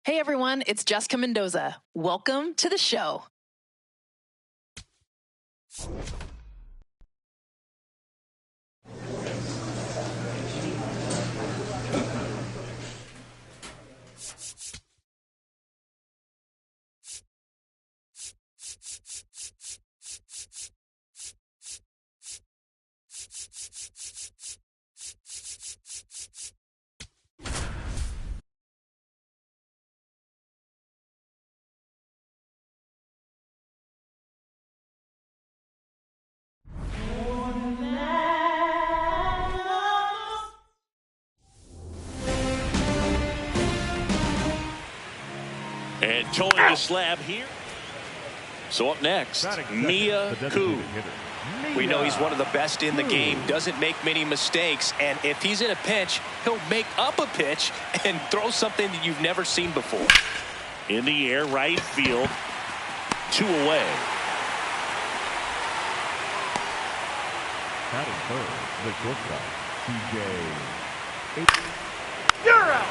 Hey everyone, it's Jessica Mendoza. Welcome to the show. And towing the slab here. So up next, Mia Koo. We know he's one of the best in the game, doesn't make many mistakes, and if he's in a pinch, he'll make up a pitch and throw something that you've never seen before. In the air, right field, 2 away. Batting third, the shortstop, TJ. You're out.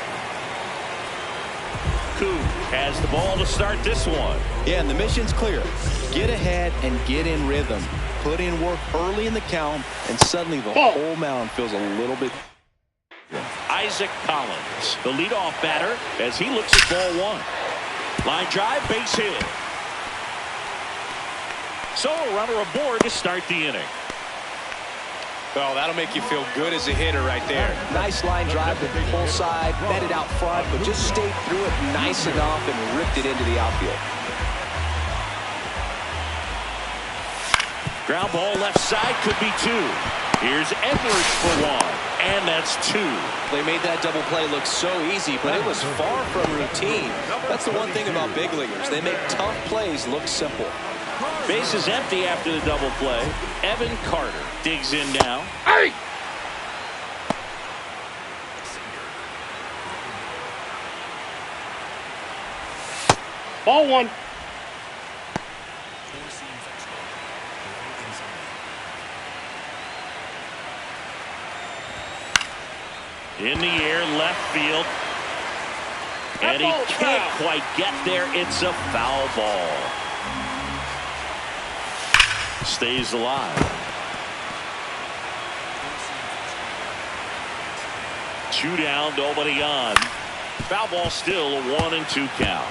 Koo has the ball to start this one. Yeah, and the mission's clear. Get ahead and get in rhythm. Put in work early in the count, and suddenly the whole mound feels a little bit. Isaac Collins, the leadoff batter, as he looks at ball 1. Line drive, base hit. So a runner aboard to start the inning. Well, that'll make you feel good as a hitter right there. Nice line drive to the pull side, netted out front, but just stayed through it nice enough and ripped it into the outfield. Ground ball left side, could be 2. Here's Edwards for 1, and that's 2. They made that double play look so easy, but it was far from routine. That's the one thing about big leaguers. They make tough plays look simple. Base is empty after the double play. Evan Carter digs in now. Hey! Ball 1. In the air, left field. And he can't quite get there. It's a foul ball. Stays alive. 2 down, nobody on. Foul ball still, a 1-2 count.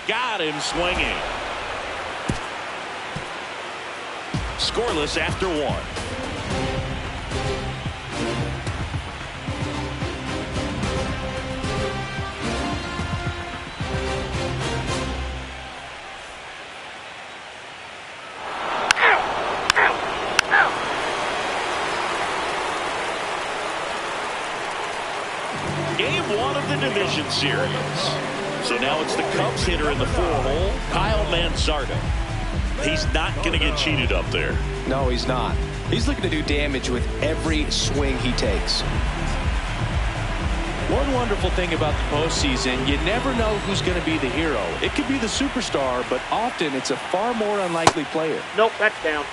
Got him swinging. Scoreless after 1. Game 1 of the division series. So now it's the Cubs hitter in the 4-hole, Kyle Manzardo. He's not going to get cheated up there. No, he's not. He's looking to do damage with every swing he takes. One wonderful thing about the postseason, you never know who's going to be the hero. It could be the superstar, but often it's a far more unlikely player. Nope, that's down.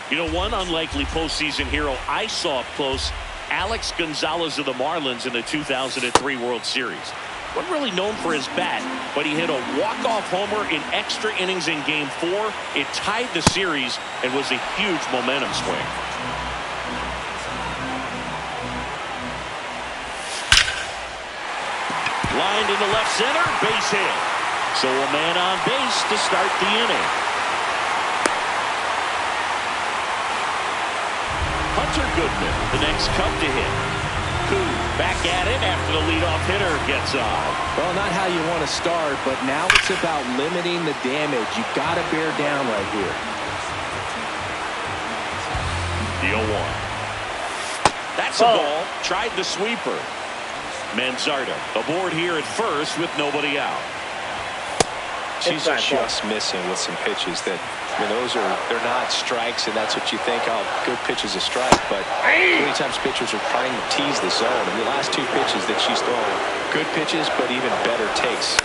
You know, one unlikely postseason hero I saw up close, Alex Gonzalez of the Marlins in the 2003 World Series. Wasn't really known for his bat, but he hit a walk-off homer in extra innings in Game 4. It tied the series and was a huge momentum swing. Lined into left center, base hit. So a man on base to start the inning. Hunter Goodman, the next Cub to hit. Koo back at it after the leadoff hitter gets on. Well, not how you want to start, but now it's about limiting the damage. You've got to bear down right here. The 0-1. That's a ball. Tried the sweeper. Manzardo aboard here at first with nobody out. She's just missing with some pitches that, I mean, they're not strikes, and that's what you think, oh, good pitch is a strike, but many times pitchers are trying to tease the zone. And the last 2 pitches that she's throwing, good pitches, but even better takes.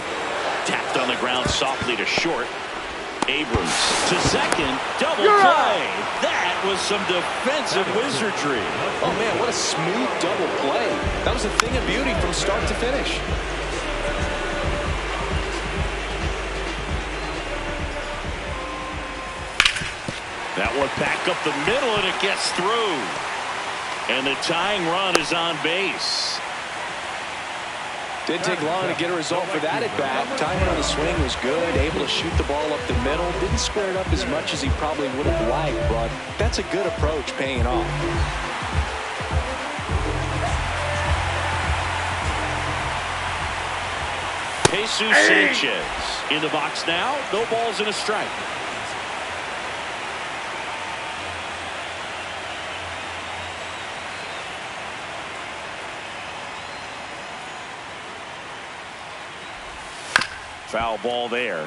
Tapped on the ground softly to short. Abrams to second, double play. That was some defensive wizardry. Oh, man, what a smooth double play. That was a thing of beauty from start to finish. That one back up the middle, and it gets through. And the tying run is on base. Didn't take long to get a result for that at bat. Timing on the swing was good. Able to shoot the ball up the middle. Didn't square it up as much as he probably would have liked, but that's a good approach, paying off. Jesus Sanchez in the box now. No balls and a strike. Foul ball there.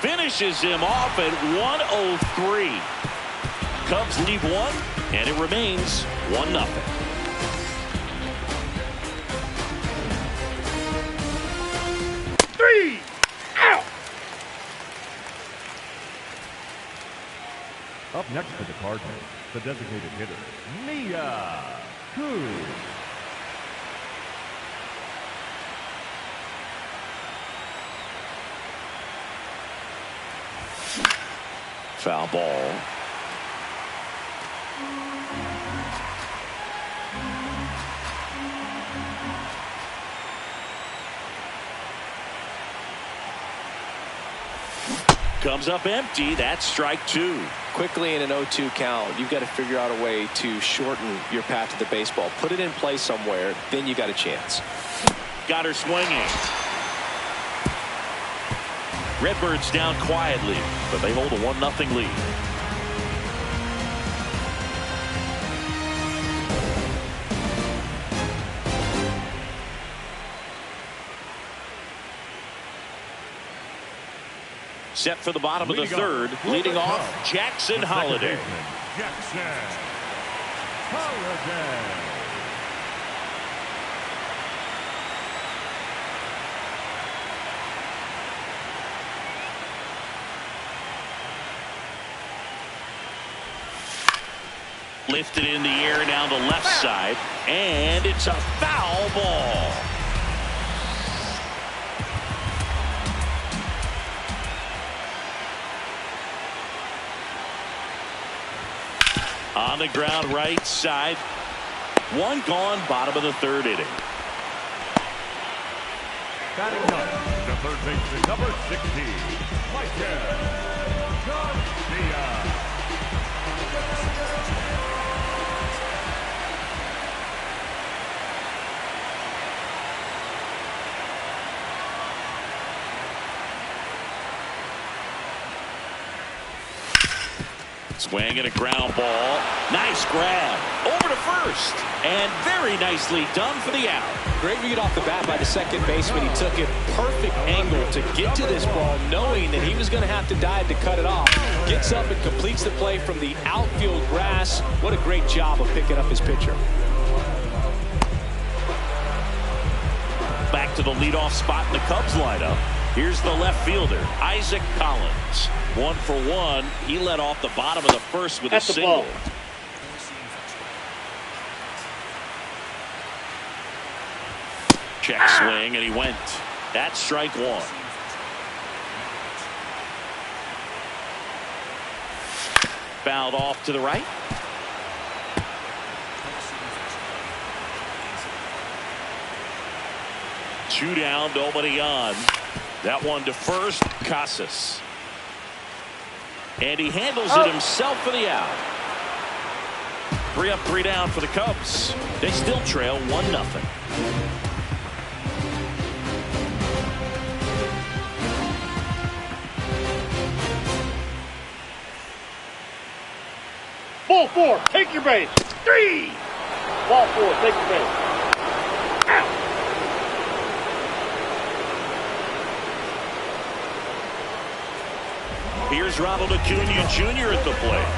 Finishes him off at 103. Cubs lead one, and it remains 1-0. Three. Out. Up next for the Cardinals, the designated hitter, Mia Cruz. Foul ball. Comes up empty. That's strike two. Quickly in an 0-2 count, you've got to figure out a way to shorten your path to the baseball. Put it in play somewhere, then you got a chance. Got her swinging. Redbirds down quietly, but they hold a 1-0 lead. Set for the bottom of the third, leading off Jackson Holliday. Jackson Holliday. Lifted in the air down the left side, and it's a foul ball. On the ground right side. One gone, bottom of the third inning. Batting ninth, the third baseman, number 60, Michael Garcia. Swing and a ground ball. Nice grab. Over to first. And very nicely done for the out. Great read off the bat by the second baseman. He took it perfect angle to get to this ball, knowing that he was going to have to dive to cut it off. Gets up and completes the play from the outfield grass. What a great job of picking up his pitcher. Back to the leadoff spot in the Cubs lineup. Here's the left fielder, Isaac Collins. 1 for 1. He led off the bottom of the first with a single. Check swing, and he went. That's strike one. Fouled off to the right. Two down, nobody on. That one to first, Casas. And he handles it himself for the out. 3 up, 3 down for the Cubs. They still trail 1-0. Ball 4, take your base. 3. Ball 4, take your base. Out. Here's Ronald Acuna Jr. at the plate.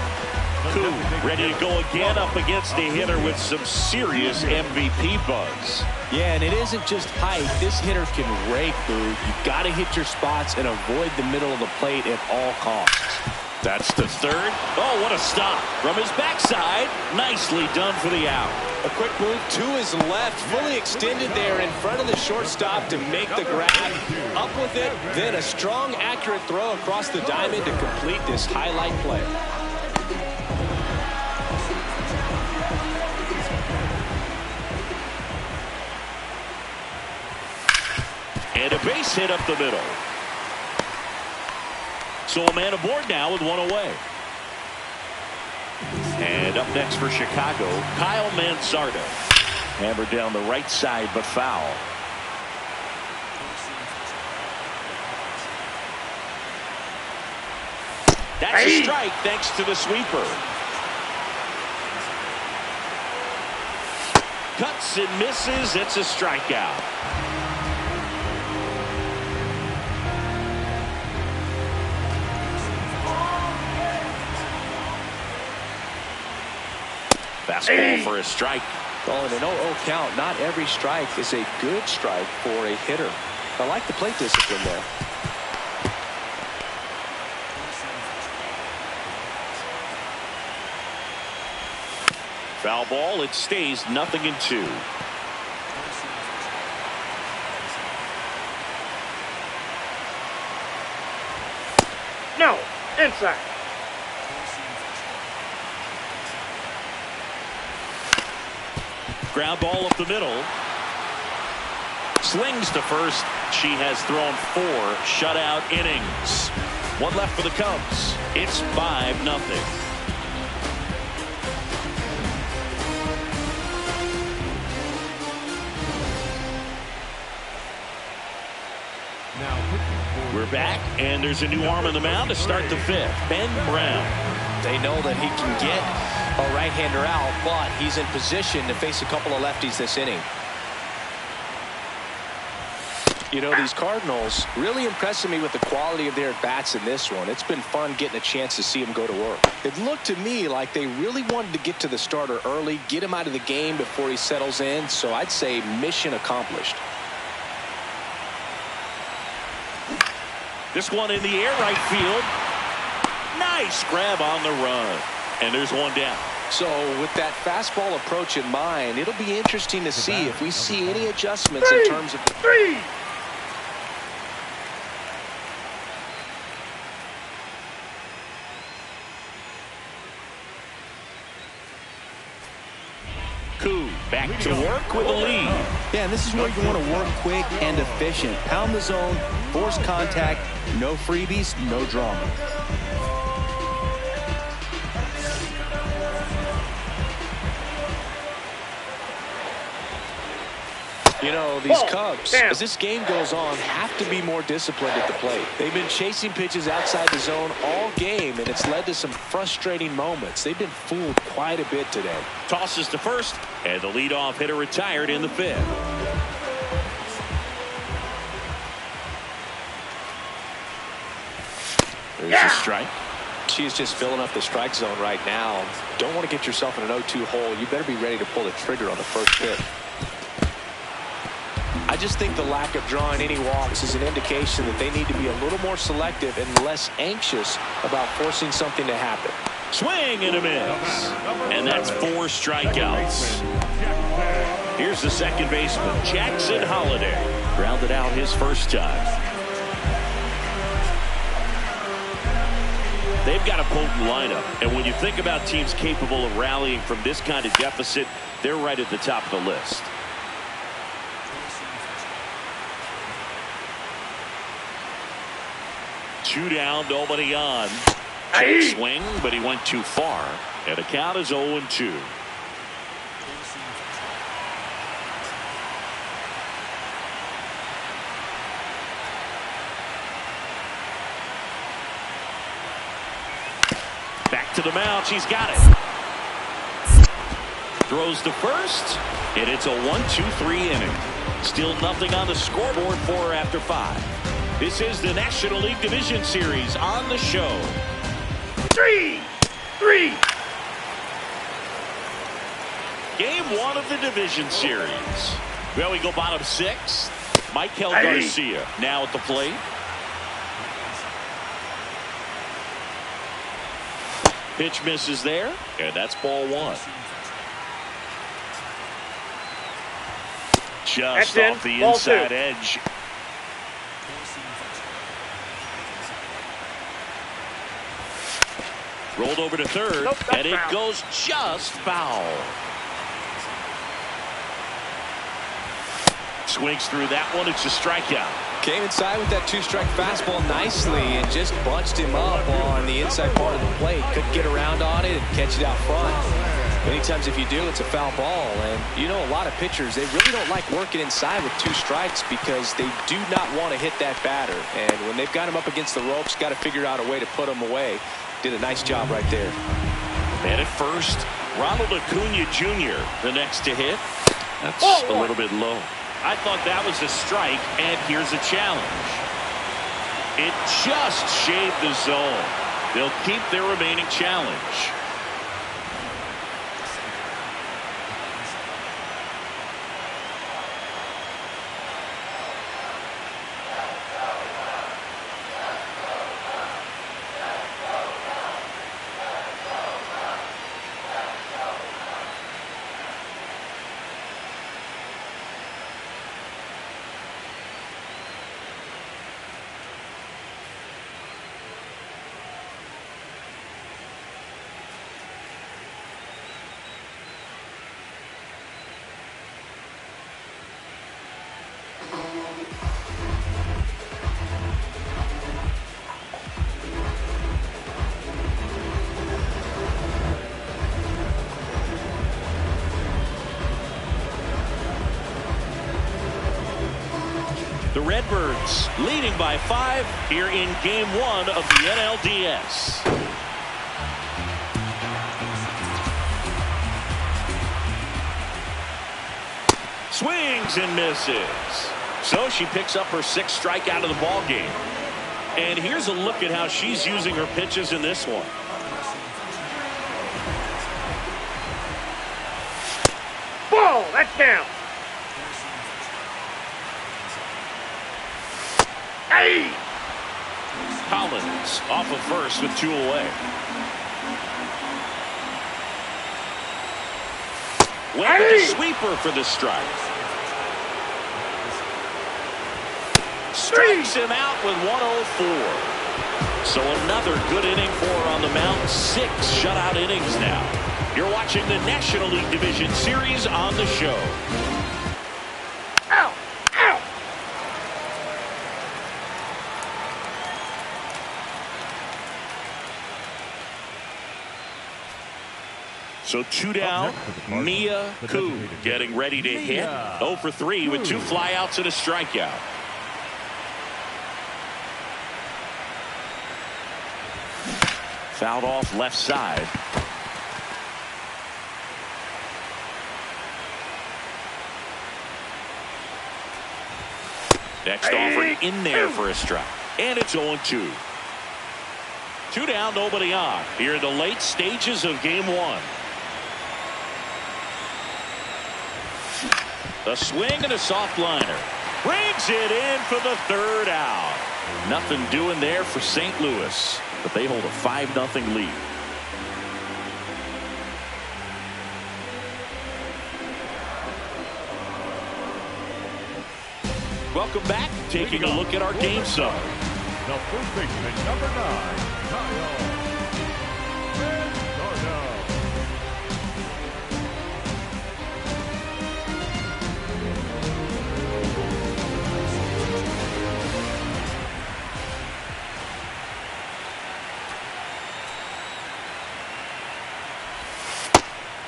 Koo ready to go again up against a hitter with some serious MVP buzz. Yeah, and it isn't just height. This hitter can rake, Boo. You've got to hit your spots and avoid the middle of the plate at all costs. That's the third. Oh, what a stop from his backside. Nicely done for the out. A quick move to his left, fully extended there in front of the shortstop to make the grab. Up with it, then a strong, accurate throw across the diamond to complete this highlight play. And a base hit up the middle. So a man aboard now with one away. And up next for Chicago, Kyle Manzardo. Hammered down the right side, but foul. That's a strike thanks to the sweeper. Cuts and misses. It's a strikeout. Fastball for a strike. Well, in an 0-0 count, not every strike is a good strike for a hitter. I like the plate discipline there. Foul ball. It stays 0-2. No, inside. Ground ball up the middle. Slings to first. She has thrown 4 shutout innings. One left for the Cubs. It's 5-0. We're back, and there's a new arm on the mound to start the 5th. Ben Brown. They know that he can get a right-hander out, but he's in position to face a couple of lefties this inning. You know, these Cardinals really impressing me with the quality of their at-bats in this one. It's been fun getting a chance to see them go to work. It looked to me like they really wanted to get to the starter early, get him out of the game before he settles in, so I'd say mission accomplished. This one in the air, right field. Nice grab on the run. And there's one down. So with that fastball approach in mind, it'll be interesting to see if we see any adjustments in terms of... Koo back to work with a lead. Yeah, and this is where you want to work quick and efficient. Pound the zone, force contact, no freebies, no drama. You know, these Cubs, as this game goes on, have to be more disciplined at the plate. They've been chasing pitches outside the zone all game, and it's led to some frustrating moments. They've been fooled quite a bit today. Tosses to first, and the leadoff hitter retired in the 5th. There's a strike. She's just filling up the strike zone right now. Don't want to get yourself in an 0-2 hole. You better be ready to pull the trigger on the first pitch. I just think the lack of drawing any walks is an indication that they need to be a little more selective and less anxious about forcing something to happen. Swing and a miss. And that's 4 strikeouts. Here's the second baseman, Jackson Holliday. Grounded out his first time. They've got a potent lineup. And when you think about teams capable of rallying from this kind of deficit, they're right at the top of the list. Two down, nobody on. Swing, but he went too far. And the count is 0-2. Back to the mound. She's got it. Throws to first. And it's a 1-2-3 inning. Still nothing on the scoreboard for her after 5. This is the National League Division Series on the show. 3-3. Game 1 of the division series. Well, we go bottom 6. Michael Garcia now at the plate. Pitch misses there, and that's ball 1. Just off the inside edge. Rolled over to third, and it goes just foul. Swings through that one. It's a strikeout. Came inside with that two-strike fastball nicely and just bunched him up on the inside part of the plate. Couldn't get around on it and catch it out front. Many times if you do, it's a foul ball. And you know, a lot of pitchers, they really don't like working inside with 2 strikes because they do not want to hit that batter. And when they've got him up against the ropes, got to figure out a way to put him away. Did a nice job right there. And at first, Ronald Acuna Jr., the next to hit. That's a little bit low. I thought that was a strike, and here's a challenge. It just shaved the zone. They'll keep their remaining challenge. The Redbirds leading by 5 here in Game 1 of the NLDS. Swings and misses. So she picks up her 6th strikeout of the ball game. And here's a look at how she's using her pitches in this one. Ball, that's down. Hey! Collins off of first with 2 away. Went with the sweeper for the strike. Strikes him out with 104. So another good inning for her on the mound. 6 shutout innings now. You're watching the National League Division Series on the show. Ow! Ow! So 2 down, Mia Koo getting ready to hit. 0 for 3 with 2 flyouts and a strikeout. Fouled off left side. Next offering in there for a strike. And it's 0-2. 2 down, nobody on. Here in the late stages of Game 1. A swing and a soft liner. Brings it in for the 3rd out. Nothing doing there for St. Louis, but they hold a 5-0 lead. Welcome back. Taking a look at our game summary. The first baseman, number 9, Kyle Manzardo.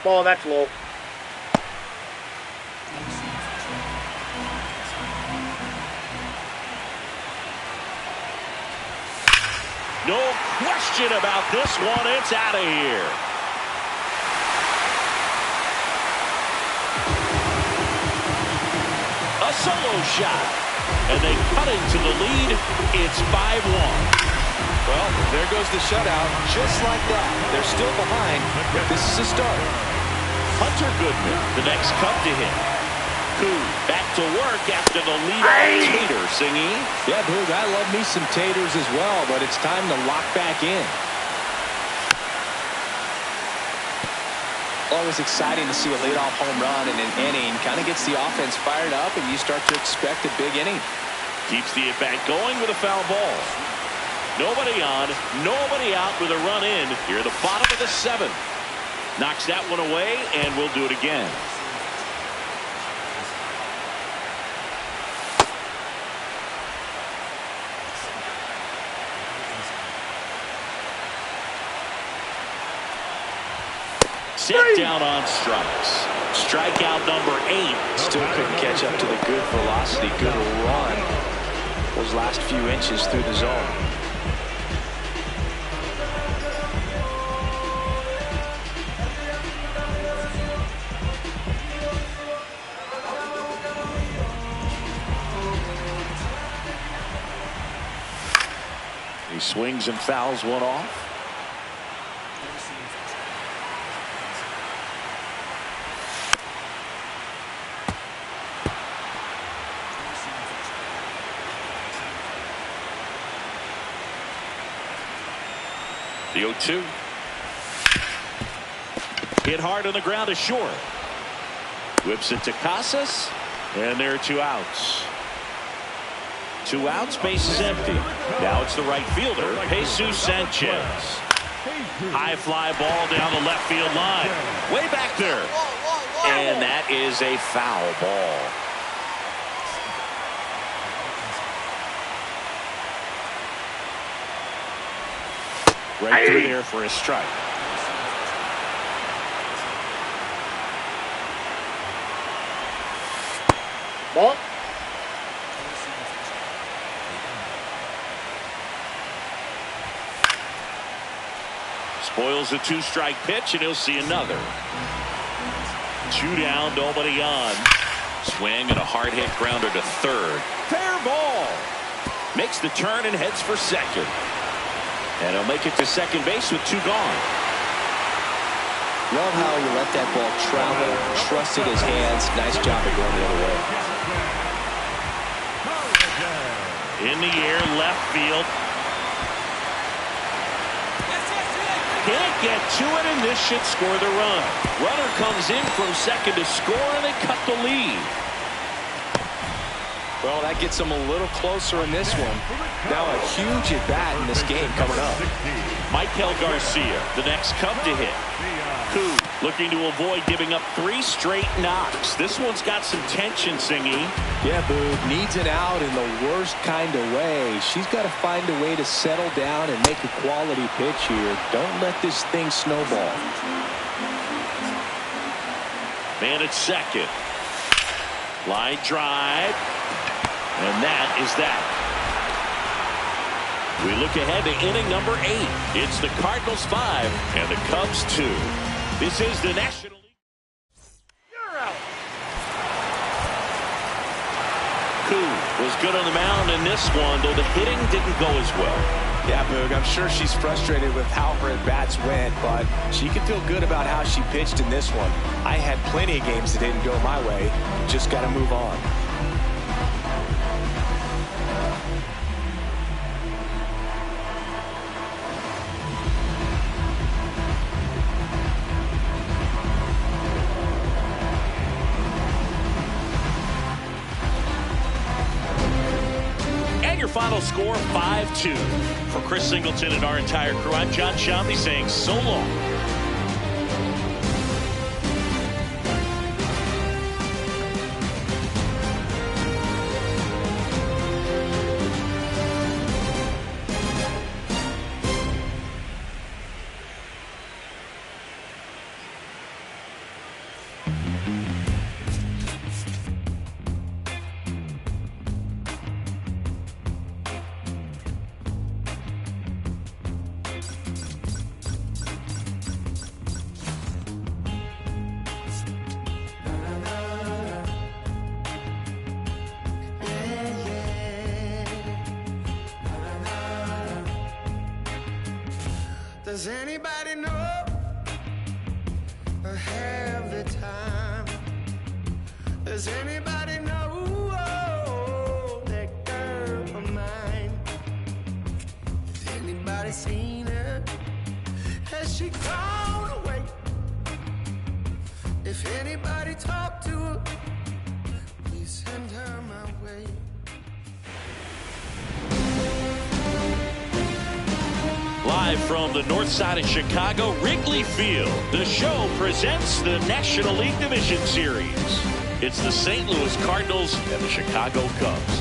Ball, that's low. No question about this one. It's out of here. A solo shot. And they cut into the lead. It's 5-1. Well, there goes the shutout. Just like that. They're still behind, but this is a start. Hunter Goodman, the next Cub to hit. Koo back to work after the leadoff tater, Singy. Yeah, Boog, I love me some taters as well, but it's time to lock back in. Always exciting to see a leadoff home run in an inning. Kind of gets the offense fired up, and you start to expect a big inning. Keeps the at-bat going with a foul ball. Nobody on, nobody out with a run in. Here at the bottom of the 7th. Knocks that one away, and we'll do it again. Set down on strikes. Strikeout number 8. Still couldn't catch up to the good velocity, good run. Those last few inches through the zone. He swings and fouls one off. The 0-2. Hit hard on the ground to short. Whips it to Casas. And there are 2 outs. 2 outs, base is empty. Now it's the right fielder, Jesus Sanchez. High fly ball down the left field line. Way back there. And that is a foul ball. Right through there for a strike. Ball. Spoils a 2-strike pitch, and he'll see another. 2 down, nobody on. Swing and a hard hit grounder to third. Fair ball. Makes the turn and heads for second. And he'll make it to second base with 2 gone. Love how you let that ball travel, trusted his hands. Nice job of going the other way. In the air, left field. Can't get to it, and this should score the run. Runner comes in from second to score, and they cut the lead. Well, that gets them a little closer in this one. Now a huge at-bat in this game coming up. Michael Garcia, the next Cub to hit. Koo looking to avoid giving up 3 straight knocks. This one's got some tension, Singy. Yeah, Boog, needs an out in the worst kind of way. She's got to find a way to settle down and make a quality pitch here. Don't let this thing snowball. Man at second. Line drive. And that is that. We look ahead to inning number 8. It's the Cardinals 5 and the Cubs 2. This is the National League. You're out. Koo was good on the mound in this one, though the hitting didn't go as well. Yeah, Boog, I'm sure she's frustrated with how her at-bats went, but she can feel good about how she pitched in this one. I had plenty of games that didn't go my way. Just got to move on. Final score 5-2. For Chris Singleton and our entire crew, I'm John Shambi saying so long. Does anybody know or have the Does anybody know that girl of mine? Has anybody seen her? Has she gone away? If anybody talked to her, please send her my way. Live from the north side of Chicago, Wrigley Field, the show presents the National League Division Series. It's the St. Louis Cardinals and the Chicago Cubs.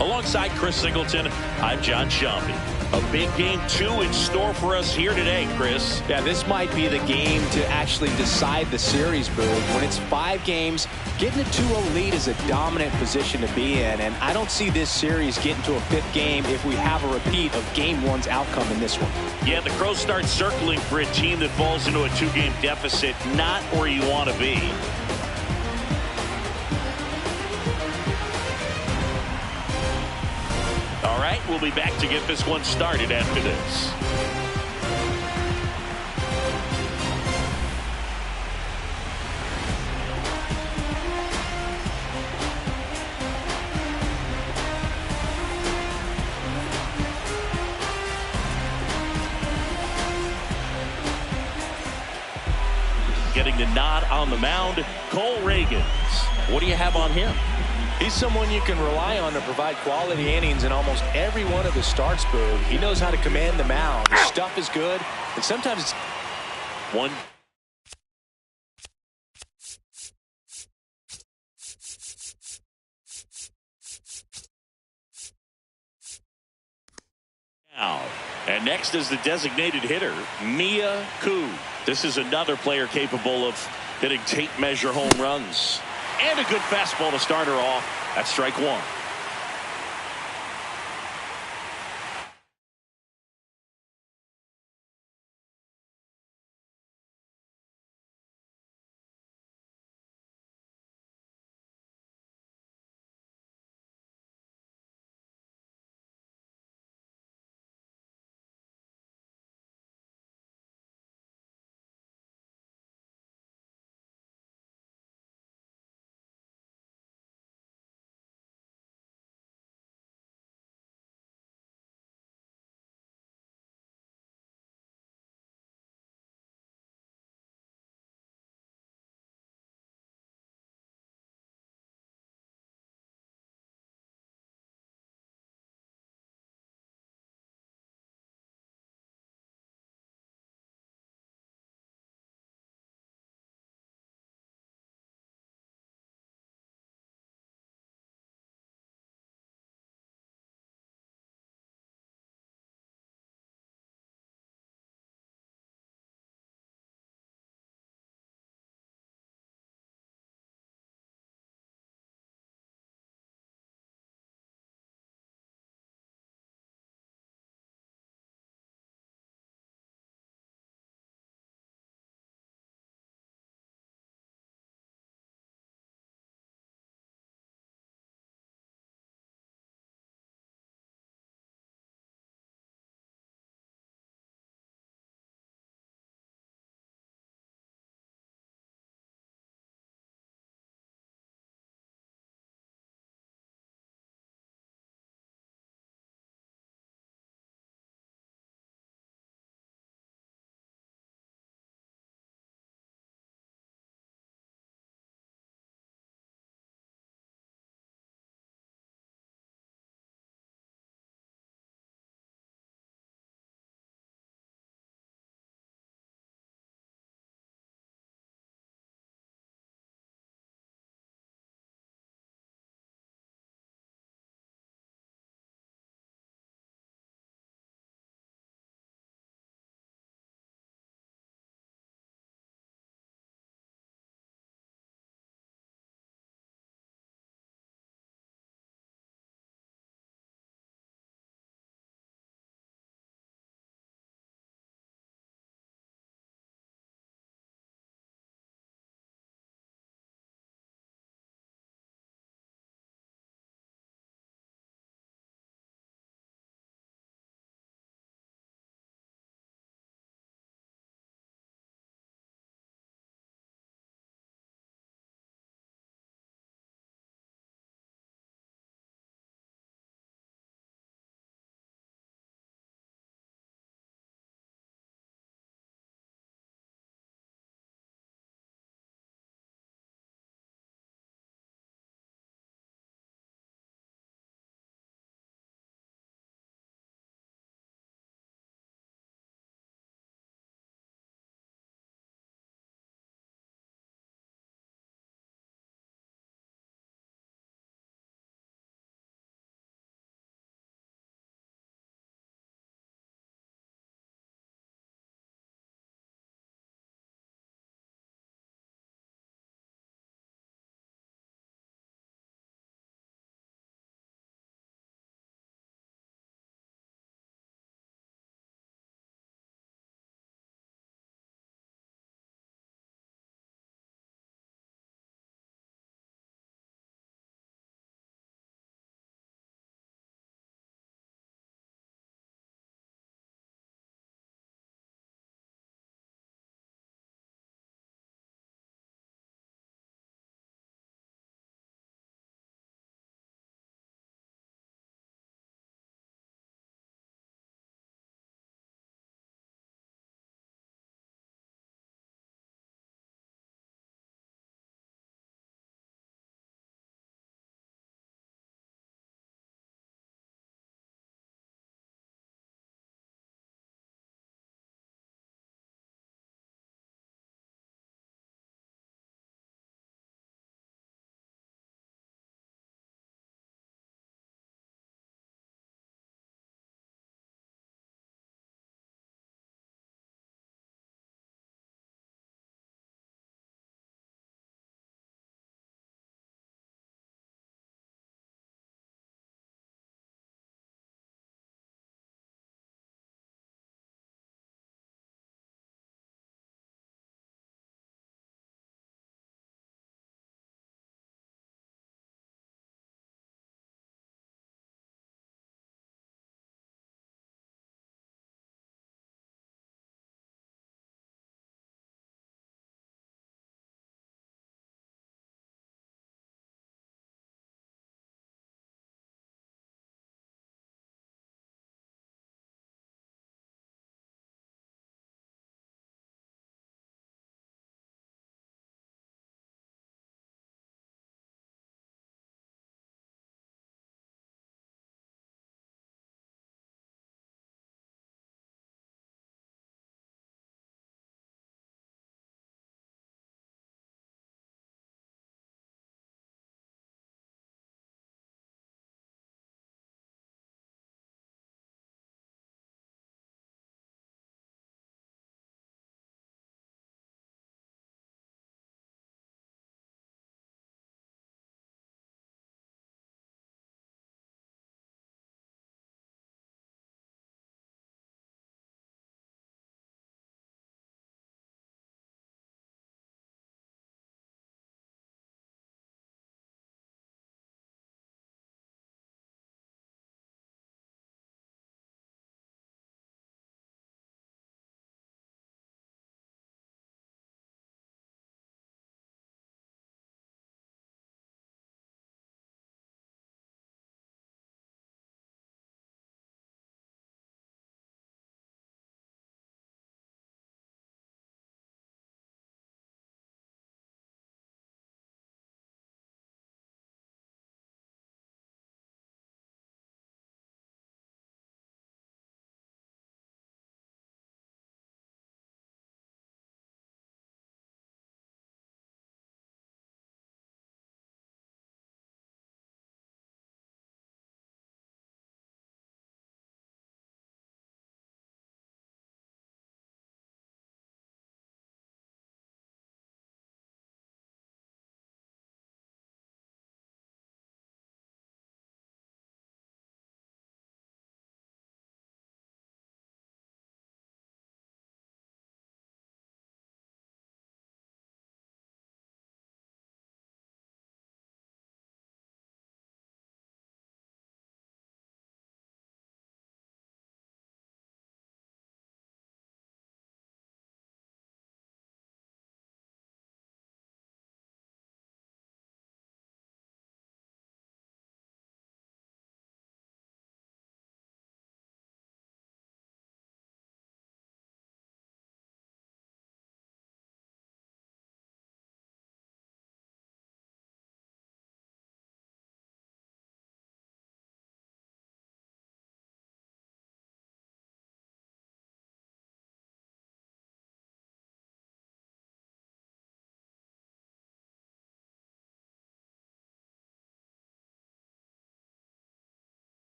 Alongside Chris Singleton, I'm John Sciambi. A big game 2 in store for us here today, Chris. Yeah, this might be the game to actually decide the series, Boog. When it's 5 games, getting a 2-0 lead is a dominant position to be in, and I don't see this series getting to a 5th game if we have a repeat of Game 1's outcome in this one. Yeah, the Crows start circling for a team that falls into a 2-game deficit, not where you want to be. All right, we'll be back to get this one started after this. Getting the nod on the mound, Cole Ragans. What do you have on him? He's someone you can rely on to provide quality innings in almost every one of his starts, Boog. He knows how to command the mound. His stuff is good, and sometimes it's one. And next is the designated hitter, Mia Koo. This is another player capable of hitting tape measure home runs. And a good fastball to start her off. That's strike 1.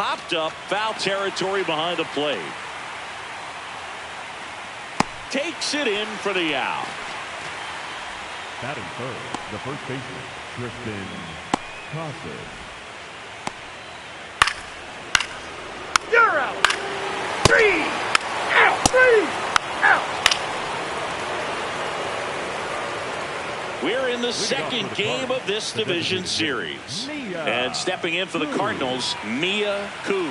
popped up, foul territory behind the plate. Takes it in for the out. Batting third, the first baseman, Tristan Casas. You're out. 3 out. 3 out. We're in the second game of this division series. And stepping in for the Cardinals, Mia Koo.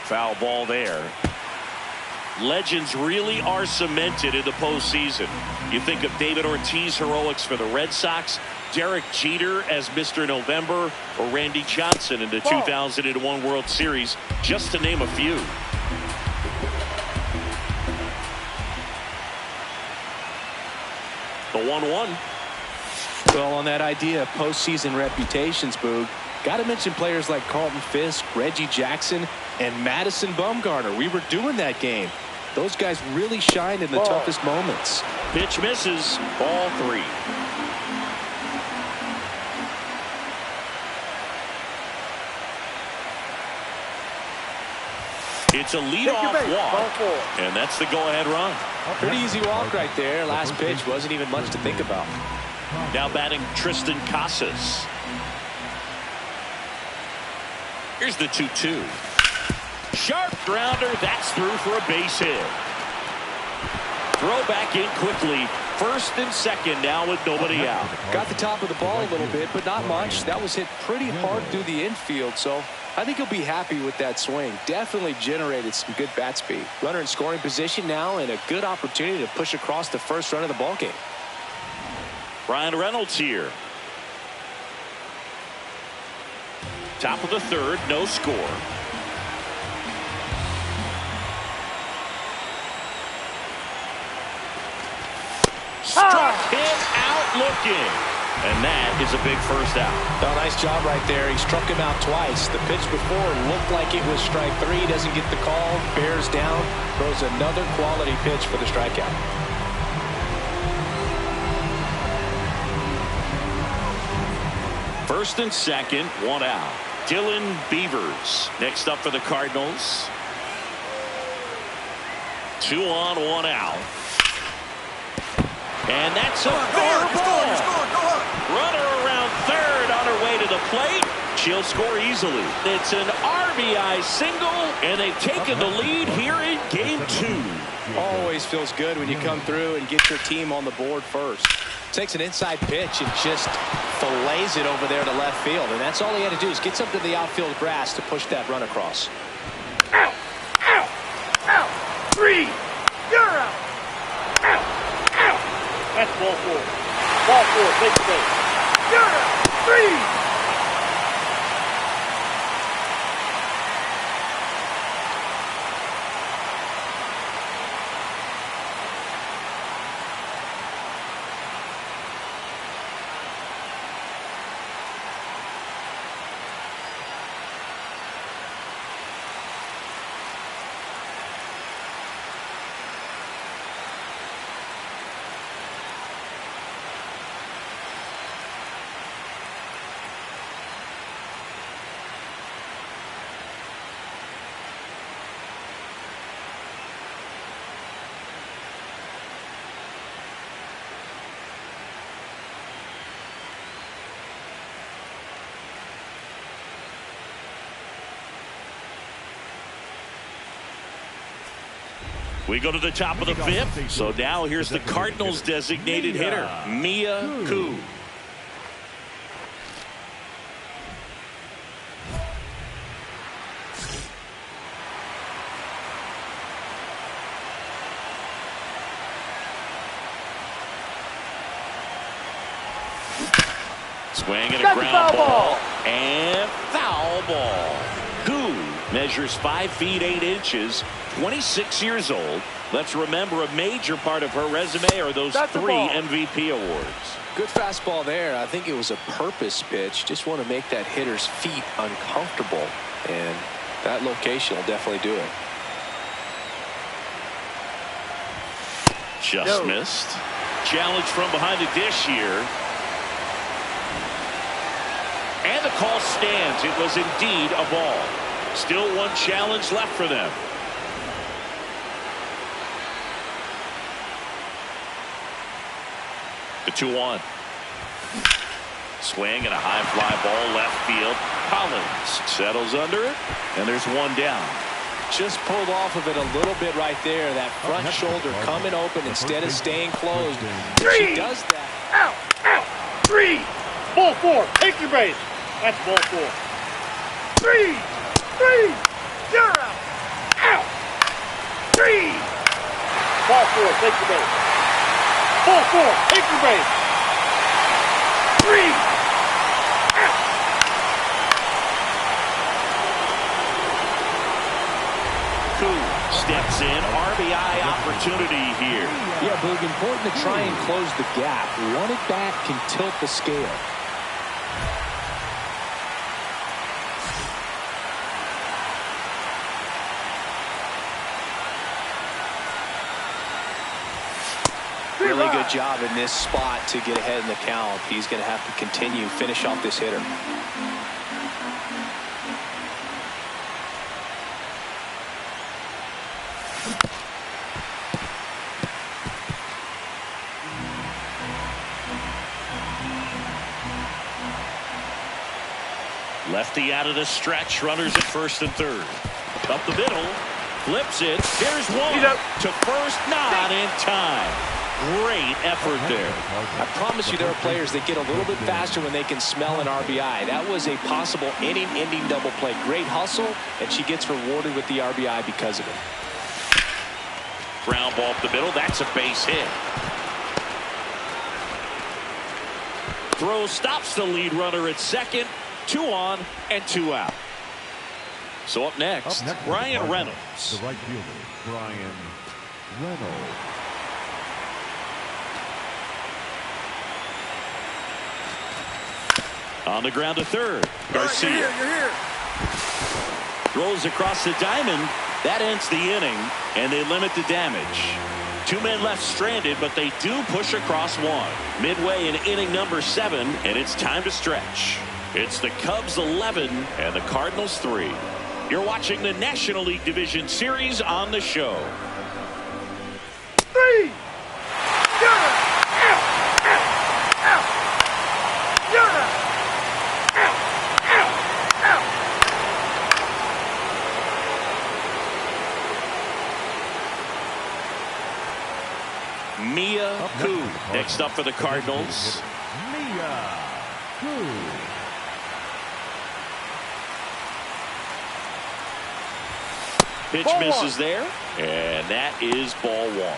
Foul ball there. Legends really are cemented in the postseason. You think of David Ortiz heroics for the Red Sox, Derek Jeter as Mr. November, or Randy Johnson in the 2001 World Series, just to name a few. The 1-1. Well, on that idea of postseason reputations, Boog, got to mention players like Carlton Fisk, Reggie Jackson, and Madison Bumgarner. We were doing that game. Those guys really shined in the toughest moments. Pitch misses. Ball 3. It's a leadoff walk, and that's the go-ahead run. Pretty easy walk right there. Last pitch wasn't even much to think about. Now batting Tristan Casas. Here's the 2-2. Sharp grounder. That's through for a base hit. Throw back in quickly. First and second now with nobody out. Got the top of the ball a little bit, but not much. That was hit pretty hard through the infield, so I think he'll be happy with that swing. Definitely generated some good bat speed. Runner in scoring position now, and a good opportunity to push across the first run of the ball game. Ryan Reynolds here. Top of the third, no score. Struck him out looking. And that is a big first out. Oh, nice job right there. He struck him out twice. The pitch before looked like it was strike 3. Doesn't get the call. Bears down. Throws another quality pitch for the strikeout. First and second, 1 out. Dylan Beavers next up for the Cardinals. 2 on, 1 out. And that's a fair ball. Runner around third on her way to the plate. She'll score easily. It's an RBI single, and they've taken the lead here in game 2. Always feels good when you come through and get your team on the board first. Takes an inside pitch and just fillets it over there to left field. And that's all he had to do is get something to the outfield grass to push that run across. Out. Out. Out. 3. You're out. Out. Out. That's ball 4. Ball 4. Big space. You're out. 3. We go to the top of the 5th. So now here's the Cardinals designated hitter, Mia Koo. Swing and a ground ball. And foul ball. Koo measures 5 feet 8 inches, 26 years old. Let's remember a major part of her resume are those 3 MVP awards. Good fastball there. I think it was a purpose pitch. Just want to make that hitter's feet uncomfortable. And that location will definitely do it. Just missed. Challenge from behind the dish here. And the call stands. It was indeed a ball. Still one challenge left for them. The 2-1. Swing and a high fly ball left field. Collins settles under it, and there's one down. Just pulled off of it a little bit right there. That front shoulder coming open instead of staying closed. She does that. Out, out, 3. Ball 4. Take your base. That's ball 4. 3, 3. You're out. Out. 3. Ball 4. Take your base. Ball 4. Take your base. 3. Steps in, RBI opportunity here. Yeah, Boog, important to try and close the gap. One at bat can tilt the scale. Really good job in this spot to get ahead in the count. He's going to have to continue, finish off this hitter. Lefty out of the stretch. Runners at first and third. Up the middle. Flips it. Here's one. To first. Not in time. Great effort there. I promise you there are players that get a little bit faster when they can smell an RBI. That was a possible inning-ending double play. Great hustle, and she gets rewarded with the RBI because of it. Ground ball up the middle. That's a base hit. Throw stops the lead runner at second. 2 on and 2 out. So up next Bryan Reynolds. The right fielder, Bryan Reynolds. On the ground to third. Garcia. You're here. Throws across the diamond. That ends the inning, and they limit the damage. 2 men left stranded, but they do push across one. Midway in inning number 7, and it's time to stretch. It's the Cubs 11 and the Cardinals 3. You're watching the National League Division Series on the show. 3. You're out. Out. Out. You're out. Out. Out. Out. Mia Koo next up for the Cardinals. Mia Koo. Pitch misses there, and that is ball 1.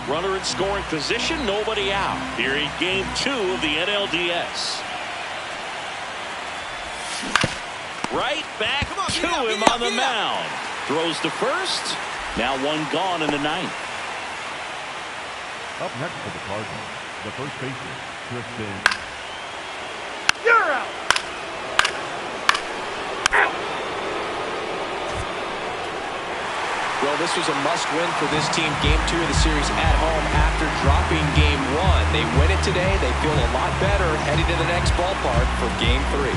Runner in scoring position, nobody out here in game 2 of the NLDS. Right back to him on the mound. Throws to first. Now 1 gone in the 9th. Up next for the Cardinals, the first baseman, Tristan. You're out. Well, this was a must-win for this team. Game 2 of the series at home after dropping Game 1. They win it today. They feel a lot better heading to the next ballpark for Game 3.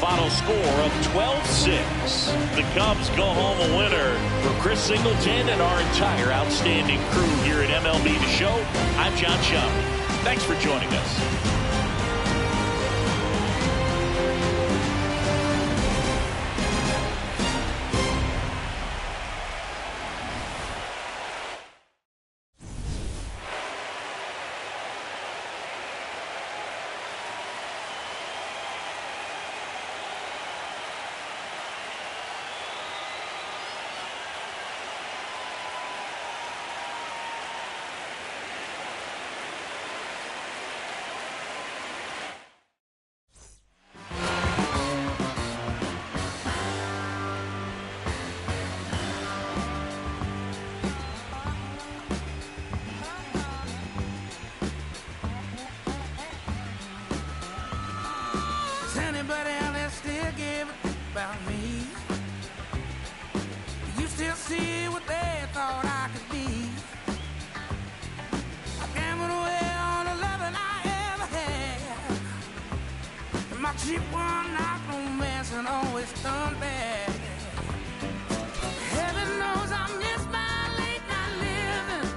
Final score of 12-6. The Cubs go home a winner. For Chris Singleton and our entire outstanding crew here at MLB The Show, I'm John Schaub. Thanks for joining us. cheap one, not romance, and always come back. Heaven knows I miss my late night living.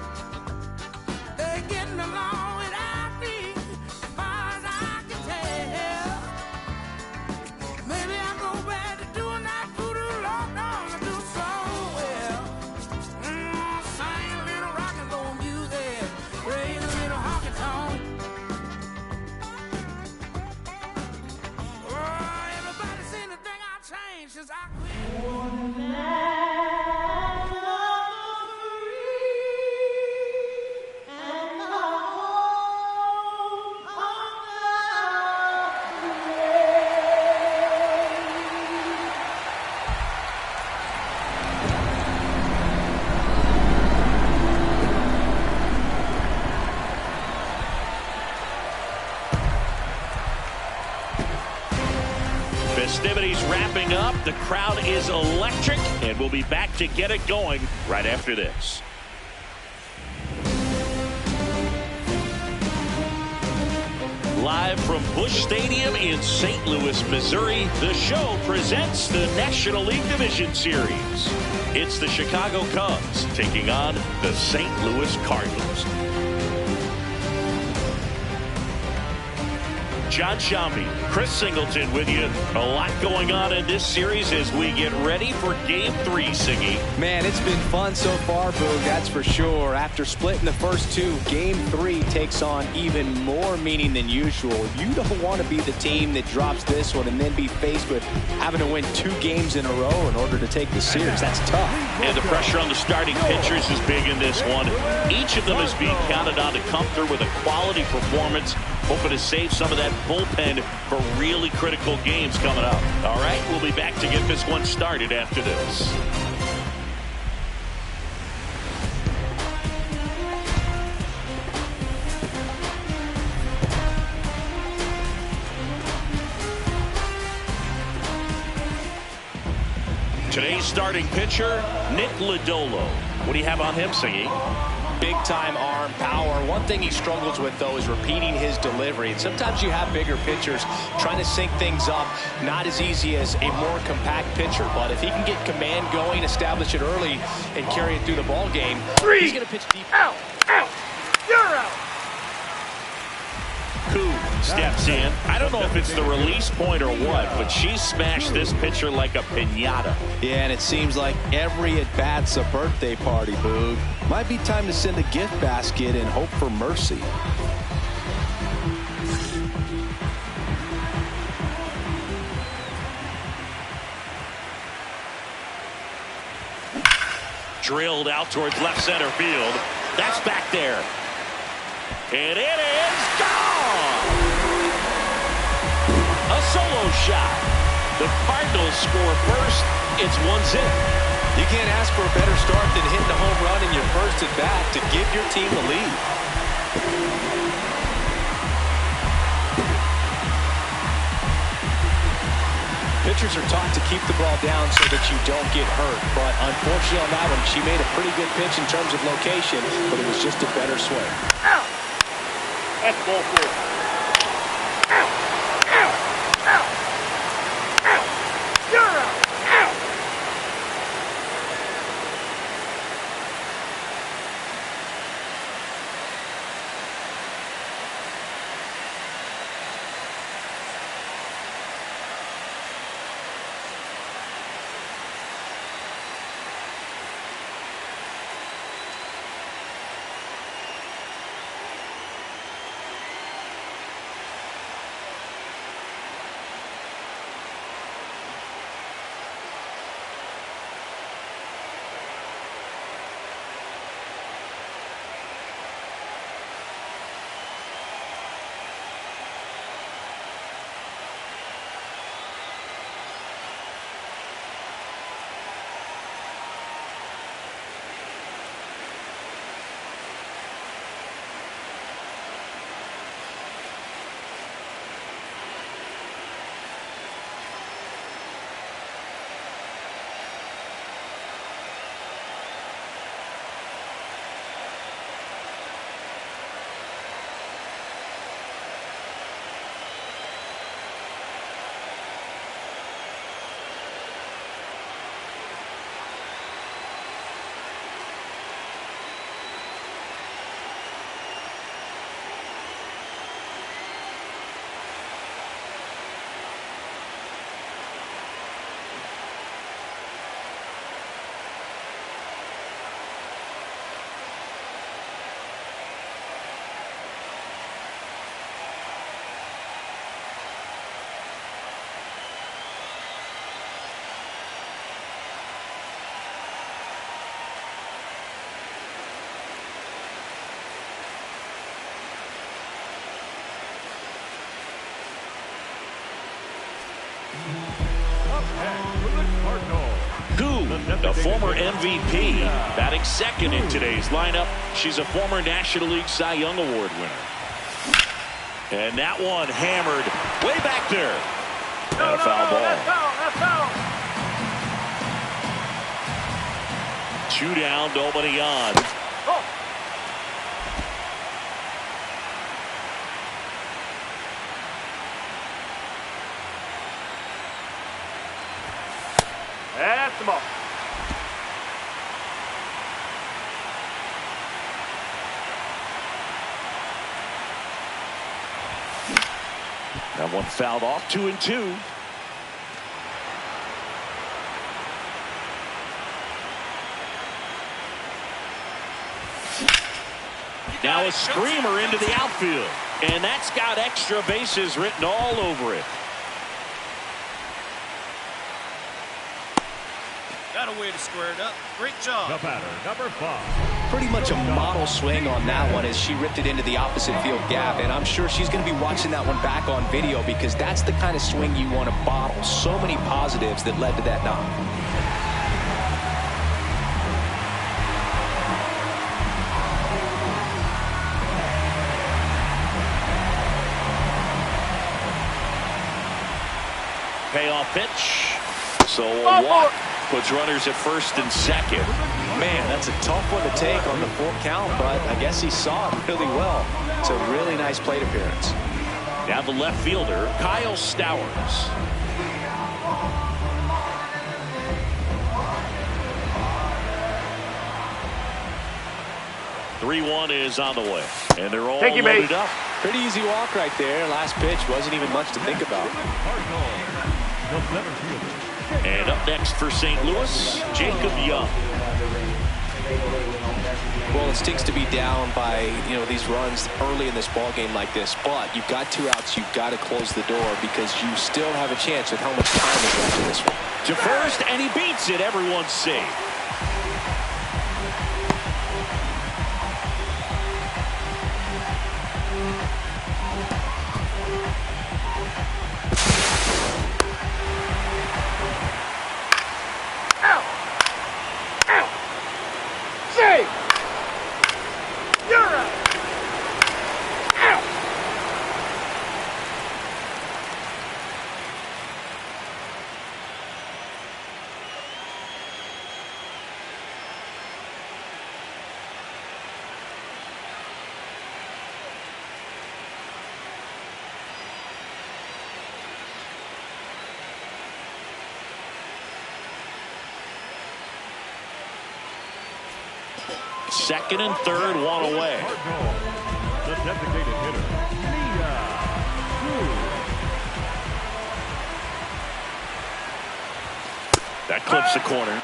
They're getting along without me, as far as I can tell. Maybe I'll go back to doing that voodoo low down and do so well. Sing a little rock and roll music, raise a little honky tonk. Oh, everybody seen the thing I changed since I quit. Festivities wrapping up. The crowd is electric, and we'll be back to get it going right after this. Live from Busch Stadium in St. Louis, Missouri, the show presents the National League Division Series. It's the Chicago Cubs taking on the St. Louis Cardinals. John Shambi, Chris Singleton with you. A lot going on in this series as we get ready for Game 3, Siggy. Man, it's been fun so far, Boog, that's for sure. After splitting the first two, Game 3 takes on even more meaning than usual. You don't want to be the team that drops this one and then be faced with having to win 2 games in a row in order to take the series. That's tough. And the pressure on the starting pitchers is big in this one. Each of them is being counted on to come through with a quality performance, hoping to save some of that bullpen for really critical games coming up. All right, we'll be back to get this one started after this. Today's starting pitcher, Nick Lodolo. What do you have on him, Singy? Big-time arm power. One thing he struggles with, though, is repeating his delivery. And sometimes you have bigger pitchers trying to sync things up. Not as easy as a more compact pitcher. But if he can get command going, establish it early, and carry it through the ball game, he's going to pitch deep. Out! Out! You're out! Koo steps in. I don't know if it's the release point or what, but she smashed this pitcher like a piñata. Yeah, and it seems like every at-bat's a birthday party, Boog. Might be time to send a gift basket and hope for mercy. Drilled out towards left center field. That's back there. And it is gone! A solo shot. The Cardinals score first. It's 1-0. You can't ask for a better start than hitting a home run in your first at bat to give your team the lead. Pitchers are taught to keep the ball down so that you don't get hurt. But unfortunately on that one, she made a pretty good pitch in terms of location, but it was just a better swing. Out! That's ball 4. Out! Out! Out! Out! You're out! Out! Up next for the Cardinals. Who, a former MVP, batting second in today's lineup. She's a former National League Cy Young Award winner. And that one hammered way back there. And a foul ball. That's foul. 2 down, nobody on. Oh. That's the ball. That one fouled off, 2-2. Now a screamer into the outfield. And that's got extra bases written all over it. Got a way to square it up. Great job. The batter, number 5. Pretty much a model swing on that one as she ripped it into the opposite field gap. And I'm sure she's going to be watching that one back on video because that's the kind of swing you want to bottle. So many positives that led to that knock. Payoff pitch. So a walk puts runners at first and second. Man, that's a tough one to take on the full count, but I guess he saw it really well. It's a really nice plate appearance. Now the left fielder, Kyle Stowers. (3-1) is on the way, and they're all loaded up. Pretty easy walk right there. Last pitch wasn't even much to think about. And up next for St. Louis, Jacob Young. Well, it stinks to be down by these runs early in this ball game like this, but you've got 2 outs. You've got to close the door because you still have a chance with how much time is left in this one. To first, and he beats it. Everyone's safe. Second and third, one away. The designated hitter, Mia Cruz. That clips the corner.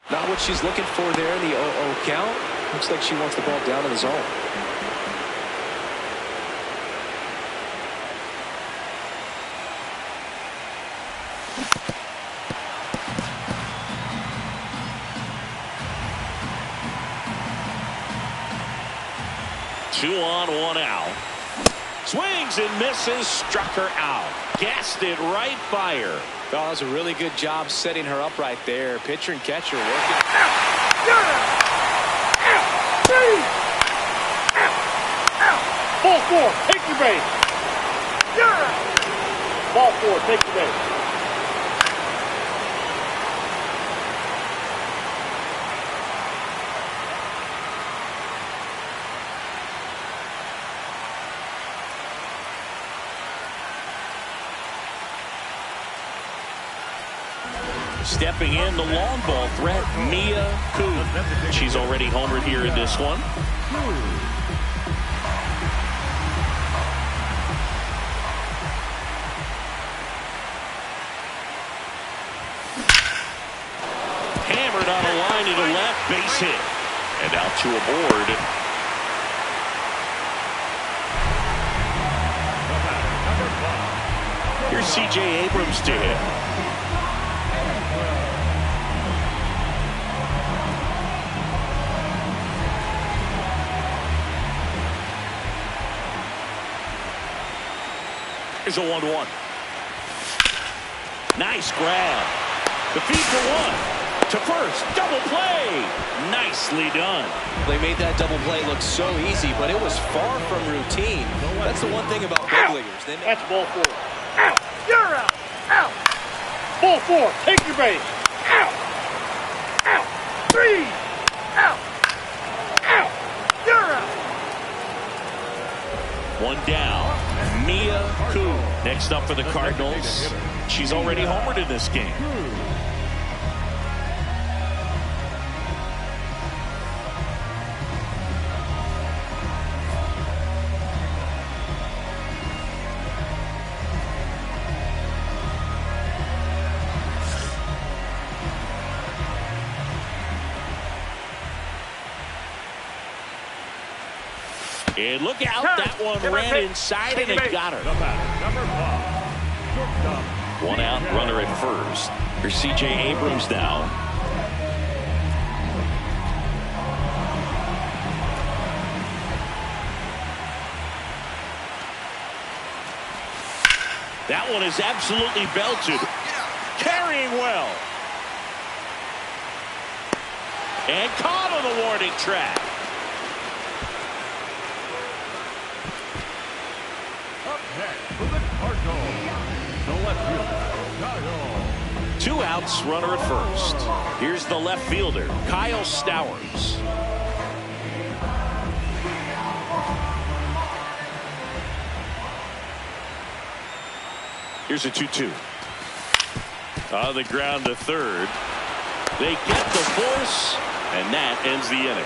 Not what she's looking for there in the 0-0 count. Looks like she wants the ball down in the zone. Two on, one out. Swings and misses, struck her out. Gassed it right by her. Oh, that was a really good job setting her up right there. Pitcher and catcher working. Ball 4, take your base. Ball 4, take your base. Stepping in, the long ball threat, Mia Cruz. She's already homered here in this one. it on a line to the left, base hit. And out to a board. Here's C.J. Abrams to hit. Here's a 1-1. Nice grab. The feed for one. To first. Double play. Nicely done. They made that double play look so easy, but it was far from routine. That's the one thing about big leaguers. That's ball 4. Out. You're out. Out. Ball 4. Take your base. Out. Out. 3. Out. Out. You're out. One down. Mia Koo next up for the Cardinals. She's already homered in this game. And look out, that one ran inside and it got her. One out, runner at first. Here's C.J. Abrams now. That one is absolutely belted. Carrying well. And caught on the warning track. Two outs, runner at first. Here's the left fielder, Kyle Stowers. Here's a 2-2. On the ground to third. They get the force, and that ends the inning.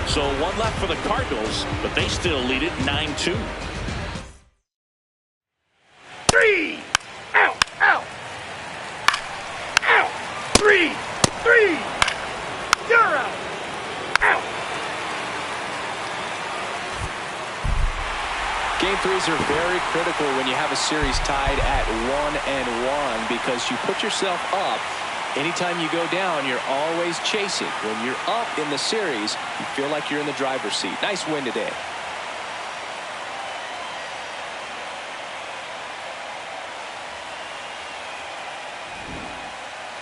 So one left for the Cardinals, but they still lead it 9-2. 3. Out. Out. Out. 3. 3. You're out. Out. Game threes are very critical when you have a series tied at 1-1 because you put yourself up. Anytime you go down, you're always chasing. When you're up in the series, you feel like you're in the driver's seat. Nice win today.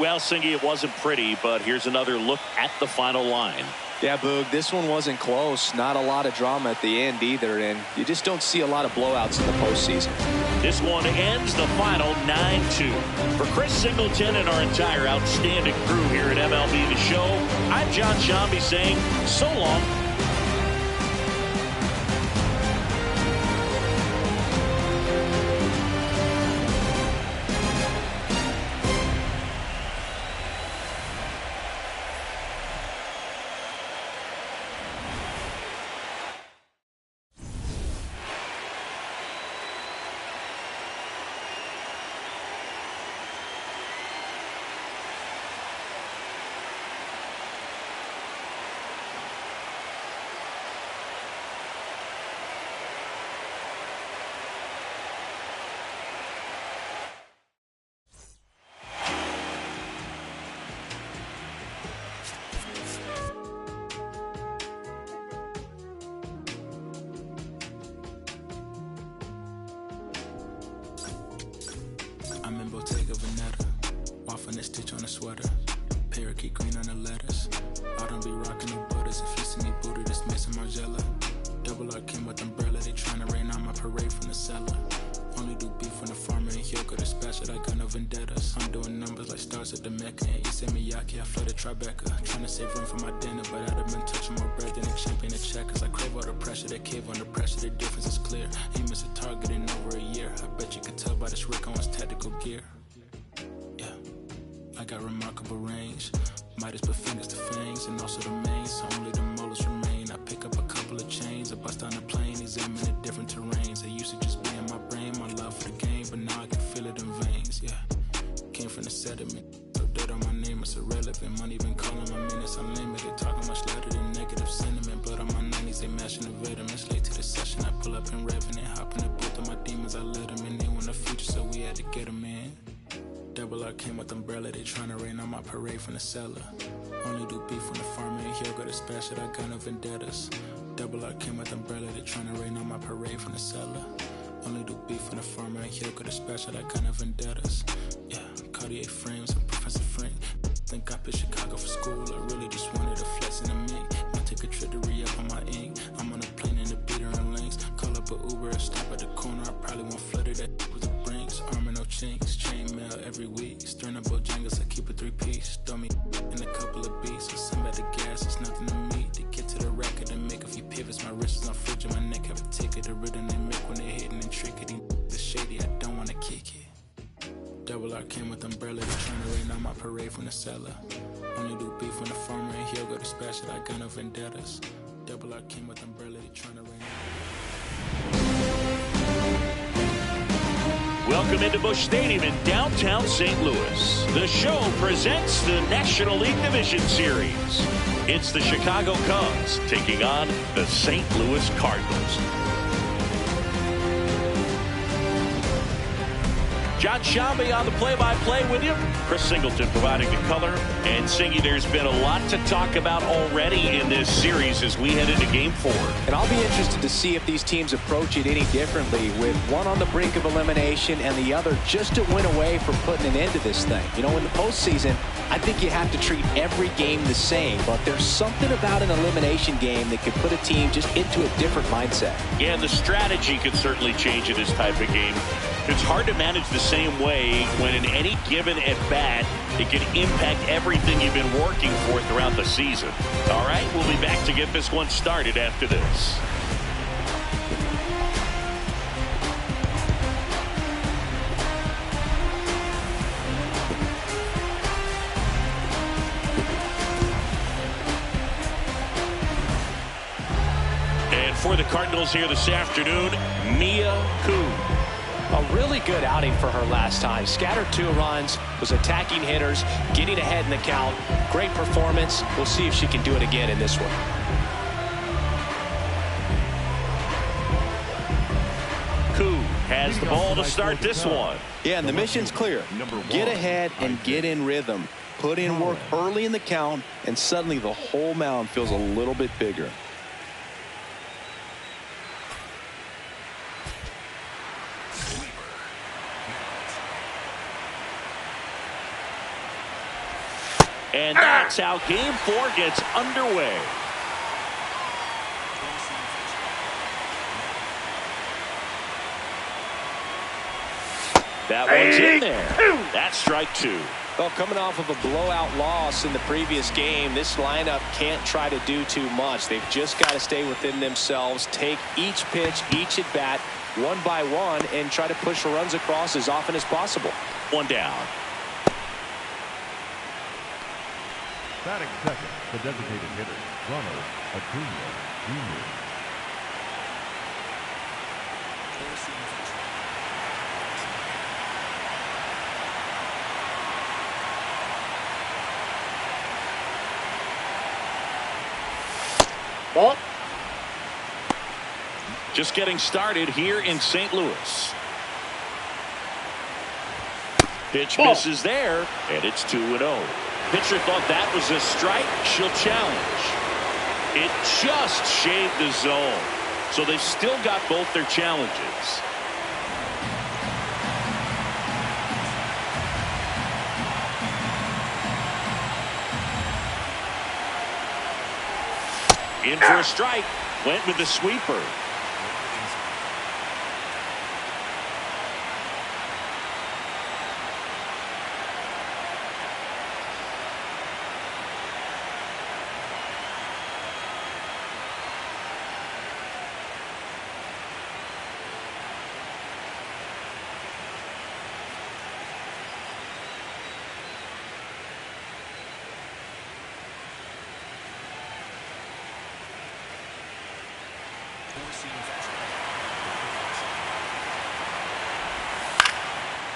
Well, Singy, it wasn't pretty, but here's another look at the final line. Yeah, Boog, this one wasn't close. Not a lot of drama at the end either, and you just don't see a lot of blowouts in the postseason. This one ends the final 9-2. For Chris Singleton and our entire outstanding crew here at MLB The Show, I'm John Shambi saying so long. I'm in Bottega Veneta, waffling a stitch on a sweater, parakeet green on the lettuce. I don't be rocking no butters. If you see me booted, it's Mason Margiela. Double R Kim with umbrella, they tryna rain on my parade from the cellar. Only do beef when the farmer and Hyoko dispatch it, I got no vendettas. I'm doing numbers like stars at the Mecca. And you said Miyake, I flooded Tribeca. Trying to save room for my dinner, but I'd have been touching more bread than a champion at checkers. I crave all the pressure, they cave under pressure, the difference is clear. Aim is a target in over a year. I bet you could tell by this Rick Owens tactical gear. Yeah, I got remarkable range. Midas put fingers to fangs, and also the mains, so only the molars remain. I pick up a couple of chains, I bust down the plane, examine the different terrains. I used to just be in my brain, my love for the game, but now I can feel it in veins, yeah. Came from the sediment, so dirt on my name game is irrelevant. Money been calling my minutes unlimited. Talking much louder than negative sentiment. Blood on my 90s, they mashing the vitamins. Late to the session, I pull up in Revenant. Hop in the booth of my demons, I let them in. They want the future, so we had to get them in. Double R came with umbrella, they tryna rain on my parade from the cellar. Only do beef when the farmer ain't here, got a special, I got no vendettas. Double R came with umbrella, they tryna rain on my parade from the cellar. Only do beef when the farmer ain't here, got a special, I got no vendettas. Yeah, Cartier frames, I'm Professor Frank. Think I picked Chicago for school, I really just wanted a flex in the mink. Might take a trip to re-up on my ink. I'm on a plane in the beater and links. Call up a Uber, stop at the corner, I probably won't flutter that with the brinks. Armor no chinks, chain mail every week. Stirring up Bojangles, I keep a 3-piece. Throw me in a couple of beats. With some at the gas, it's nothing to me. To get to the record and make a few pivots. My wrist is on fridge and my neck have a ticket. The rhythm they make when they hitting and tricking. The shady, I don't wanna kick it. Double R came with umbrella, they tryna rain on my parade from the cellar. Only do beef when the farmer ain't here, go to special, I got no vendettas. Double R came with umbrella, they tryna rain on. Welcome into Busch Stadium in downtown St. Louis. The show presents the National League Division Series. It's the Chicago Cubs taking on the St. Louis Cardinals. John Shambi on the play-by-play with you. Chris Singleton providing the color. And Singy, there's been a lot to talk about already in this series as we head into Game 4. And I'll be interested to see if these teams approach it any differently, with one on the brink of elimination and the other just to win away from putting an end to this thing. You know, in the postseason, I think you have to treat every game the same, but there's something about an elimination game that could put a team just into a different mindset. Yeah, and the strategy can certainly change in this type of game. It's hard to manage the same way when in any given at-bat, it can impact everything you've been working for throughout the season. All right, we'll be back to get this one started after this. And for the Cardinals here this afternoon, Mia Kuhn. A really good outing for her last time. Scattered 2 runs, was attacking hitters, getting ahead in the count. Great performance. We'll see if she can do it again in this one. Kuhn has the ball to start this one. Yeah, and the mission's clear. Get ahead and get in rhythm. Put in work early in the count, and suddenly the whole mound feels a little bit bigger. And that's how Game 4 gets underway. That one's in there. That's strike 2. Well, coming off of a blowout loss in the previous game, this lineup can't try to do too much. They've just got to stay within themselves, take each pitch, each at-bat, one by one, and try to push runs across as often as possible. One down. Batting second, the designated hitter, Ronald Acuna Jr. Ball. Just getting started here in St. Louis. Pitch misses there, and it's 2-0. Pitcher thought that was a strike. She'll challenge. It just shaved the zone. So they've still got both their challenges. In for a strike. Went with the sweeper.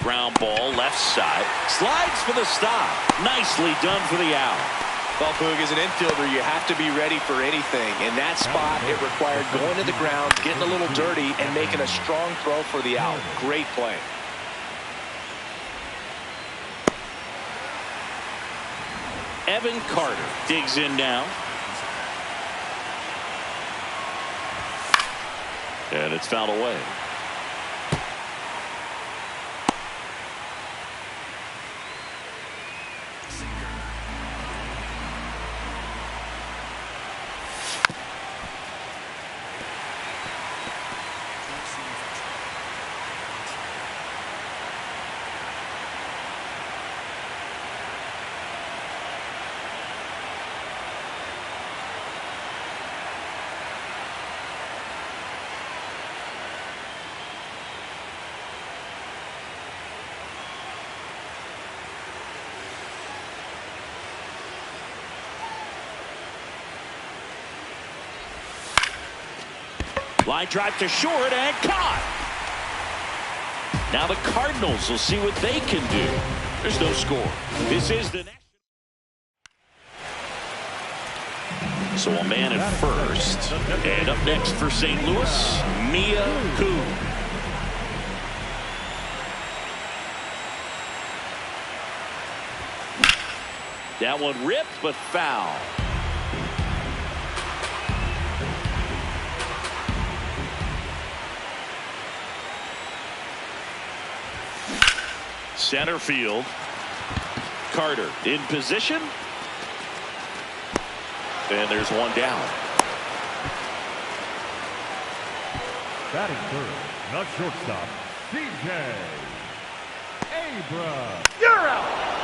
Ground ball left side. Slides for the stop. Nicely done for the out. Well, Boog, as an infielder, you have to be ready for anything. In that spot, it required going to the ground, getting a little dirty, and making a strong throw for the out. Great play. Evan Carter digs in now. And it's fouled away. Line drive to short and caught. Now the Cardinals will see what they can do. There's no score. This is the next. So a man at first. And up next for St. Louis, Mia Koo. That one ripped but foul. Center field. Carter in position. And there's one down. Batting third, the shortstop, C.J. Abrams. You're out.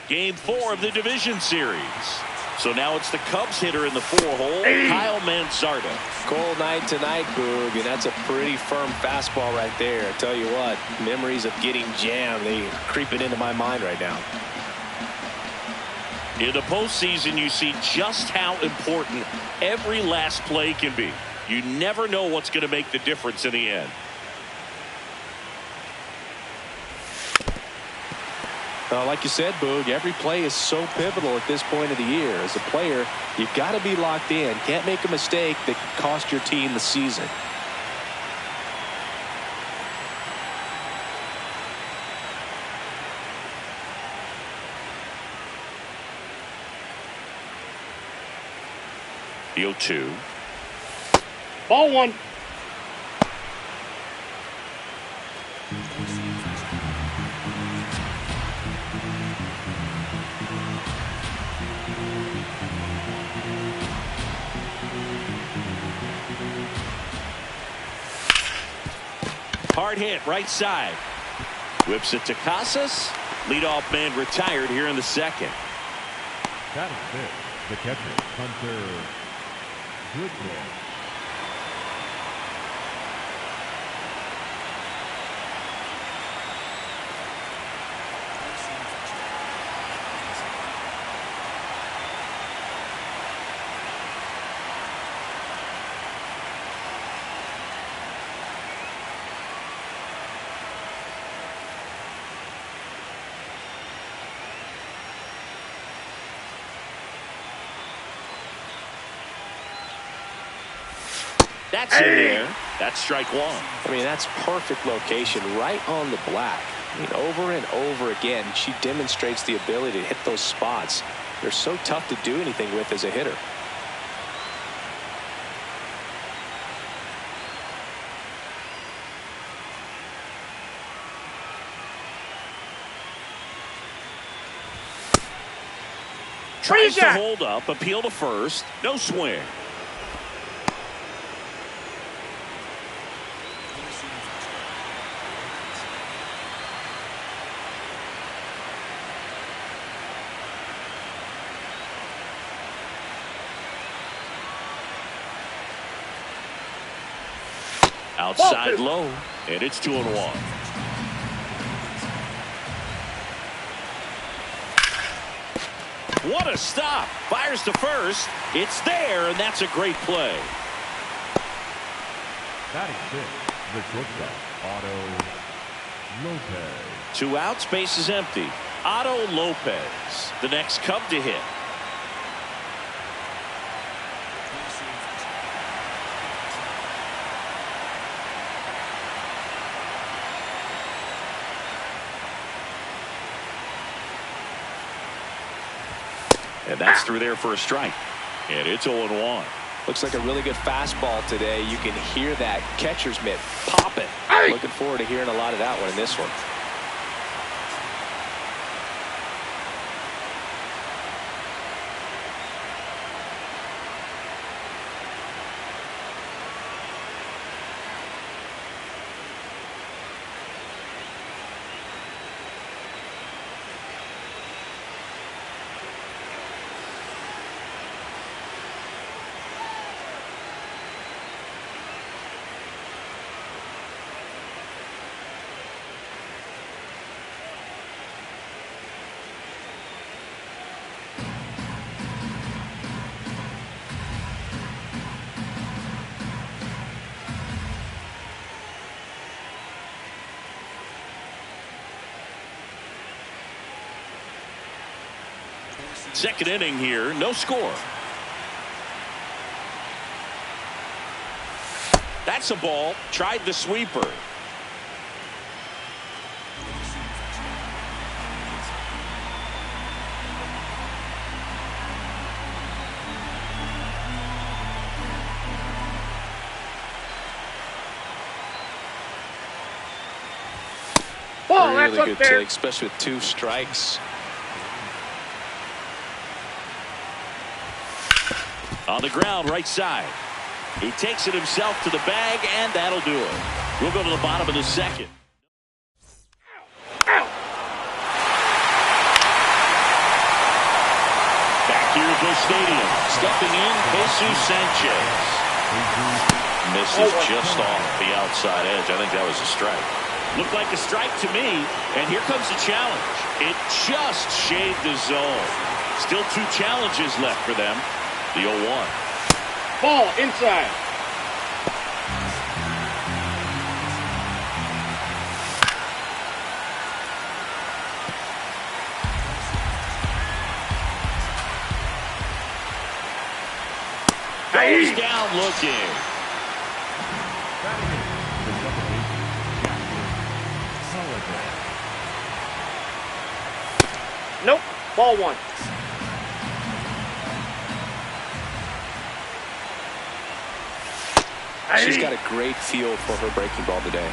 Game 4 of the division series. So now it's the Cubs hitter in the 4-hole, Kyle Manzardo. Cold night tonight, Boog, and that's a pretty firm fastball right there. I tell you what, memories of getting jammed, they creeping into my mind right now. In the postseason, you see just how important every last play can be. You never know what's going to make the difference in the end. Like you said, Boog, every play is so pivotal at this point of the year. As a player, you've got to be locked in. Can't make a mistake that could cost your team the season. The 0-2. Ball one. Hard hit right side. Whips it to Casas. Leadoff man retired here in the second. Batting fifth, the catcher, Hunter Goodman. That's in there. That's strike one. I mean, that's perfect location right on the black. I mean, over and over again, she demonstrates the ability to hit those spots. They're so tough to do anything with as a hitter. Tries to hold up, appeal to first. No swing. Outside low, and it's 2-1. What a stop. Fires to first. It's there, and that's a great play. Batting fifth, the shortstop, Otto Lopez. 2 outs, base is empty. Otto Lopez, the next Cub to hit. And that's through there for a strike. And it's 0-1. Looks like a really good fastball today. You can hear that catcher's mitt popping. Looking forward to hearing a lot of that one in this one. Second inning here, no score. That's a ball. Tried the sweeper. Really good take, especially with 2 strikes. On the ground, right side. He takes it himself to the bag, and that'll do it. We'll go to the bottom of the second. Back here at Busch Stadium. Stepping in, Jesus Sanchez. Misses just off the outside edge. I think that was a strike. Looked like a strike to me, and here comes the challenge. It just shaved the zone. Still 2 challenges left for them. The 0-1. Ball inside. Goes down looking. Batting eighth, the double baseman, Jackson Holliday. Nope. Ball 1. She's got a great feel for her breaking ball today.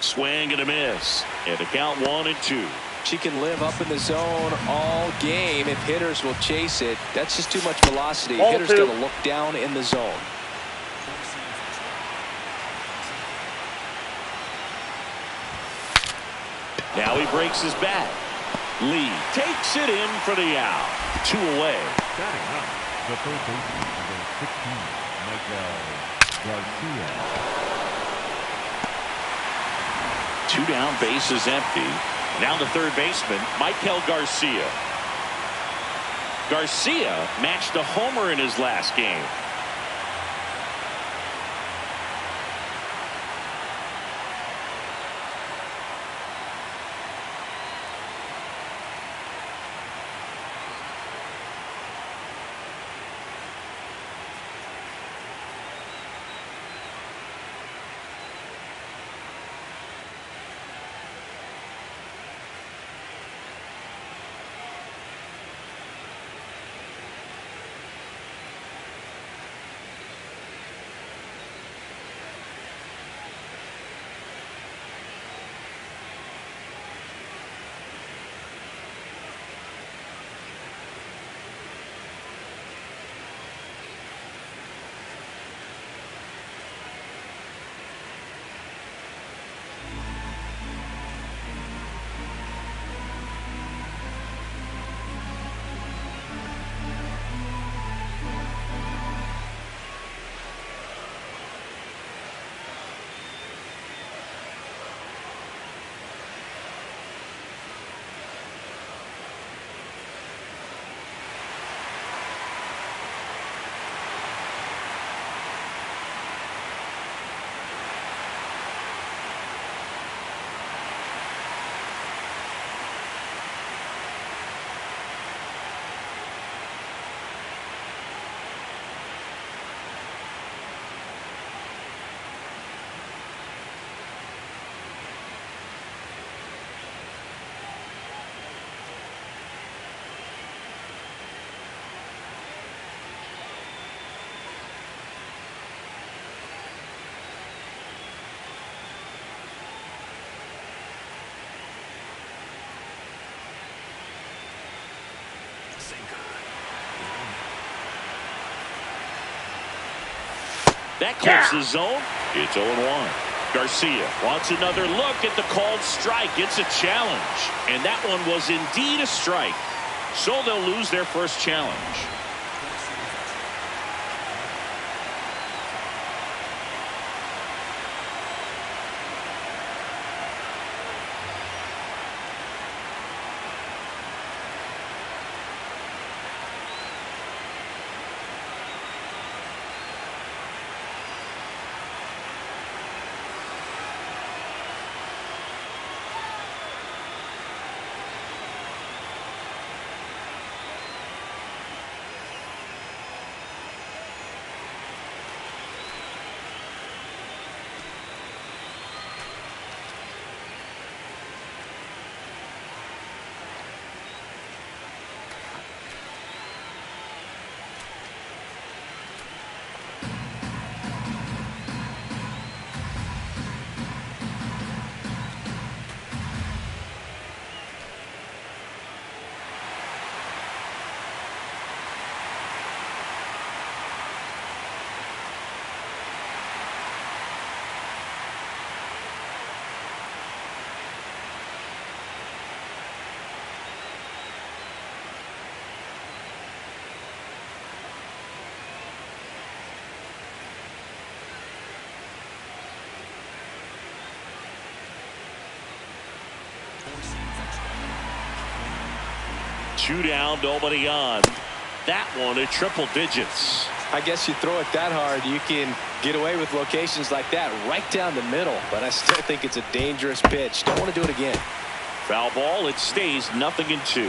Swing and a miss. And the count 1-2. She can live up in the zone all game if hitters will chase it. That's just too much velocity. Ball Hitters 2. got to look down in the zone. Now he breaks his bat. Lee takes it in for the out. 2 away. Batting up, the third baseman, number 16, Miguel Garcia. 2 down, bases empty. Now the third baseman, Miguel Garcia. Garcia matched a homer in his last game. That clips the zone. It's 0-1. Garcia wants another look at the called strike. It's a challenge. And that one was indeed a strike. So they'll lose their first challenge. Two down, nobody on. That one at triple digits. I guess you throw it that hard, you can get away with locations like that right down the middle. But I still think it's a dangerous pitch. Don't want to do it again. Foul ball. It stays 0-2.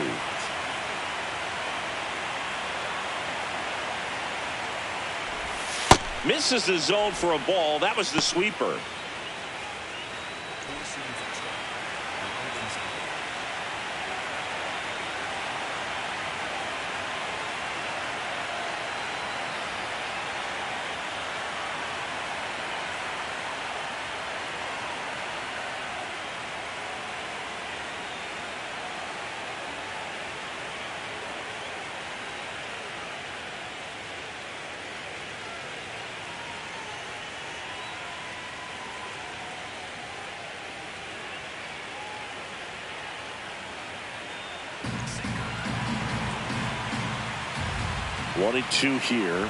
Misses the zone for a ball. That was the sweeper. One and two here.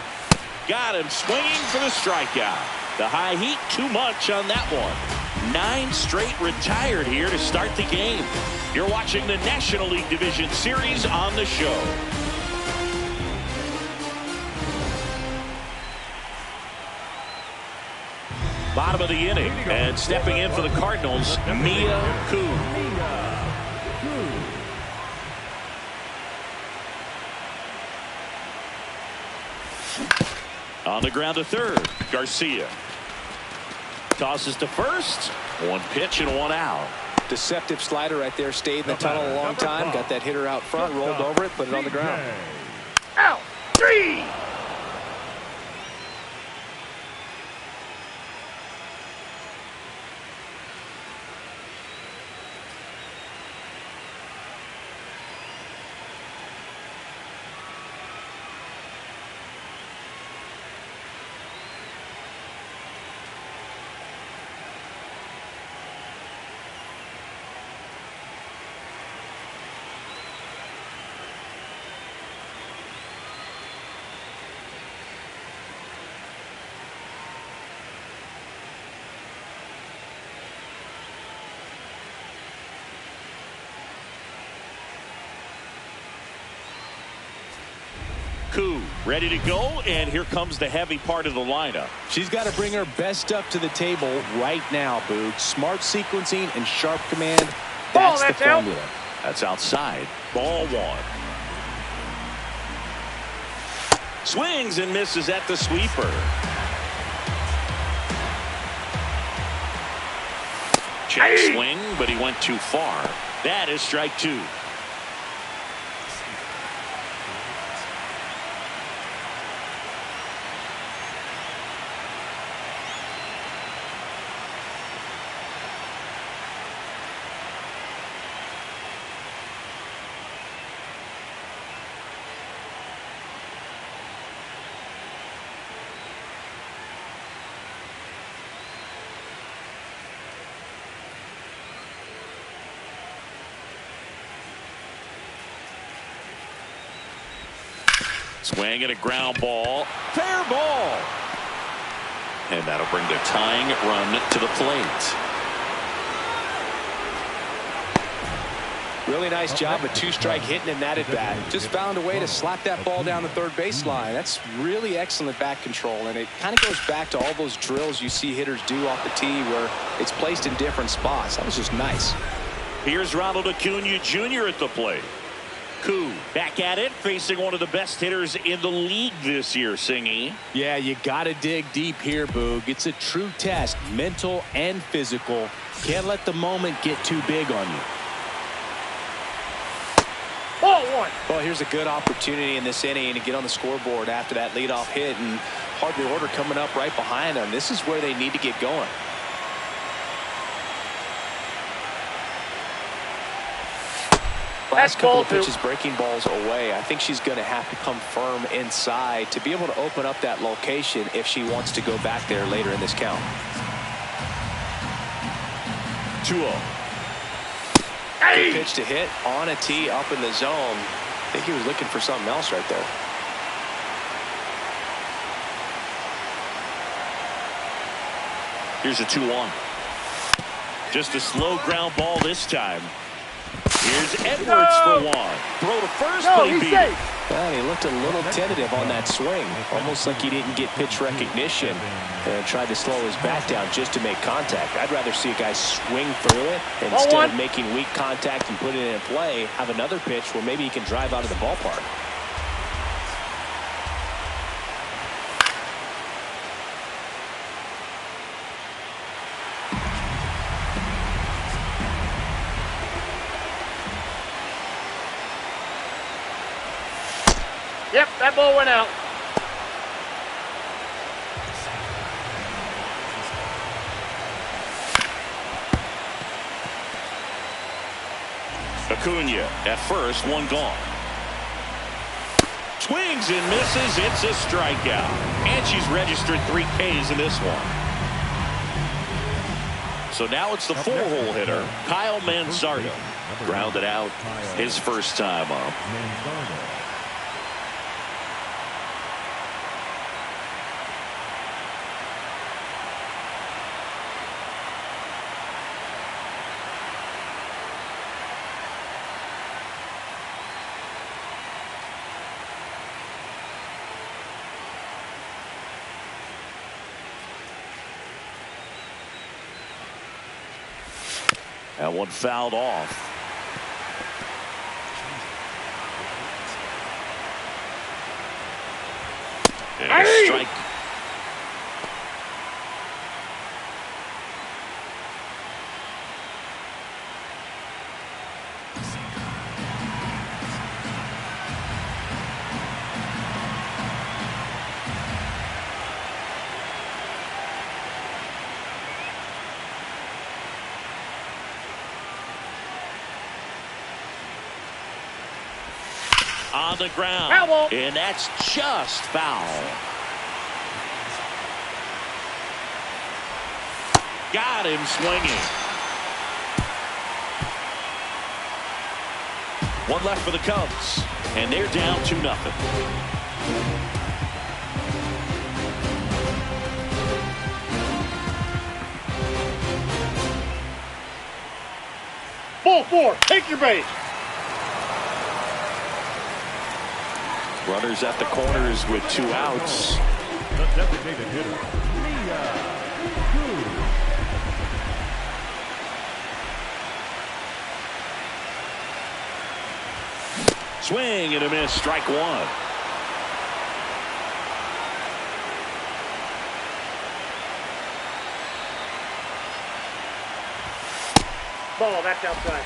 Got him swinging for the strikeout. The high heat, too much on that one. 9 straight retired here to start the game. You're watching the National League Division Series on the show. Bottom of the inning, and stepping in for the Cardinals, Mia Koo. On the ground to third, Garcia. Tosses to first. One pitch and one out. Deceptive slider right there. Stayed in the tunnel a long time. Got that hitter out front, rolled over it, put it on the ground. Out. 3. Koo ready to go, and here comes the heavy part of the lineup. She's got to bring her best stuff to the table right now, Boog. Smart sequencing and sharp command. That's the formula. That's outside. Ball 1. Swings and misses at the sweeper. Check swing, but he went too far. That is strike 2. Swing and a ground ball. Fair ball. And that'll bring the tying run to the plate. Really nice job of two-strike hitting in that at bat. Just found a way to slap that ball down the third baseline. That's really excellent bat control, and it kind of goes back to all those drills you see hitters do off the tee where it's placed in different spots. That was just nice. Here's Ronald Acuna Jr. at the plate. Koo back at it, facing one of the best hitters in the league this year, Singy. Yeah, you got to dig deep here, Boog. It's a true test, mental and physical. Can't let the moment get too big on you. Ball one. Well, here's a good opportunity in this inning to get on the scoreboard after that leadoff hit, and hardly order coming up right behind them. This is where they need to get going. Last couple of pitches breaking balls away. I think she's going to have to come firm inside to be able to open up that location if she wants to go back there later in this count. 2-0. Good pitch to hit on a tee up in the zone. I think he was looking for something else right there. Here's a 2-1. Just a slow ground ball this time. Here's Edwards for one. Throw to first, but he beat it. Well, he looked a little tentative on that swing. Almost like he didn't get pitch recognition and tried to slow his bat down just to make contact. I'd rather see a guy swing through it instead of making weak contact and put it in play. Have another pitch where maybe he can drive out of the ballpark. Yep, that ball went out. Acuna at first, one gone. Swings and misses. It's a strikeout. And she's registered 3 Ks in this one. So now it's the 4-hole hitter, Kyle Manzardo. Grounded out his first time up. That one fouled off. And a strike. On the ground, and that's just foul. Got him swinging. One left for the Cubs, and they're down 2-0. Ball 4, take your base. Runners at the corners with 2 outs. The designated hitter, Mia Koo. Swing and a miss, strike 1. Ball, that's outside.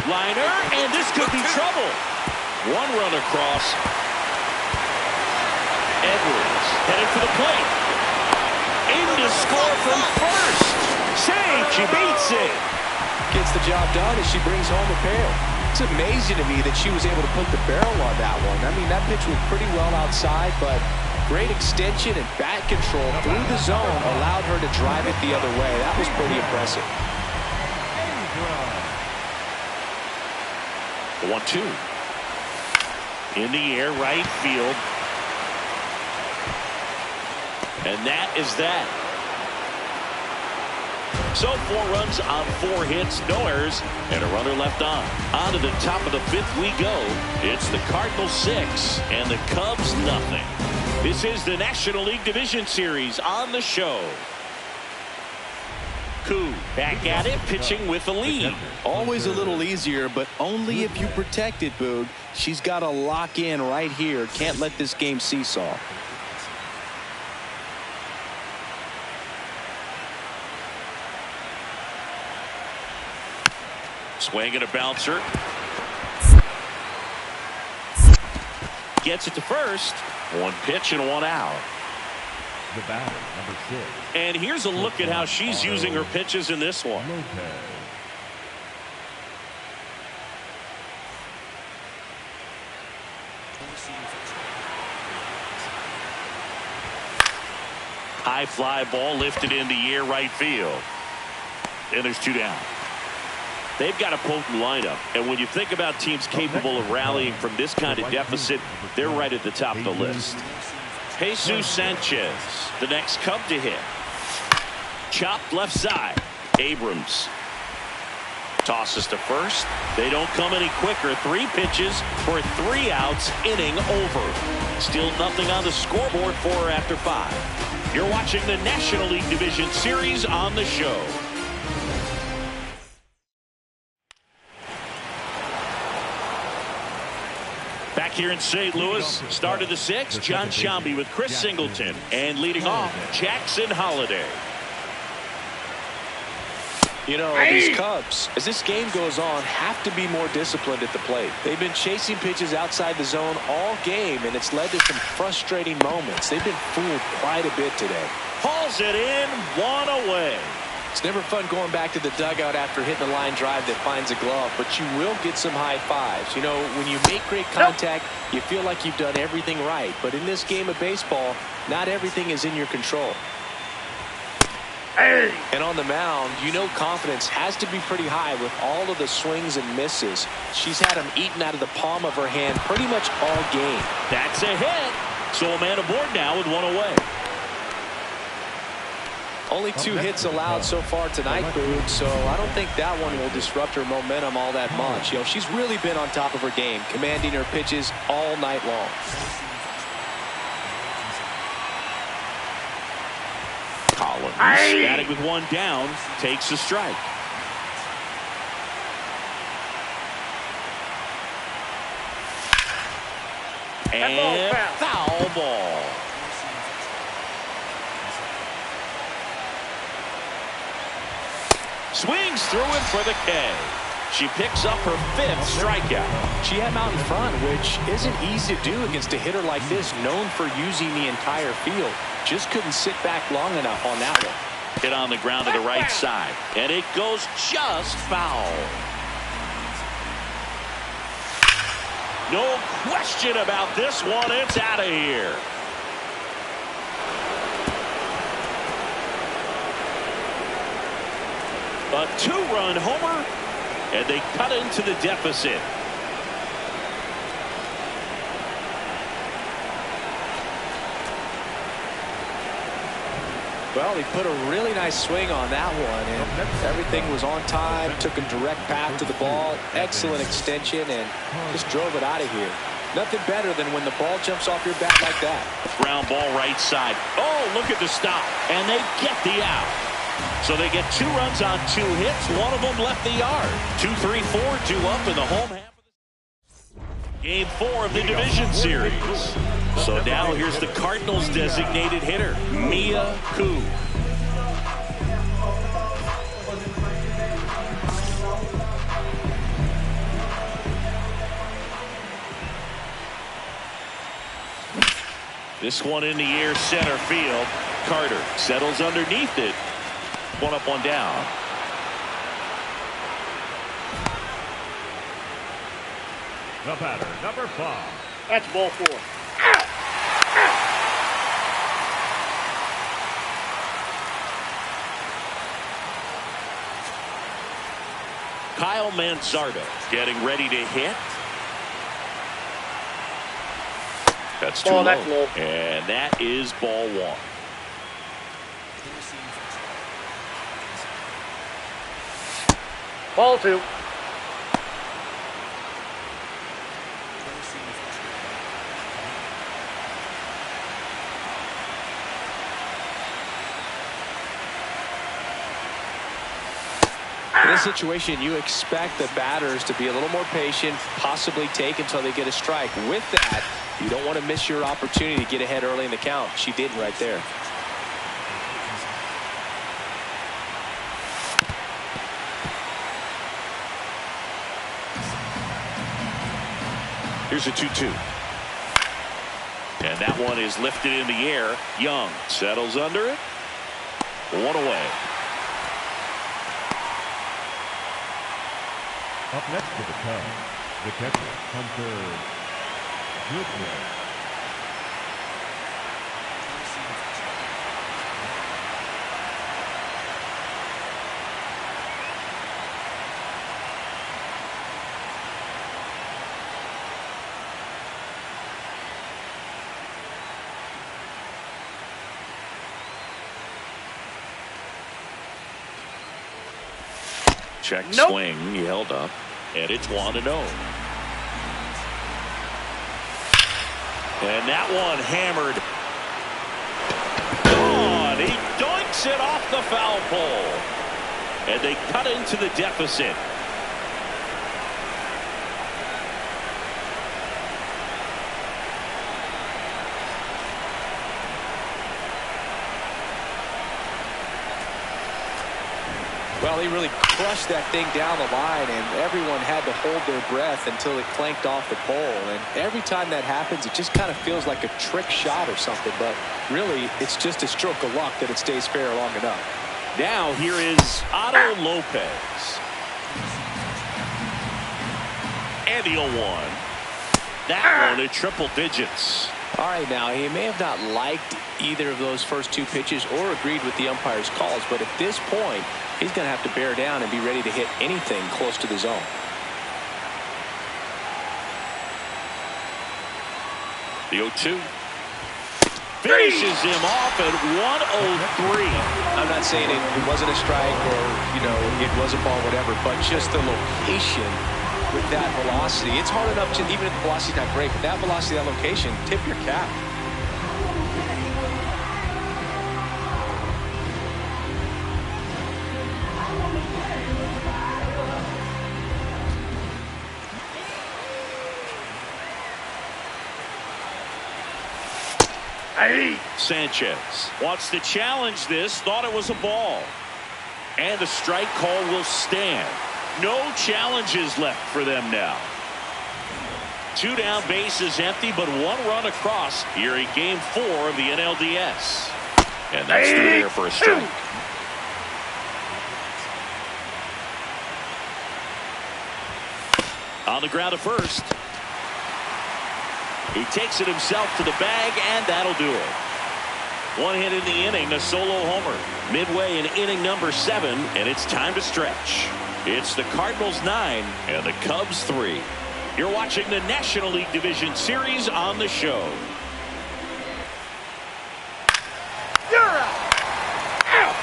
Liner, and this could be trouble. 1 run across. Edwards headed for the plate. In to score from first. Save, she beats it. Gets the job done as she brings home a pair. It's amazing to me that she was able to put the barrel on that one. I mean, that pitch was pretty well outside, but Great extension and bat control through the zone allowed her to drive it the other way. That was pretty impressive. The 1-2. In the air, right field. And that is that. So 4 runs on 4 hits, no errors, and a runner left on. On to the top of the 5th we go. It's the Cardinals 6 and the Cubs nothing. This is the National League Division Series on the show. Koo back at it, pitching with the lead. Always a little easier, but only if you protect it, Boog. She's got to lock in right here. Can't let this game seesaw. Swing and a bouncer. Gets it to first. 1 pitch and 1 out. The batter, number 6. And here's a look at how she's using her pitches in this one. High fly ball lifted in the air, right field. And there's 2 down. They've got a potent lineup, and when you think about teams capable of rallying from this kind of deficit, they're right at the top of the list. Jesus Sanchez, the next Cub to hit. Chopped left side. Abrams tosses to first. They don't come any quicker. 3 pitches for 3 outs, inning over. Still nothing on the scoreboard for her after 5. You're watching the National League Division Series on the show. Back here in St. Louis, start of the 6th, John Sciambi with Chris Singleton. And leading off, Jackson Holliday. You know, these Cubs, as this game goes on, have to be more disciplined at the plate. They've been chasing pitches outside the zone all game, and it's led to some frustrating moments. They've been fooled quite a bit today. Hauls it in, 1 away. It's never fun going back to the dugout after hitting a line drive that finds a glove, but you will get some high fives. You know, when you make great contact, you feel like you've done everything right. But in this game of baseball, not everything is in your control. And on the mound, you know confidence has to be pretty high with all of the swings and misses. She's had them eaten out of the palm of her hand pretty much all game. That's a hit. So a man aboard now with 1 away. Only 2 hits allowed so far tonight, Boog, so I don't think that one will disrupt her momentum all that much. You know, she's really been on top of her game, commanding her pitches all night long. Collins, batting with 1 down, takes a strike. And foul ball. Swings through it for the K. She picks up her 5th strikeout. She had him out in front, which isn't easy to do against a hitter like this, known for using the entire field. Just couldn't sit back long enough on that one. Hit on the ground to the right side, and it goes just foul. No question about this one. It's out of here. A 2-run homer, and they cut into the deficit. Well, he put a really nice swing on that one, and everything was on time. Took a direct path to the ball, excellent extension, and just drove it out of here. Nothing better than when the ball jumps off your bat like that. Ground ball right side. Oh, look at the stop, and they get the out. So they get 2 runs on 2 hits. 1 of them left the yard. 2-3-4, 2 up in the home half of the Game 4 of the division series. So now here's the Cardinals' designated hitter, Mia Koo. This one in the air, center field. Carter settles underneath it. 1 up, 1 down. The batter, number 5. That's ball 4. Kyle Manzardo getting ready to hit. That's too low. And that is ball one. Ball two. In this situation, you expect the batters to be a little more patient, possibly take until they get a strike. With that, you don't want to miss your opportunity to get ahead early in the count. She didn't right there. Here's a 2-2. And that one is lifted in the air. Young settles under it. One away. Up next for the Cubs, the catcher, Hunter Goodwin. Check swing. He held up. And it's 1-0. And that one hammered. On. He doinks it off the foul pole. And they cut into the deficit. Well, he really crushed that thing down the line, and everyone had to hold their breath until it clanked off the pole. And every time that happens, it just kind of feels like a trick shot or something. But really, it's just a stroke of luck that it stays fair long enough. Now here is Otto Lopez. And the 0-1. That one at triple digits. All right, now, he may have not liked either of those first two pitches or agreed with the umpire's calls, but at this point, he's going to have to bear down and be ready to hit anything close to the zone. The 0-2. Finishes him off at 103. I'm not saying it wasn't a strike or, it was a ball, whatever, but just the location with that velocity. It's hard enough to, even if the velocity's not great, but that velocity, that location, tip your cap. Sanchez wants to challenge this, thought it was a ball. And the strike call will stand. No challenges left for them now. 2 down, bases empty, but 1 run across here in Game 4 of the NLDS. And that's through there for a strike. On the ground to first. He takes it himself to the bag, and that'll do it. 1 hit in the inning, a solo homer. Midway in inning number 7, and it's time to stretch. It's the Cardinals 9 and the Cubs 3. You're watching the National League Division Series on the show. You're out. Out.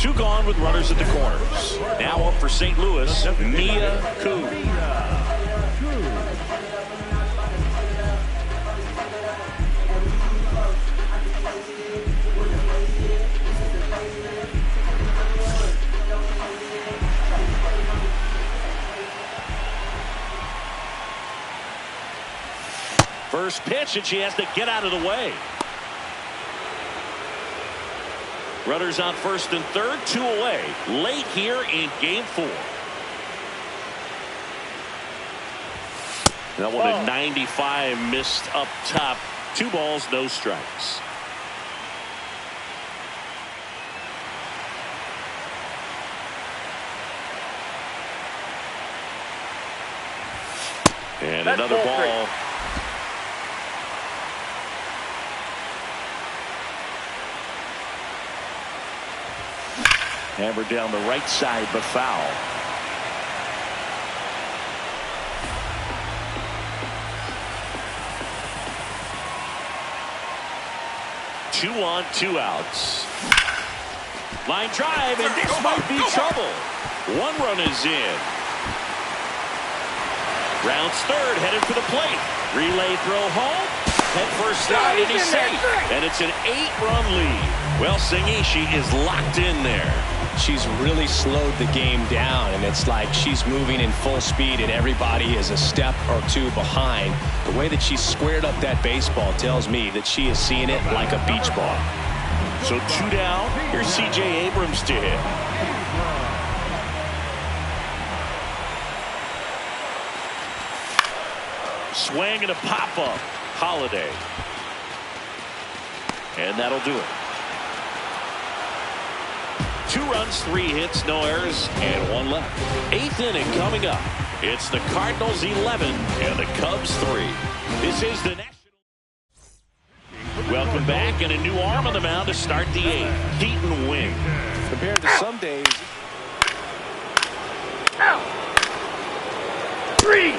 Two gone with runners at the corners. Now up for St. Louis, Mia Koo. First pitch, and she has to get out of the way. Runners on first and third, 2 away. Late here in game 4. That one at 95, missed up top. 2 balls, no strikes. And another ball. Hammered down the right side, but foul. Two on, 2 outs. Line drive, and this might be trouble. 1 run is in. Rounds third, headed for the plate. Relay throw home. Head first down, and he's safe. And it's an 8-run lead. Well, Singy, she is locked in there. She's really slowed the game down, and it's like she's moving in full speed and everybody is a step or 2 behind. The way that she squared up that baseball tells me that she is seeing it like a beach ball. So 2 down. Here's C.J. Abrams to hit. Swing and a pop-up. Holiday. And that'll do it. 2 runs, 3 hits, no errors, and 1 left. 8th inning coming up. It's the Cardinals 11 and the Cubs 3. This is the National. Welcome back, and a new arm on the mound to start the 8th. Keaton Wing. Compared to some days. Out. 3.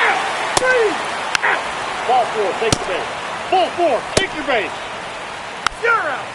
Out. 3. Out. Ball 4, take the base. Ball 4, take your base. You're out.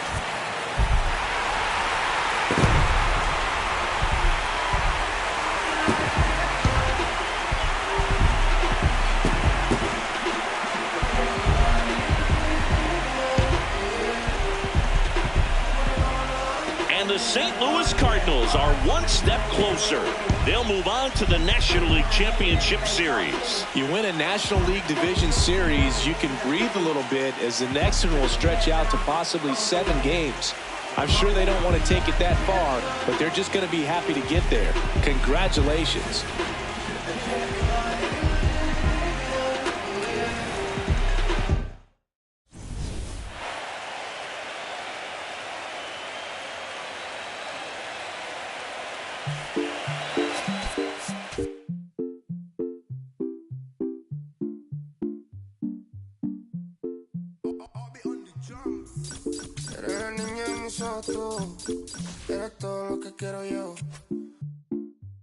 And the St. Louis Cardinals are 1 step closer. They'll move on to the National League Championship Series. You win a National League Division Series, you can breathe a little bit as the next one will stretch out to possibly 7 games. I'm sure they don't want to take it that far, but they're just going to be happy to get there. Congratulations. Eres la niña de mis ojos, tú. Eres todo lo que quiero yo.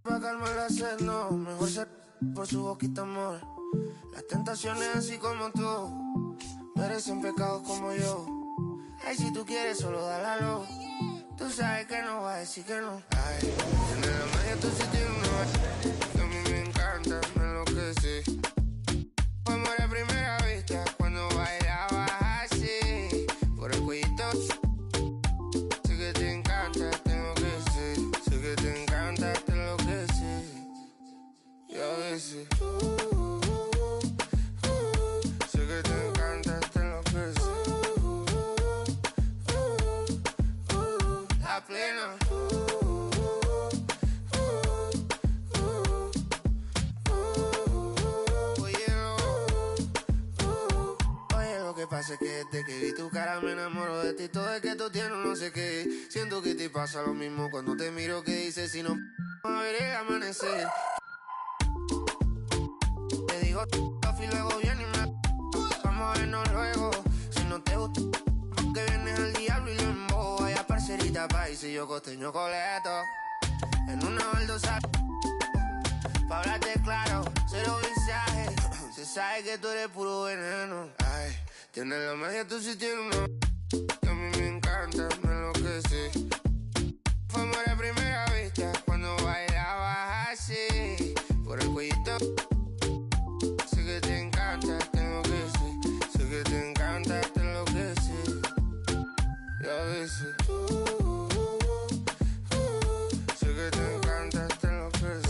Pa' calmar la sed, no. Mejor ser por su boquita, amor. Las tentaciones así como tú merecen pecados como yo. Ay, si tú quieres, solo dale a lo. Tú sabes que no va a decir que no. Ay, tienes la magia, tú sí tienes una. Que a mí me encanta, me enloquece. Fue amor a primera vista cuando bailabas así. Por el cuellito. Sé que te encanta, tengo que ser. Sé que te encanta, te enloquece. Y a veces. Sé que te encanta, te enloquece. La plena. Pasa que desde que vi tu cara me enamoro de ti. Todo es que tú tienes no sé qué. Siento que te pasa lo mismo cuando te miro. Que dices si no a ver el amanecer. Te digo y luego viene y me vamos a vernos luego. Si no te gusta que vienes al diablo y lo embobo. Vaya parcerita país y yo costeño coleto. En una baldosa pa' hablarte claro, cero mensaje. Se sabe que tú eres puro veneno. Ay, tienes la magia, tú sí tienes una. Que a mí me encanta, me enloquece. Y a veces sé que te encanta, te enloquece.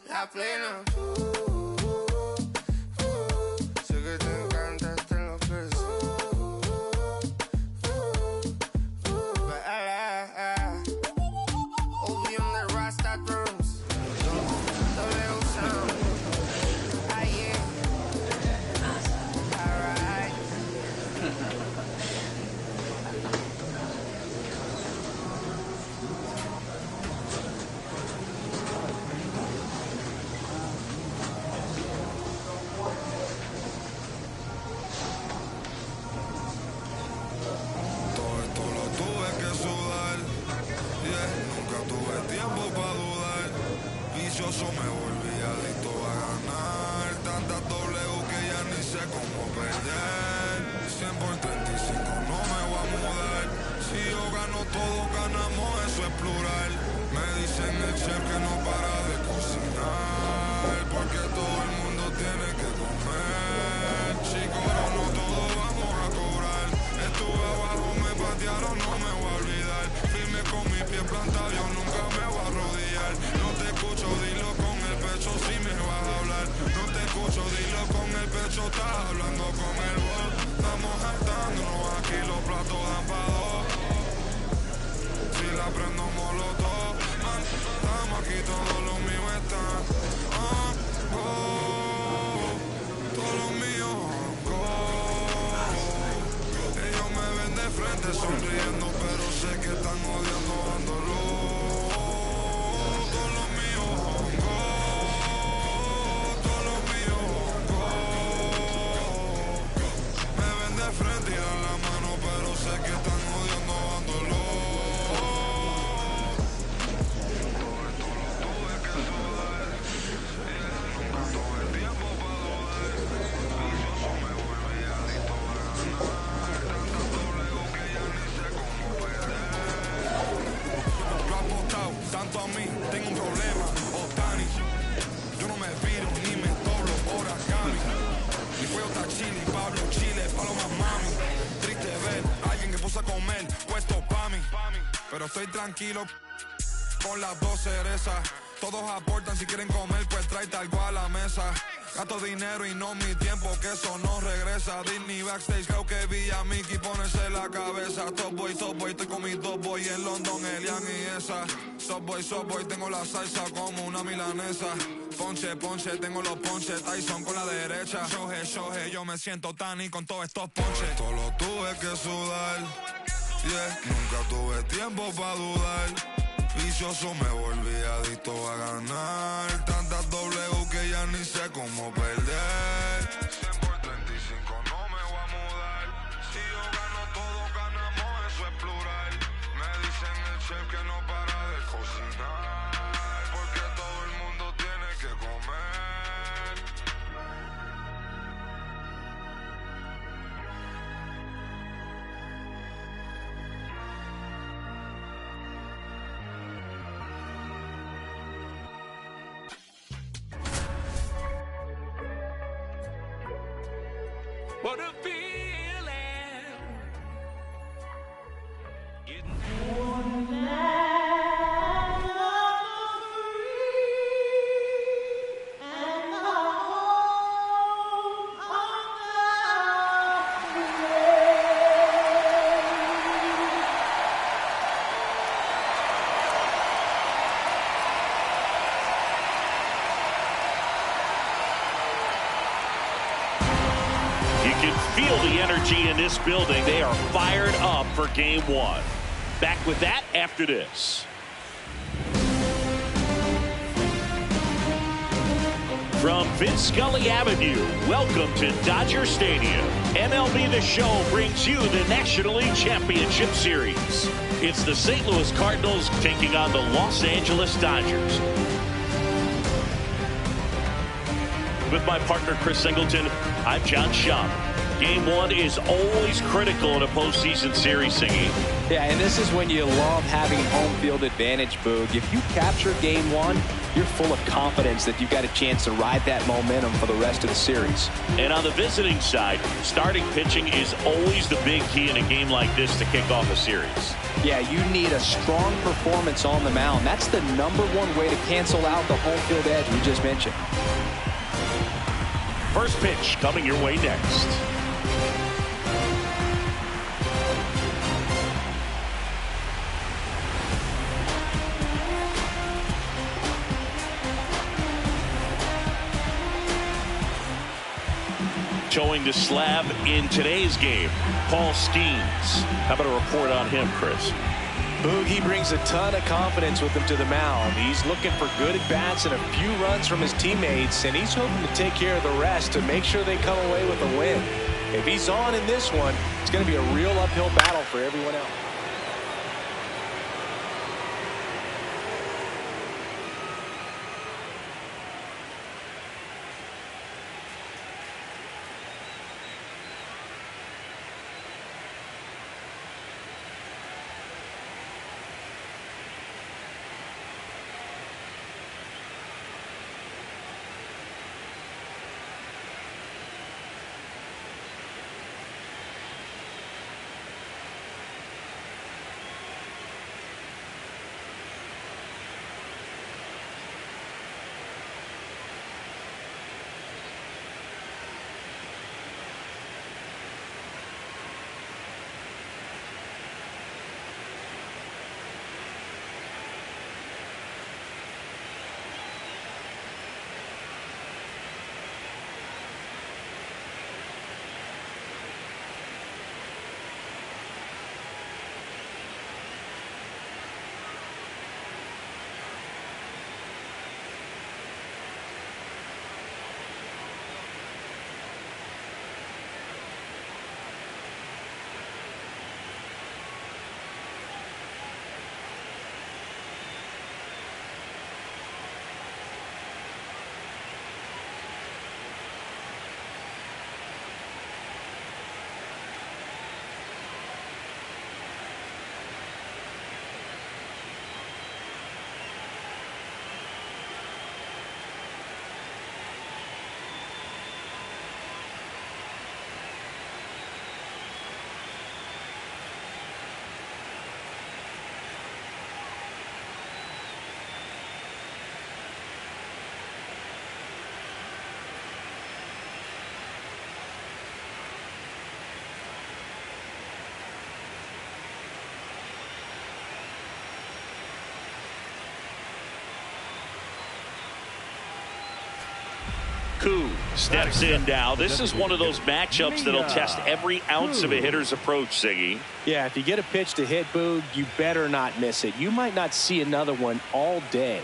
La plena. Sé que te encanta, te enloquece. OB on the Rasta drums. W sound. Ah, yeah. Alright. Todo esto lo tuve que sudar, yeah. Nunca tuve tiempo para dudar. Vicioso me volví adicto a ganar. Tantas W que ya ni sé cómo perder. 100 por 35 no me voy a mudar. Si yo gano todo, ganamos, eso es plural. Me dicen el chef que no para de cocinar, porque todo el mundo tiene que comer. Si cobro no todo vamos a cobrar. Estuve abajo, me patearon, no me voy a olvidar. Firme con mi pie plantado, yo nunca me voy a arrodillar. No te escucho, dilo con el pecho si me vas a hablar. No te escucho, dilo con el pecho, estás hablando con el bol. Estamos saltándonos aquí, los platos dan pa' dos. Si la prendo molotov, man, estamos aquí, todo lo mío está. Todo lo mío, ellos me ven de frente sonriendo, pero sé que están odiando, dándolo. Todo lo mío, todo lo mío, me ven de frente y dan la mano, pero sé que están odiando, dándolo. Tanto a mí, tengo un problema, Otani. Yo no me viro ni me doblo, origami. Mi cuello está chile, Pablo Chile, palomas mami. Triste ver a alguien que puso a comer, puesto pa' mí. Pero estoy tranquilo con las dos cerezas. Todos aportan, si quieren comer, pues tráete algo a la mesa. Gasto dinero y no mi tiempo, que eso no regresa. Disney backstage, creo que vi a Mickey ponerse la cabeza. Top boy, estoy con mis dos boy en London, Elian y esa. Top boy, tengo la salsa como una milanesa. Ponche, tengo los ponches, Tyson con la derecha. Shoje, yo me siento Tani con todos estos ponches. Esto lo tuve que sudar, yeah. Nunca tuve tiempo para dudar. Vicioso me volví adicto a ganar. Tantas W que ya ni sé cómo perder. 100 por 35 no me voy a mudar. Si yo gano todo, ganamos, eso es plural. Me dicen el chef que no para de cocinar, porque todo el mundo tiene que comer. What a feeling. You can feel the energy in this building. They are fired up for game one. Back with that after this. From Vince Scully Avenue, welcome to Dodger Stadium. MLB The Show brings you the National League Championship Series. It's the St. Louis Cardinals taking on the Los Angeles Dodgers. With my partner, Chris Singleton, I'm John Schaub. Game one is always critical in a postseason series, Singy. Yeah, and this is when you love having home field advantage, Boog. If you capture game one, you're full of confidence that you've got a chance to ride that momentum for the rest of the series. And on the visiting side, starting pitching is always the big key in a game like this to kick off a series. Yeah, you need a strong performance on the mound. That's the #1 way to cancel out the home field edge we just mentioned. First pitch coming your way next. Showing the slab in today's game, Paul Skeens. How about a report on him, Chris? Boog, he brings a ton of confidence with him to the mound. He's looking for good at-bats and a few runs from his teammates, and he's hoping to take care of the rest to make sure they come away with a win. If he's on in this one, it's going to be a real uphill battle for everyone else. Koo steps in now. This is one of those matchups that'll test every ounce of a hitter's approach, Siggy. Yeah, if you get a pitch to hit, Boog, you better not miss it. You might not see another one all day.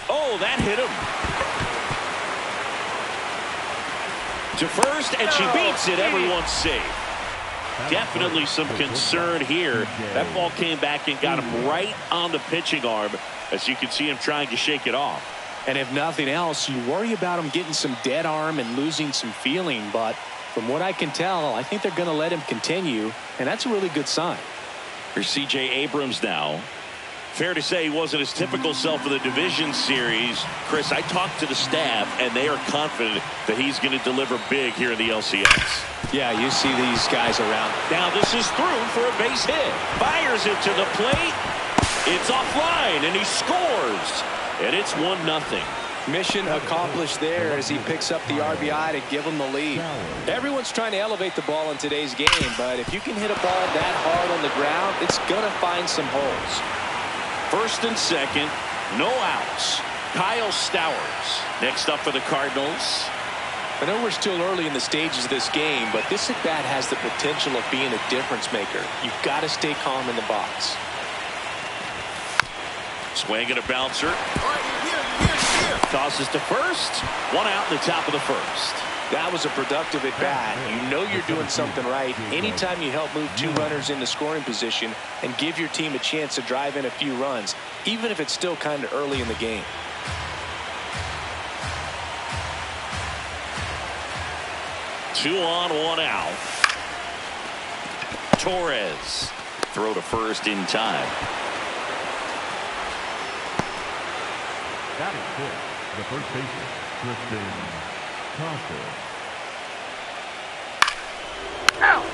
Oh, that hit him. To first, and she beats it. Everyone's safe. Definitely some concern here. That ball came back and got him right on the pitching arm, as you can see him trying to shake it off. And if nothing else, you worry about him getting some dead arm and losing some feeling. But from what I can tell, I think they're going to let him continue, and that's a really good sign. Here's C.J. Abrams now. Fair to say he wasn't his typical self of the division series. Chris, I talked to the staff, and they are confident that he's going to deliver big here in the LCS. Yeah, you see these guys around. Now this is through for a base hit. Fires it to the plate. It's offline, and he scores. And it's 1-0. Mission accomplished there as he picks up the RBI to give him the lead. Everyone's trying to elevate the ball in today's game, but if you can hit a ball that hard on the ground, it's going to find some holes. First and second, no outs. Kyle Stowers next up for the Cardinals. I know we're still early in the stages of this game, but this at-bat has the potential of being a difference maker. You've got to stay calm in the box. Swing and a bouncer. Tosses to first. 1 out in the top of the first. That was a productive at-bat. You know you're doing something right anytime you help move 2 runners into scoring position and give your team a chance to drive in a few runs, even if it's still kind of early in the game. 2 on, 1 out. Torres. Throw to first in time. That is good. The first baseman, Tristan Thompson. Out.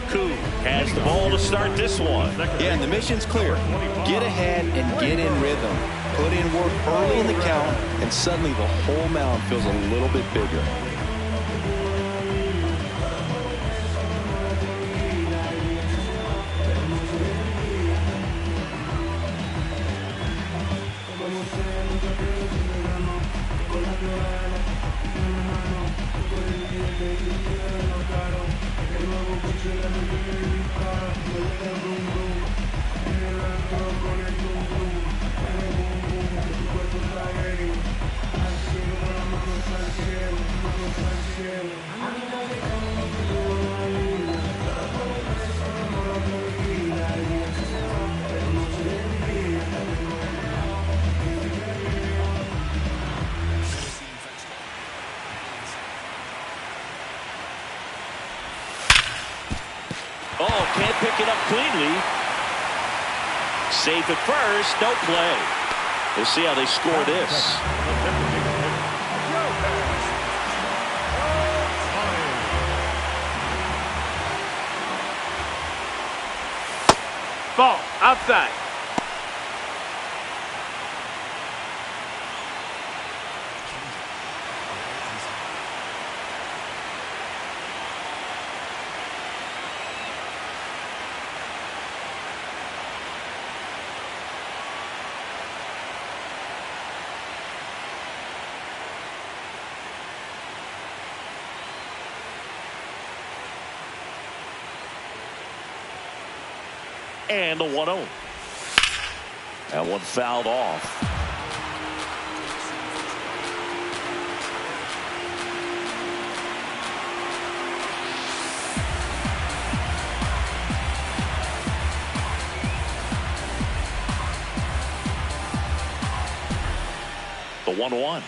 Koo has the ball to start this one. Yeah, and the mission's clear. Get ahead and get in rhythm. Put in work early in the count, and suddenly the whole mound feels a little bit bigger. Oh, can't pick it up cleanly. Safe at first, no play. We'll see how they score this. Ball outside. And the 1-0. That one fouled off. The 1-1.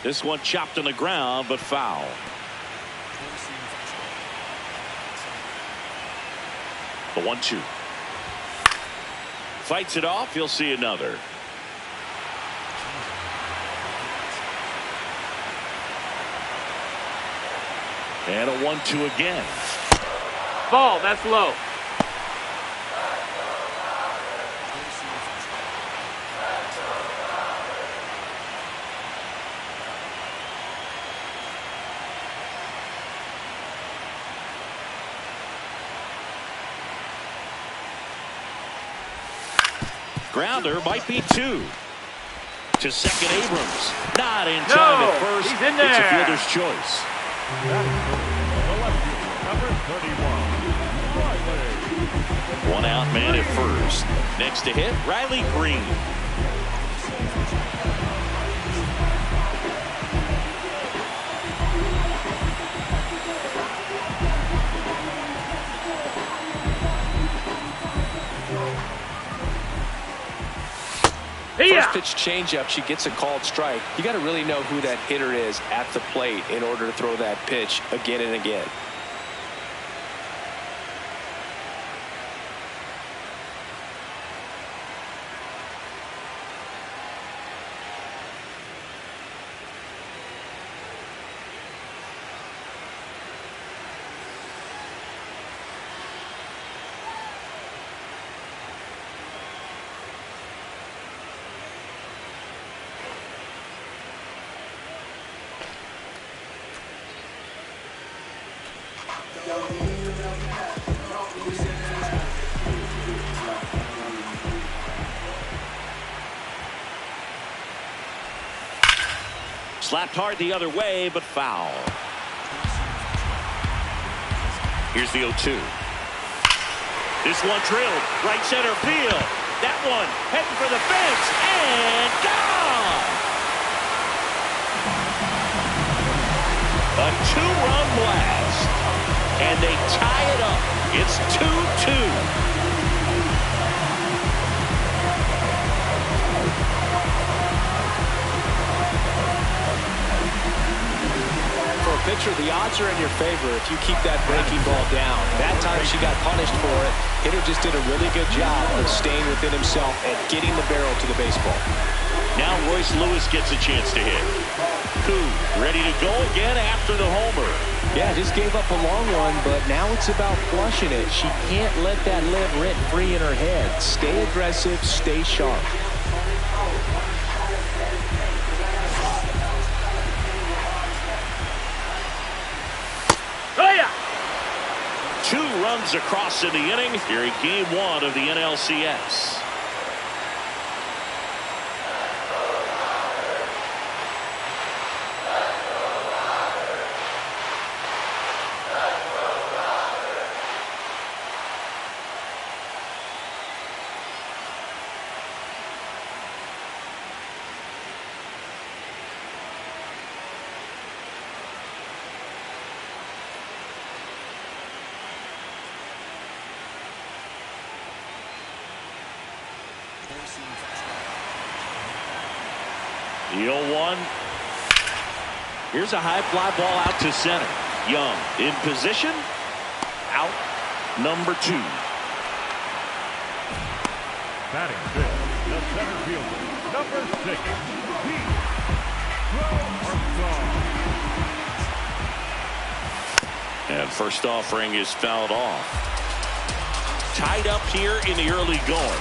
This one chopped on the ground, but foul. The 1-2. Fights it off. You'll see another. And a 1-2 again. Ball, that's low. Grounder might be 2. To second, Abrams. Not in time at first. He's in there. It's a fielder's choice. Number 31, Riley. One out man at first. Next to hit, Riley Green. First pitch changeup, she gets a called strike. You got to really know who that hitter is at the plate in order to throw that pitch again and again. Slapped hard the other way, but foul. Here's the 0-2. This one drilled right center field. That one heading for the fence and gone. A two-run blast, and they tie it up. It's 2-2. Pitcher, the odds are in your favor if you keep that breaking ball down. That time she got punished for it. Hitter just did a really good job of staying within himself and getting the barrel to the baseball. Now Royce Lewis gets a chance to hit. Koo ready to go again after the homer. Yeah, just gave up a long one, but now it's about flushing it. She can't let that live rent-free in her head. Stay aggressive, stay sharp. Two runs across in the inning here in Game 1 of the NLCS. The 0-1. Here's a high fly ball out to center. Young in position. Out. Number 2. Batting fifth, the center fielder, number 6, Pete Armstrong. And first offering is fouled off. Tied up here in the early going.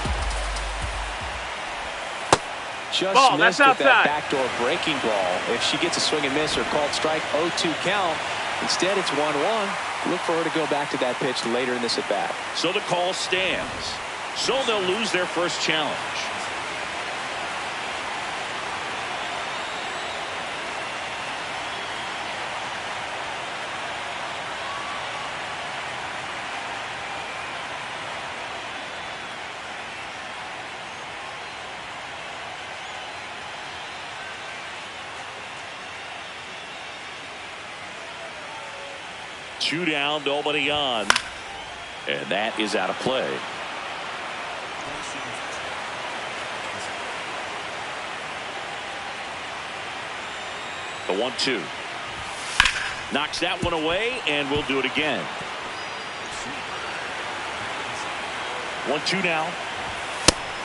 Just missed with that backdoor breaking ball. If she gets a swing and miss or called strike, 0-2 count. Instead, it's 1-1. Look for her to go back to that pitch later in this at bat. So the call stands. So they'll lose their first challenge. Two down, nobody on. And that is out of play. The 1-2. Knocks that one away, and we'll do it again. 1-2 now.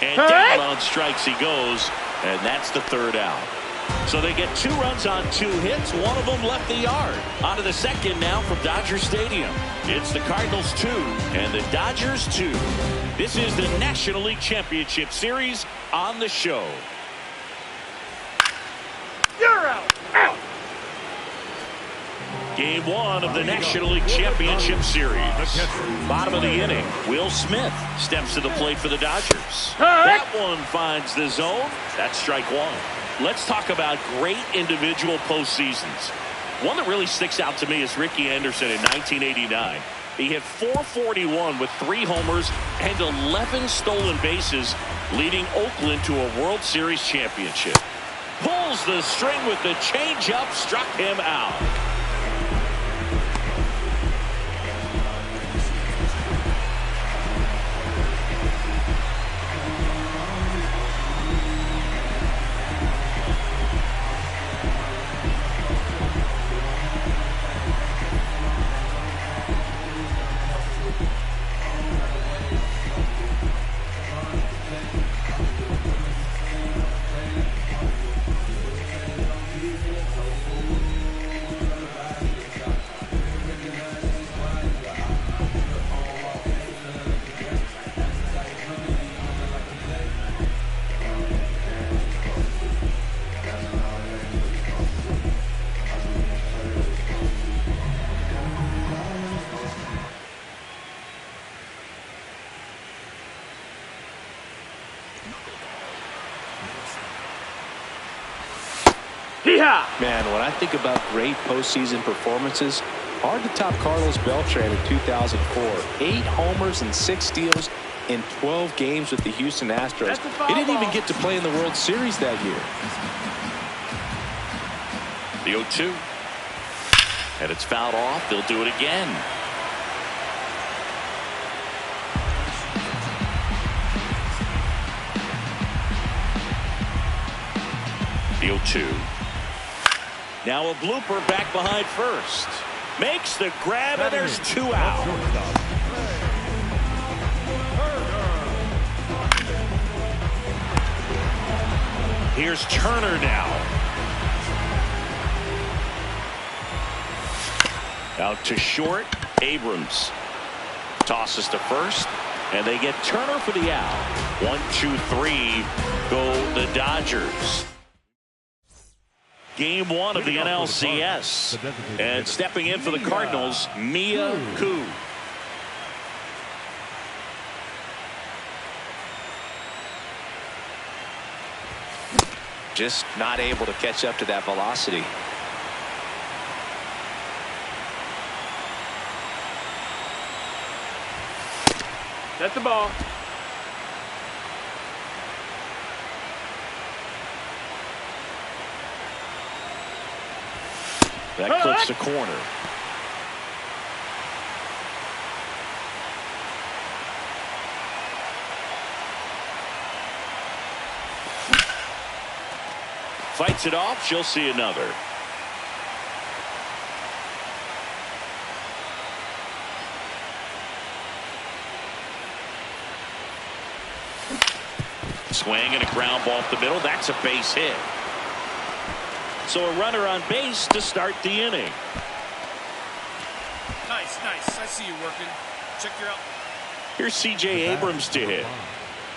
And down on strikes he goes, and that's the third out. So they get 2 runs on 2 hits. One of them left the yard. On to the second now from Dodger Stadium. It's the Cardinals 2 and the Dodgers 2. This is the National League Championship Series on the show. You're out. Out. Game 1 of the National League Championship Series. Bottom of the inning, Will Smith steps to the plate for the Dodgers. That one finds the zone. That's strike 1. Let's talk about great individual postseasons. One that really sticks out to me is Ricky Anderson in 1989. He hit .441 with 3 homers and 11 stolen bases, leading Oakland to a World Series championship. Pulls the string with the changeup, struck him out. Man, when I think about great postseason performances, hard to top Carlos Beltran in 2004. 8 homers and 6 steals in 12 games with the Houston Astros. He didn't even get to play in the World Series that year. The 0-2. And it's fouled off. They'll do it again. The 0-2. Now a blooper back behind first. Makes the grab, and there's 2 out. Here's Turner now. Out to short. Abrams tosses to first, and they get Turner for the out. 1, 2, 3 go the Dodgers. Game 1 of the NLCS. And stepping in for the Cardinals, Mia Koo. Just not able to catch up to that velocity. That's the ball. That clips the corner. Fights it off. She'll see another. Swing and a ground ball up the middle. That's a base hit. So a runner on base to start the inning. Nice, nice. I see you working. Check your out. Here's C.J. Abrams to hit.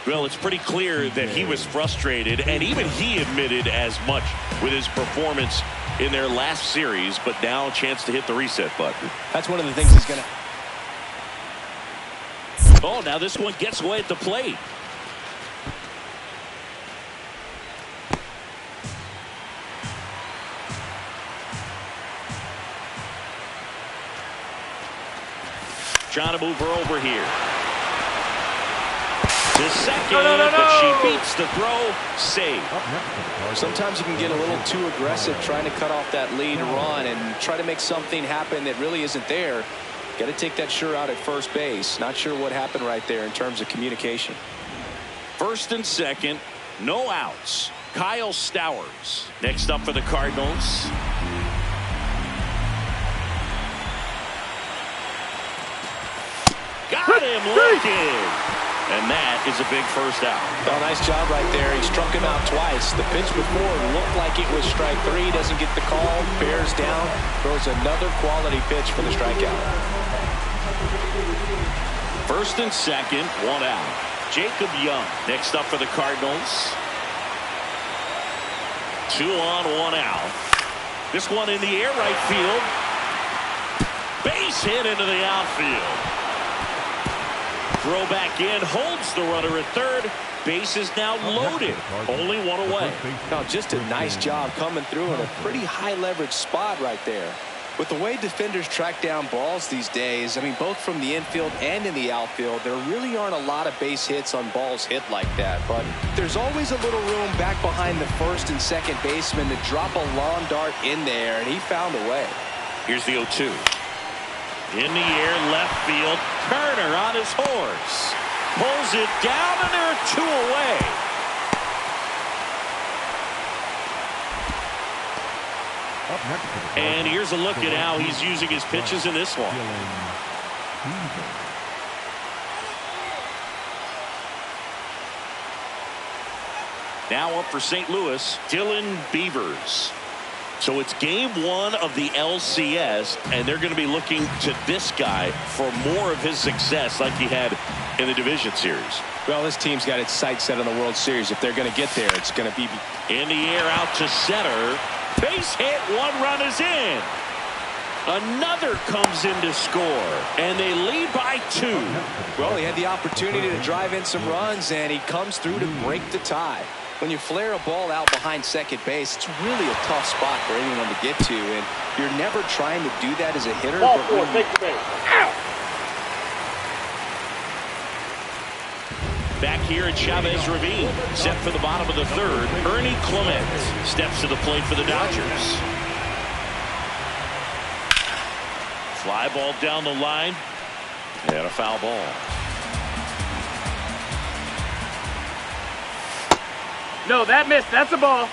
Well, it's pretty clear that he was frustrated, and even he admitted as much with his performance in their last series, but now a chance to hit the reset button. That's one of the things he's going to... Oh, now this one gets away at the plate. Trying to move her over here. The second, but she beats the throw. Save. Sometimes you can get a little too aggressive trying to cut off that lead run and try to make something happen that really isn't there. Got to take that sure out at first base. Not sure what happened right there in terms of communication. First and second, no outs. Kyle Stowers next up for the Cardinals. Got him looking. And that is a big first out. Well, nice job right there. He struck him out twice. The pitch before looked like it was strike 3. Doesn't get the call. Bears down. Throws another quality pitch for the strikeout. First and second, 1 out. Jacob Young next up for the Cardinals. 2 on, 1 out. This one in the air, right field. Base hit into the outfield. Throw back in, holds the runner at third. Base is now loaded. Only one away. Now, just a nice job coming through in a pretty high leverage spot right there. With the way defenders track down balls these days, I mean, both from the infield and in the outfield, there really aren't a lot of base hits on balls hit like that. But there's always a little room back behind the first and second baseman to drop a lawn dart in there, and he found a way. Here's the 0-2. In the air, left field. Turner on his horse. Pulls it down, and there are two away. And here's a look at how he's using his pitches in this one. Now up for St. Louis, Dylan Beavers. So it's game one of the LCS, and they're going to be looking to this guy for more of his success like he had in the division series. Well, this team's got its sights set on the World Series. If they're going to get there, it's going to be in the air, out to center. Base hit, one run is in. Another comes in to score, and they lead by 2. Well, he had the opportunity to drive in some runs, and he comes through to break the tie. When you flare a ball out behind second base, it's really a tough spot for anyone to get to, and you're never trying to do that as a hitter. Ball 4, take the base. Ow! Back here at Chavez Ravine, set for the bottom of the third. Ernie Clement steps to the plate for the Dodgers. Fly ball down the line, and a foul ball. No, that missed. That's a ball.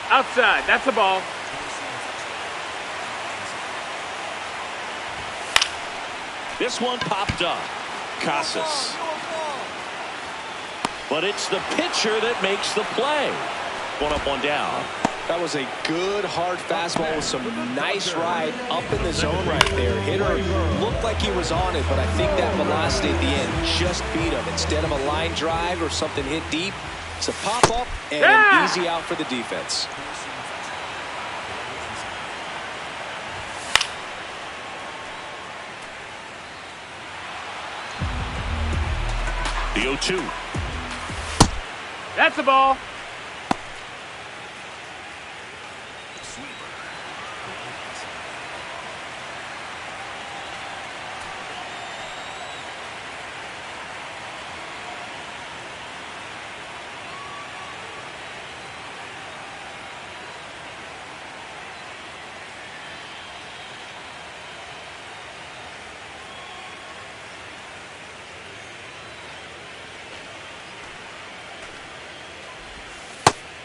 Outside. That's a ball. This one popped up. Casas. But it's the pitcher that makes the play. One up, one down. That was a good hard fastball with some nice ride up in the zone right there. Hitter looked like he was on it, but I think that velocity at the end just beat him. Instead of a line drive or something hit deep, it's a pop up and an easy out for the defense. The 0-2. That's a ball.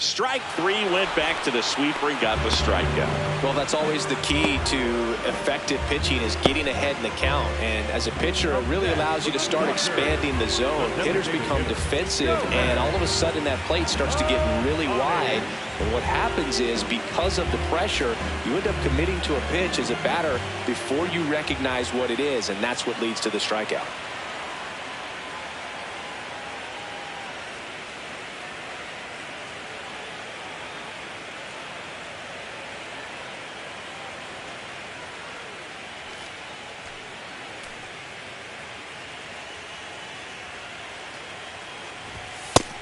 Strike 3, went back to the sweeper and got the strikeout. Well, that's always the key to effective pitching, is getting ahead in the count. And as a pitcher, it really allows you to start expanding the zone. Hitters become defensive, and all of a sudden that plate starts to get really wide. And what happens is, because of the pressure, you end up committing to a pitch as a batter before you recognize what it is, and that's what leads to the strikeout.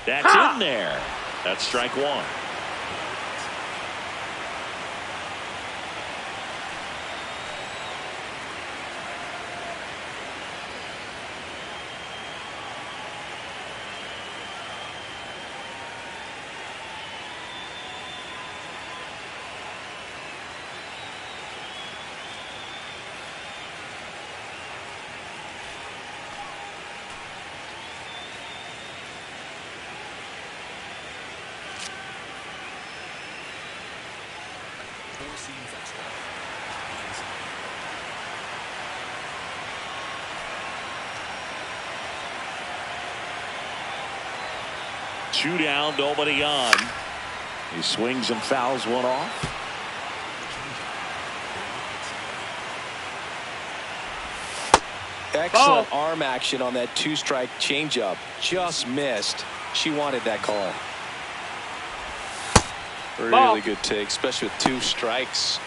That's in there. That's strike 1. Two down, nobody on. He swings and fouls one off. Excellent arm action on that 2-strike changeup. Just missed. She wanted that call. Really good take, especially with 2 strikes.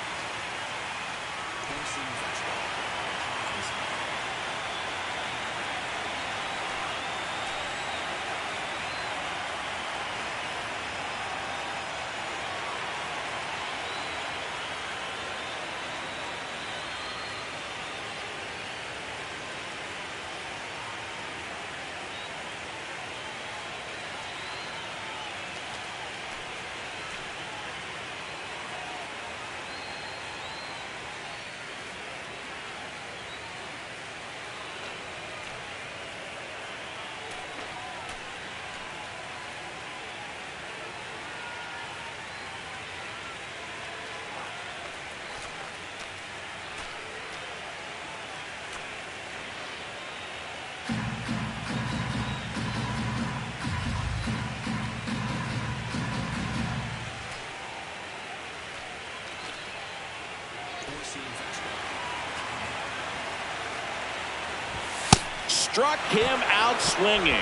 struck him out swinging.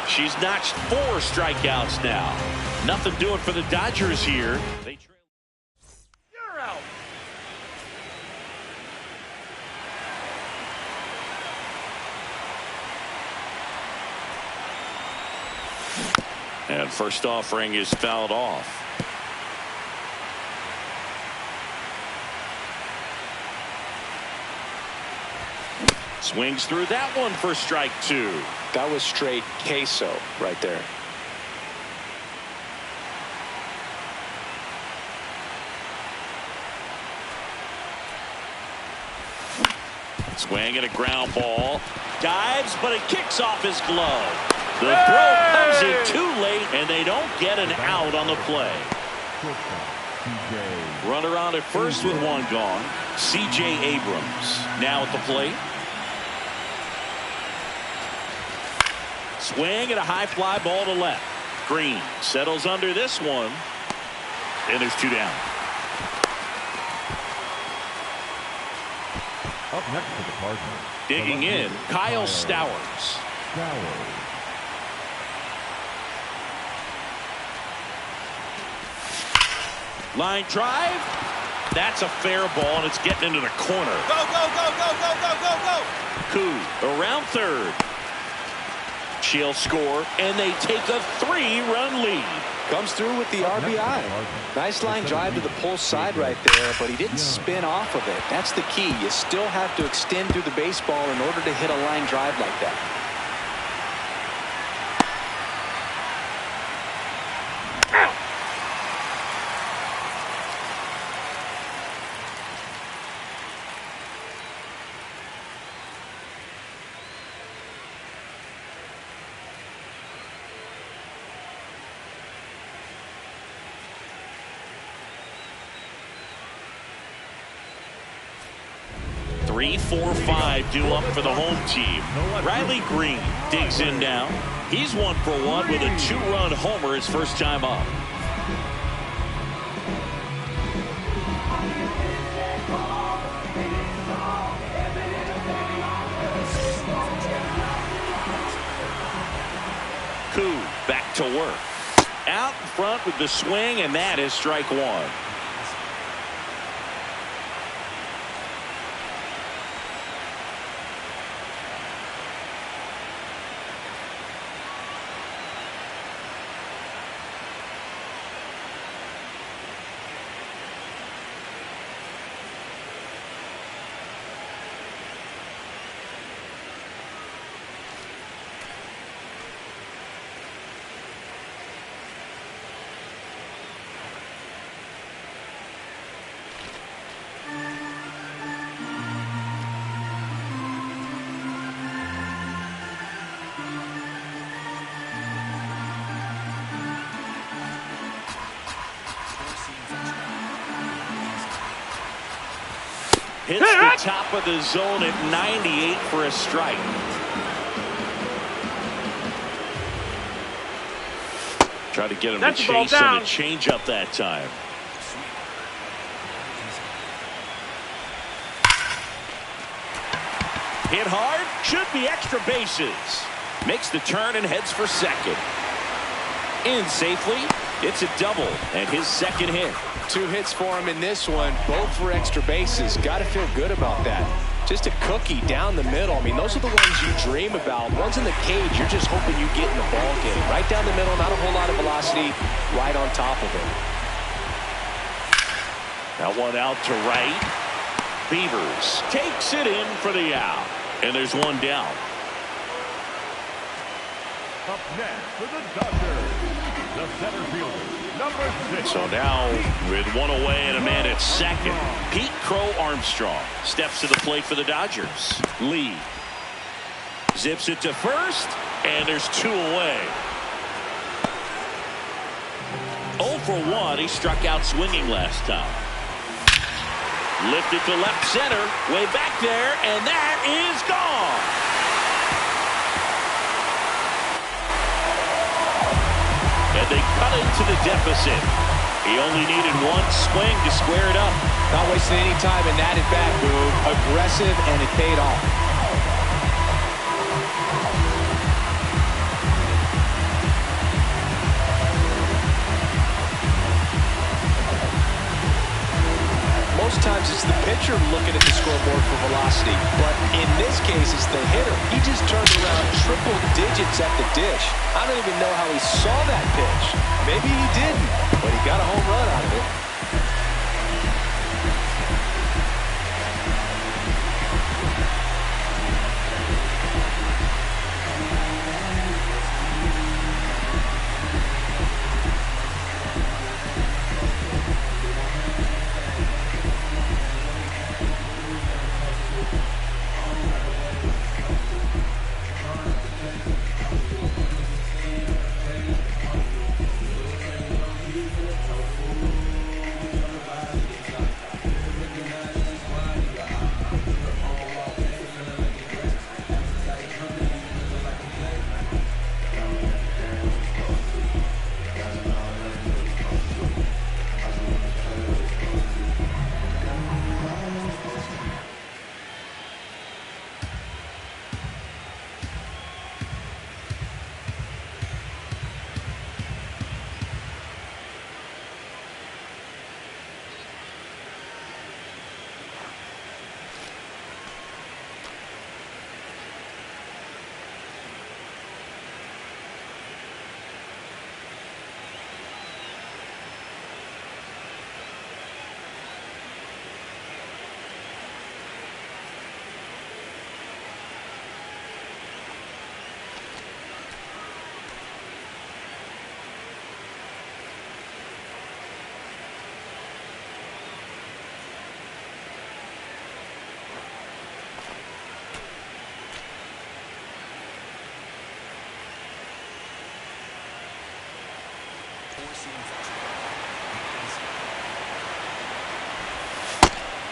She's notched 4 strikeouts now. Nothing doing for the Dodgers here. They trail. You're out. And first offering is fouled off. Swings through that one for strike 2. That was straight queso right there. Swing and a ground ball. Dives, but it kicks off his glove. The throw comes in too late, and they don't get an out on the play. Runner on at first with 1 gone. C.J. Abrams now at the plate. Swing and a high fly ball to left. Green settles under this one. And there's 2 down. Up next for the Cardinals. Digging in, Kyle Stowers. Line drive. That's a fair ball, and it's getting into the corner. Go, go, go, go, go, go, go, go. Koo around third. She'll score, and they take a 3-run lead. Comes through with the RBI. Nice line drive to the pull side right there, but he didn't spin off of it. That's the key. You still have to extend through the baseball in order to hit a line drive like that. Three, 4, 5 due up for the home team. Riley Green digs in now. He's 1 for 1 with a 2-run homer his first time up. Koo back to work. Out in front with the swing, and that is strike 1. Hits the top of the zone at 98 for a strike. Try to get him to chase on a changeup that time. Hit hard, should be extra bases. Makes the turn and heads for second. In safely, it's a double and his second hit. 2 hits for him in this one, both for extra bases. Got to feel good about that. Just a cookie down the middle. I mean, those are the ones you dream about. Ones in the cage, you're just hoping you get in the ball game. Right down the middle, not a whole lot of velocity, right on top of it. That one out to right. Beavers takes it in for the out. And there's 1 down. Up next for the Dodgers, the center fielder, number 6. So now with 1 away and a man at second, Pete Crow Armstrong steps to the plate for the Dodgers. Lee zips it to first, and there's 2 away. 0 for 1. He struck out swinging last time. Lifted to left center, way back there, and that is gone. And they cut into the deficit. He only needed 1 swing to square it up. Not wasting any time in that at bat, Boog. Aggressive, and it paid off. times it's the pitcher looking at the scoreboard for velocity. But in this case, it's the hitter. He just turned around triple digits at the dish. I don't even know how he saw that pitch. Maybe he didn't, but he got a home run out of it.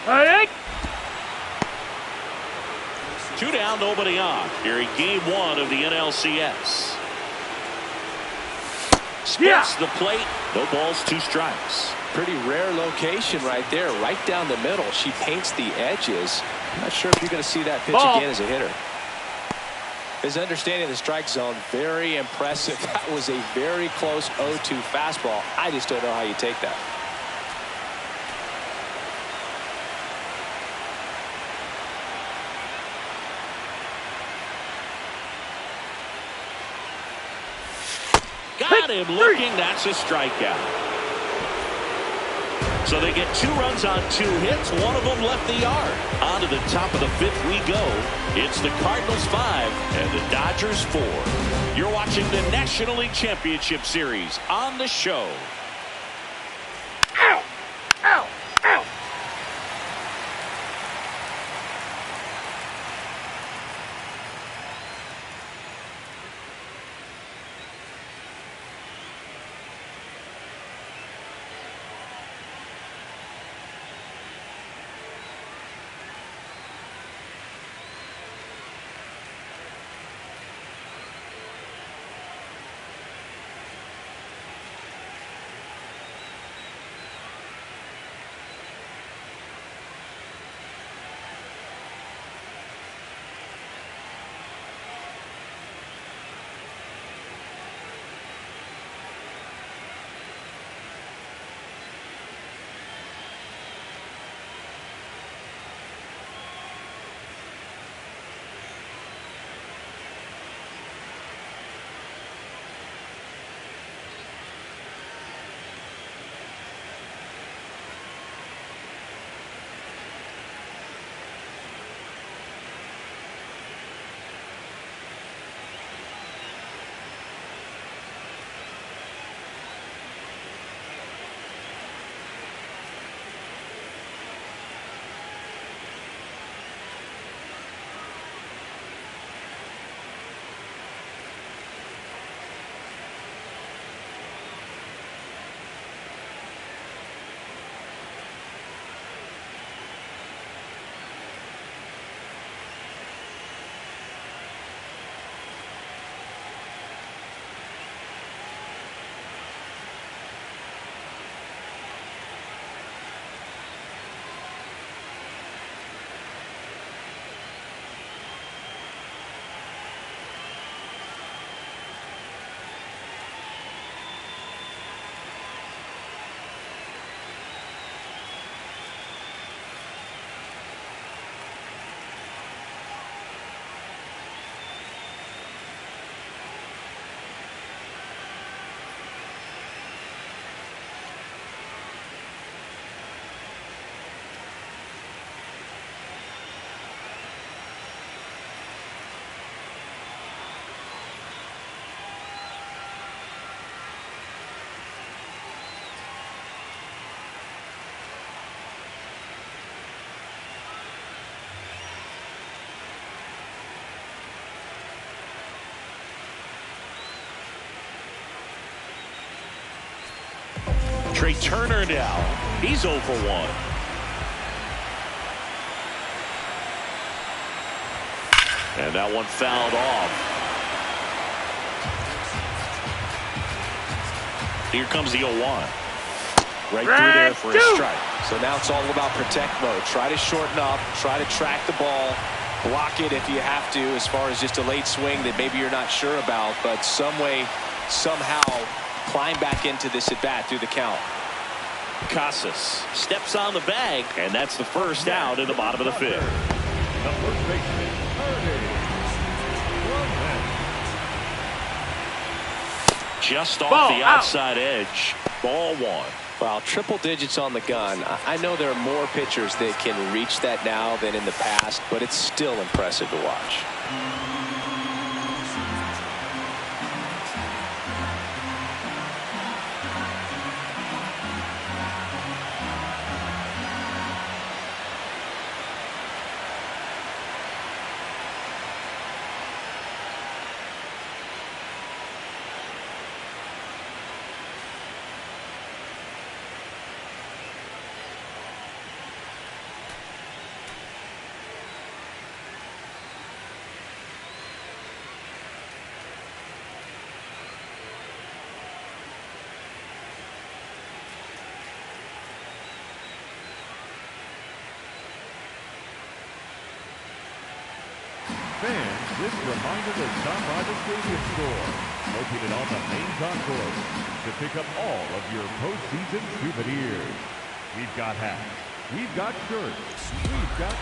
Hey! 2 down, nobody on. Here in game 1 of the NLCS. Splits the plate. No balls, 2 strikes. Pretty rare location right there, right down the middle. She paints the edges. I'm not sure if you're going to see that pitch again as a hitter. His understanding of the strike zone, very impressive. That was a very close 0-2 fastball. I just don't know how you take that. Got him looking. That's a strikeout. So they get 2 runs on 2 hits. One of them left the yard. On to the top of the 5th we go. It's the Cardinals 5 and the Dodgers 4. You're watching the National League Championship Series on the show. Ow! Ow! Ow! Trey Turner now. He's 0 for 1. And that one fouled off. Here comes the 0-1. Right through there for a strike. So now it's all about protect mode. Try to shorten up. Try to track the ball. Block it if you have to, as far as just a late swing that maybe you're not sure about. But some way, somehow, climb back into this at bat through the count. Casas steps on the bag, and that's the first out in the bottom of the 5th. The first baseman, just off the outside edge. Ball 1. Wow, triple digits on the gun. I know there are more pitchers that can reach that now than in the past, but it's still impressive to watch. Fans, this reminder to stop by the Stadium Store, located on the main concourse, to pick up all of your postseason souvenirs. We've got hats, we've got shirts, we've got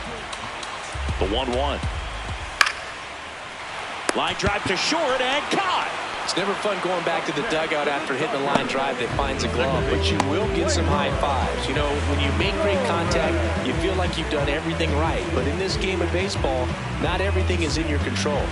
the 1-1. Line drive to short and caught. It's never fun going back to the dugout after hitting a line drive that finds a glove, but you will get some high fives. You know, when you make great contact, you feel like you've done everything right. But in this game of baseball, not everything is in your control.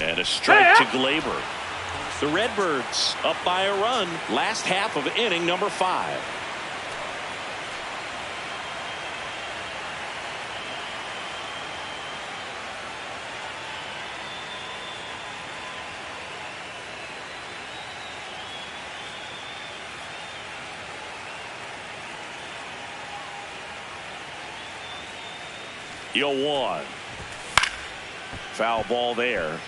And a strike to Glaber. The Redbirds up by a run. Last half of inning number 5. Yo 1. Foul ball there.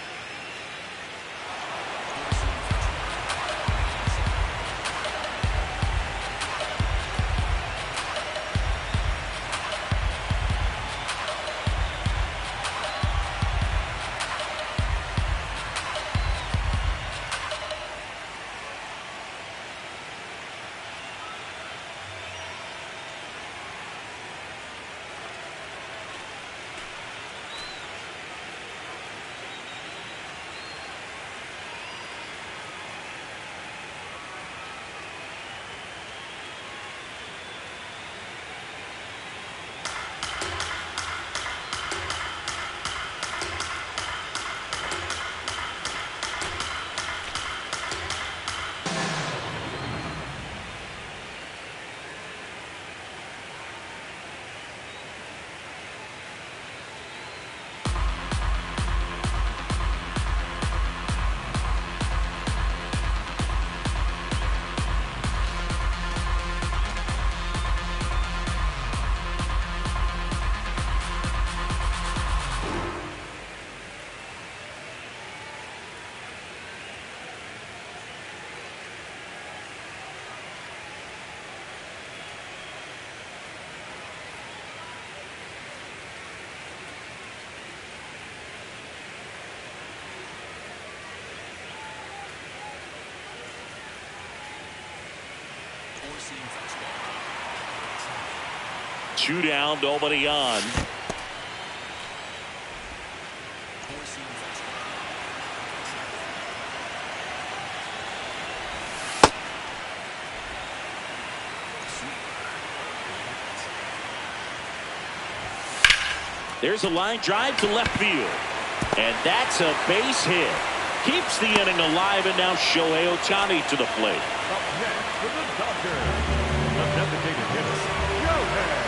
Two down, nobody on. There's a line drive to left field. And that's a base hit. Keeps the inning alive, and now Shohei Ohtani to the plate. Up next for the Dodgers, the designated hitter, Shohei Ohtani.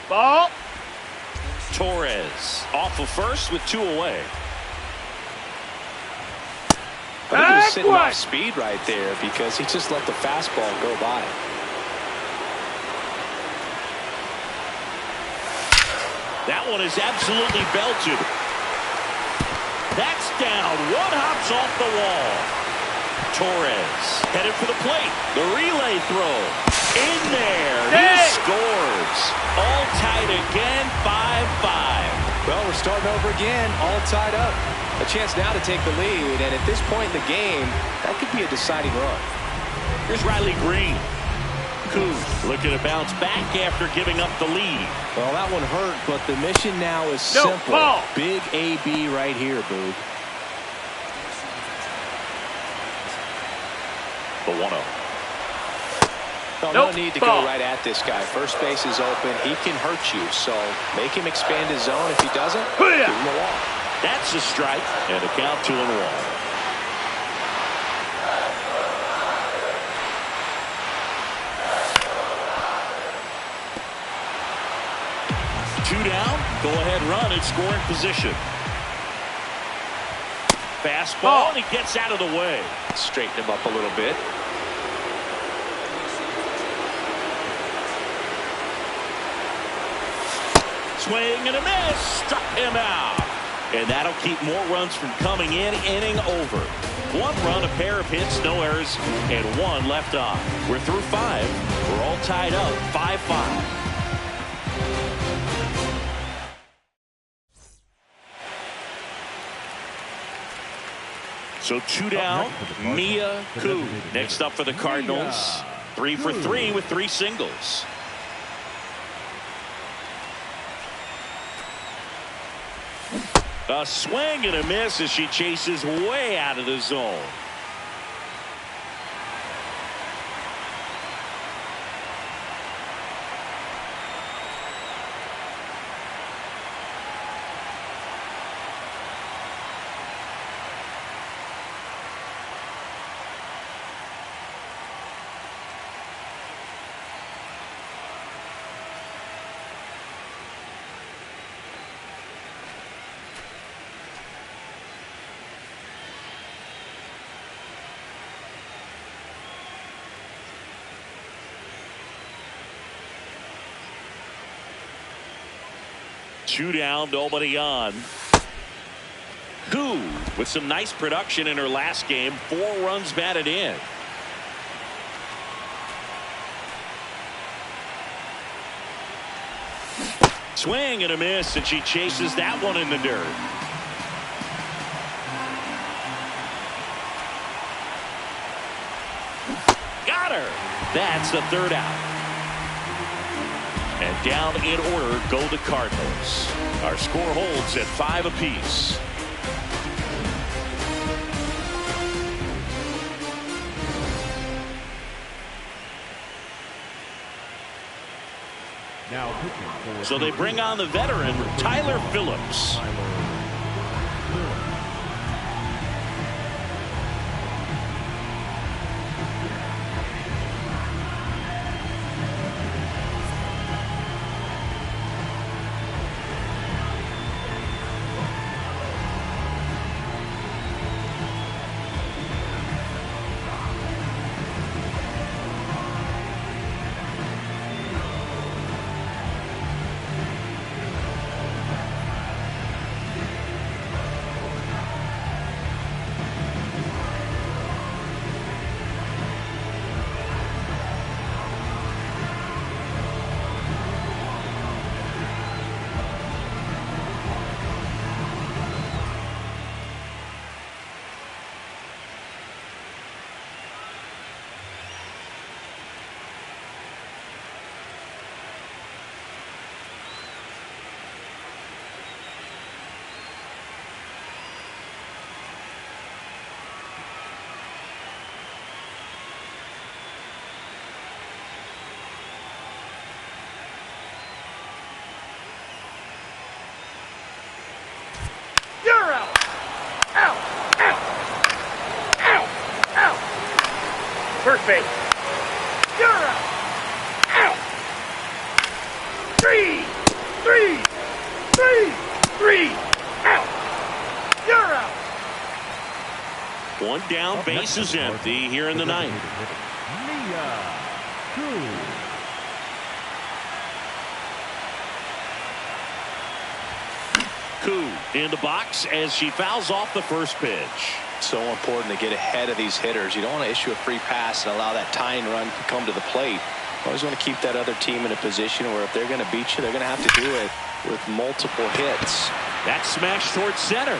Ball. Torres off of first with 2 away. I think he was sitting off speed right there because he just let the fastball go by. That one is absolutely belted. That's down. One hops off the wall. Torres headed for the plate. The relay throw. In there. He scores. All tied again, 5-5. Well, we're starting over again, all tied up. A chance now to take the lead, and at this point in the game, that could be a deciding run. Here's Riley Green. Kuz looking to bounce back after giving up the lead. Well, that one hurt, but the mission now is simple. Ball. Big AB right here, Boog. The 1-0. Well, no need to go right at this guy. First base is open. He can hurt you, so make him expand his zone. If he doesn't, give him a walk. That's a strike, and a count 2-1. 2 down, go ahead run in scoring position. Fastball, and he gets out of the way. Straighten him up a little bit. Swing and a miss, struck him out. And that'll keep more runs from coming in, inning over. 1 run, a pair of hits, no errors, and 1 left on. We're through 5. We're all tied up, 5-5. So 2 down, Mia Koo. Next up for the Cardinals, 3 for 3 with 3 singles. A swing and a miss as she chases way out of the zone. Two down, nobody on. Koo with some nice production in her last game. 4 runs batted in. Swing and a miss, and she chases that one in the dirt. Got her. That's the 3rd out. And down in order go the Cardinals. Our score holds at 5 apiece. Now pitching for So they bring on the veteran, Tyler Phillips. First base. You're out. Out. 3. Out. You're out. One down, base is empty here in the ninth. Mia Koo. Koo in the box as she fouls off the first pitch. So important to get ahead of these hitters. You don't want to issue a free pass and allow that tying run to come to the plate. Always want to keep that other team in a position where if they're going to beat you, they're going to have to do it with multiple hits. That smash towards center.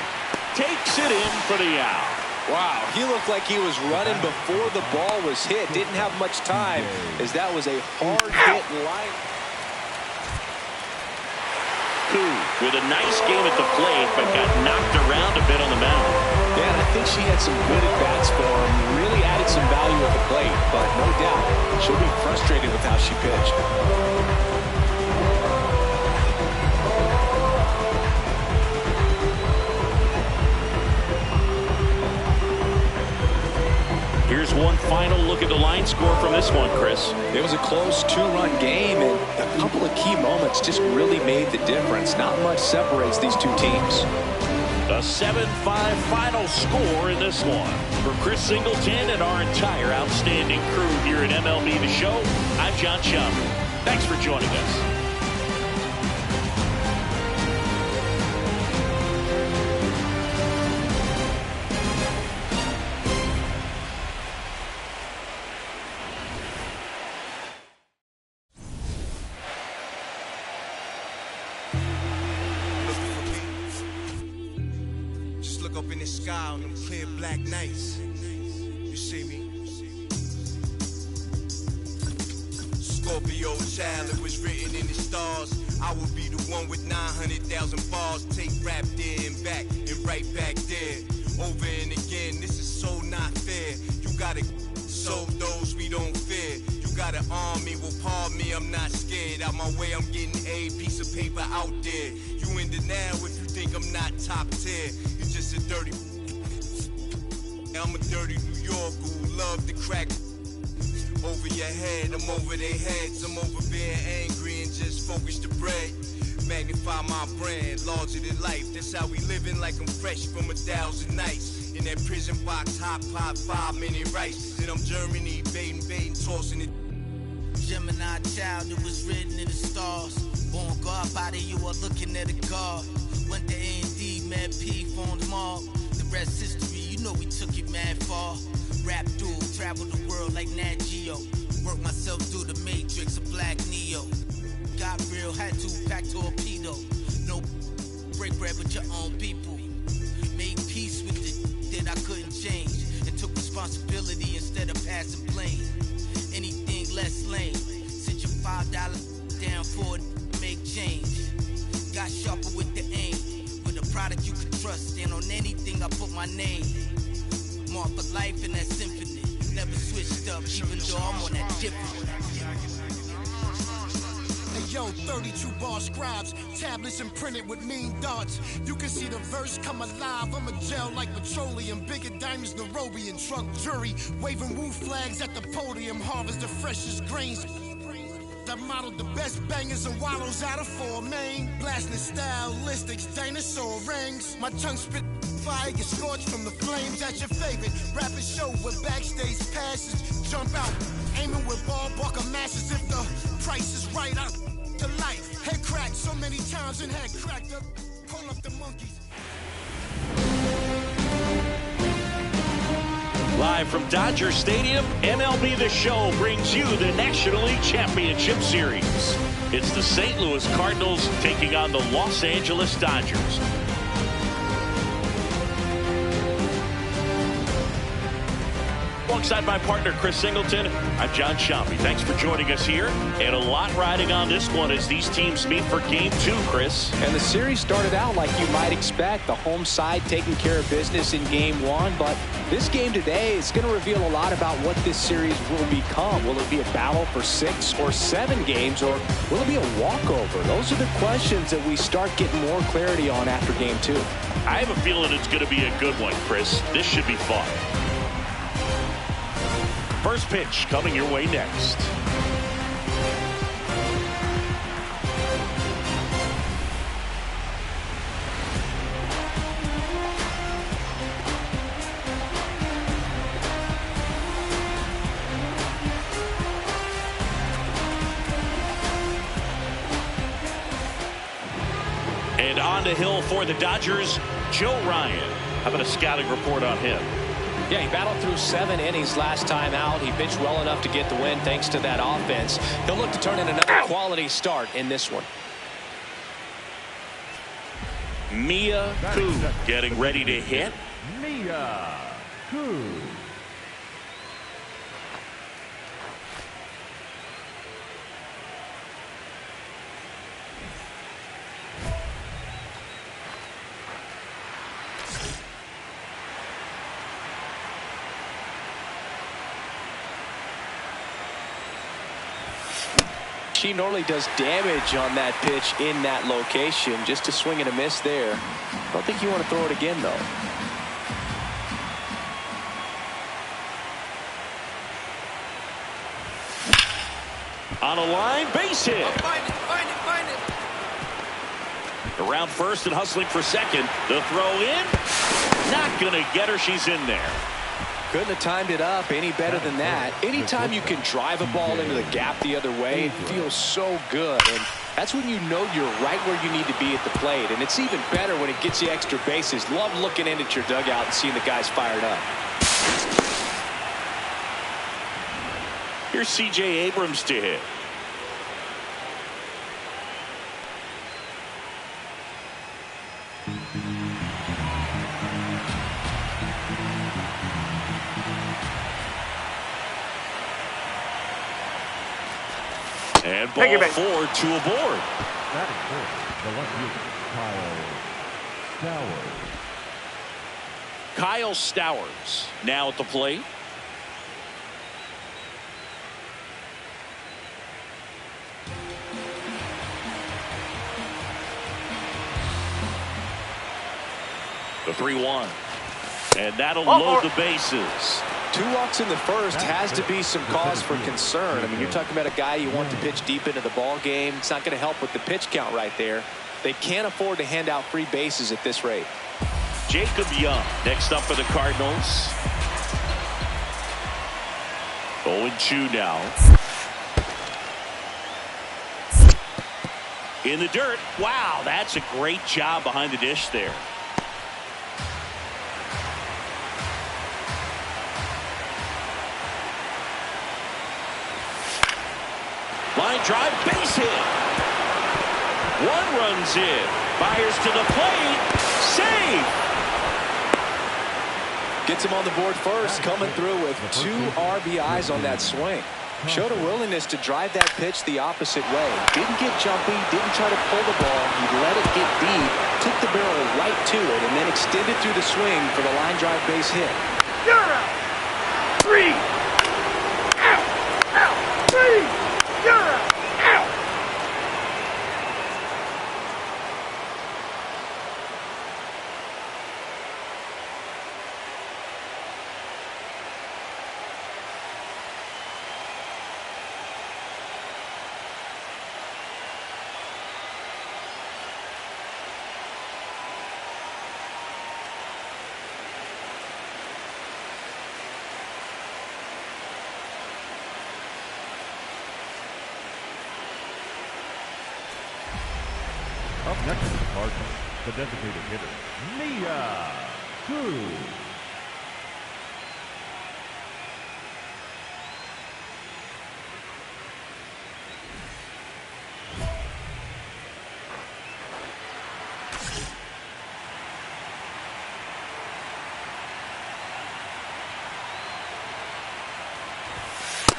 Takes it in for the out. Wow, he looked like he was running before the ball was hit. Didn't have much time as that was a hard hit line. Koo with a nice game at the plate, but got knocked around a bit on the mound. Yeah, and I think she had some good at-bats for him. Really added some value at the plate, but no doubt she'll be frustrated with how she pitched. Here's one final look at the line score from this one, Chris. It was a close two-run game, and a couple of key moments just really made the difference. Not much separates these two teams. A 7-5 final score in this one. For Chris Singleton and our entire outstanding crew here at MLB The Show, I'm Jon Sciambi. Thanks for joining us. Up in the sky on them clear black nights. You see me? Scorpio child, it was written in the stars. I will be the one with 900,000 bars. Take rap there and back and right back there. Over and again, this is so not fair. You gotta show those we don't fear. You gotta arm me, well pardon me, I'm not scared. Out my way, I'm getting a piece of paper out there. You in the now if you think I'm not top tier. Just a dirty. I'm a dirty New Yorker who love to crack over your head. I'm over their heads. I'm over being angry and just focus the bread. Magnify my brand, larger than life. That's how we living, like I'm fresh from 1,000 nights. In that prison box, hot pot, 5-minute rice. Then I'm Germany, baiting, tossing it. Gemini child, it was written in the stars. Born God body, you are looking at a God. Went to A&D, Mad P, formed Mob. The rest history, you know we took it mad far. Rap dude, traveled the world like Nat Geo. Worked myself through the matrix of Black Neo. Got real, had to pack torpedo. No break bread with your own people. Made peace with it that I couldn't change. And took responsibility instead of passing blame. Anything less lame. Sit your $5 down for it, make change. Got sharper with the aim. With a product you can trust. Stand on anything, I put my name. Mark for life in that symphony. Never switched up, even though I'm on that different. Hey yo, 32 bar scribes, tablets imprinted with mean dots. You can see the verse come alive. I'm a gel like petroleum, bigger diamonds, Nairobi and truck jury. Waving woo flags at the podium, harvest the freshest grains. I modeled the best bangers and wallows out of 4 main. Blasting stylistics, dinosaur rings. My tongue spit fire, get scorched from the flames. That's your favorite rapid show with backstage passes. Jump out, aiming with ball buckle masses. If the price is right, out to life. Head cracked so many times and head cracked up. Pull up the monkeys. Live from Dodger Stadium, MLB The Show brings you the National League Championship Series. It's the St. Louis Cardinals taking on the Los Angeles Dodgers. Alongside my partner, Chris Singleton, I'm Jon Sciambi. Thanks for joining us here. And a lot riding on this one as these teams meet for Game 2, Chris. And the series started out like you might expect. The home side taking care of business in Game 1. But this game today is going to reveal a lot about what this series will become. Will it be a battle for 6 or 7 games, or will it be a walkover? Those are the questions that we start getting more clarity on after Game 2. I have a feeling it's going to be a good one, Chris. This should be fun. First first pitch coming your way next. And on the hill for the Dodgers, Joe Ryan. How about a scouting report on him? Yeah, he battled through 7 innings last time out. He pitched well enough to get the win thanks to that offense. He'll look to turn in another quality start in this one. Mia Koo getting ready to hit. Mia Koo. She normally does damage on that pitch in that location. Just a swing and a miss there. I don't think you want to throw it again, though. On a line, base hit. Oh, find it. Around first and hustling for second. The throw in. Not going to get her. She's in there. Couldn't have timed it up any better than that. Anytime you can drive a ball into the gap the other way, it feels so good. And that's when you know you're right where you need to be at the plate. And it's even better when it gets you extra bases. Love looking in at your dugout and seeing the guys fired up. Here's C.J. Abrams to hit. And ball 4, 2 aboard. That is good. The left fielder, Kyle Stowers. Kyle Stowers now at the plate. The 3-1. And that'll load the bases. 2 walks in the first has to be some cause for concern. I mean, you're talking about a guy you want to pitch deep into the ball game. It's not going to help with the pitch count right there. They can't afford to hand out free bases at this rate. Jacob Young next up for the Cardinals. 0-2 now. In the dirt. Wow, that's a great job behind the dish there. Line drive, base hit. 1 runs in. Fires to the plate. Save. Gets him on the board first, coming through with 2 RBIs on that swing. Showed a willingness to drive that pitch the opposite way. Didn't get jumpy, didn't try to pull the ball. He let it get deep, took the barrel right to it, and then extended through the swing for the line drive base hit. You're out. 3. Out. Out. 3. You're out. Out. Up next is the Cardinals, the designated hitter, Mia Koo.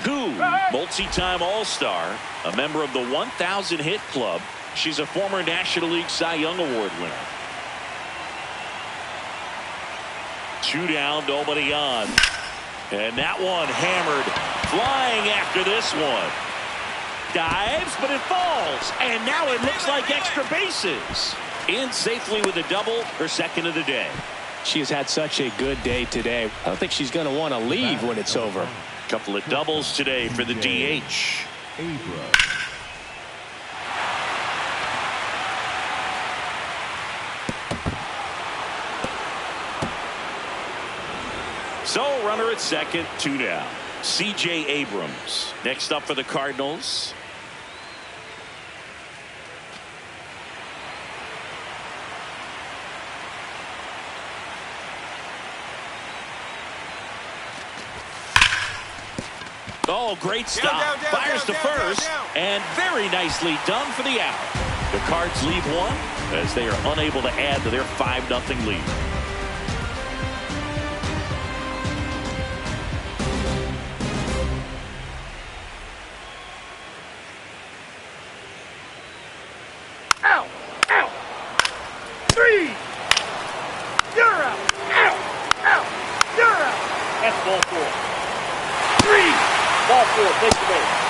Koo, multi-time All-Star, a member of the 1,000 hit club. She's a former National League Cy Young Award winner. 2 down, nobody on. And that one hammered, flying after this one. Dives, but it falls. And now it looks like extra bases. In safely with a double, her second of the day. She has had such a good day today. I don't think she's going to want to leave when it's over. A couple of doubles today for the DH. So runner at second, 2 down. C.J. Abrams next up for the Cardinals. Oh, great stop. Fires to first, and very nicely done for the out. The Cards leave one as they are unable to add to their 5-0 lead. Out! Out! 3! You're out! Out! Out! You're out! That's ball 4. 3! Ball 4, take the base.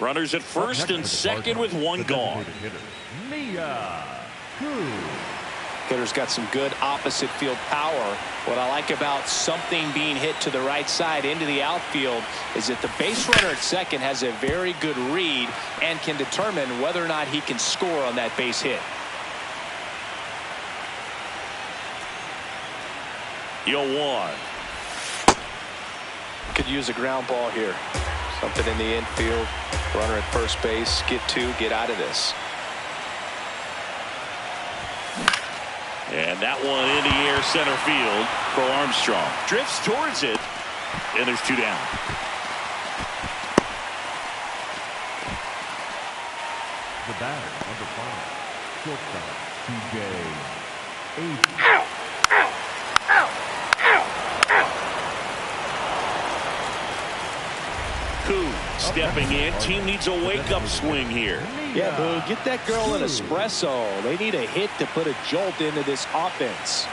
Runners at first and second with one gone. Mia Koo. Hitter's got some good opposite field power. What I like about something being hit to the right side into the outfield is that the base runner at second has a very good read and can determine whether or not he can score on that base hit. 0-1. Could use a ground ball here. Something in the infield. Runner at first base. Get two. Get out of this. And that one in the air center field for Armstrong. Drifts towards it. And there's two down. The batter, number 5, shortstop, TJ Avery. Ow! Ow! Ow! Ow! Ow! Koo stepping in. Team needs a wake-up swing here. Yeah, Boo, get that girl an espresso. They need a hit to put a jolt into this offense.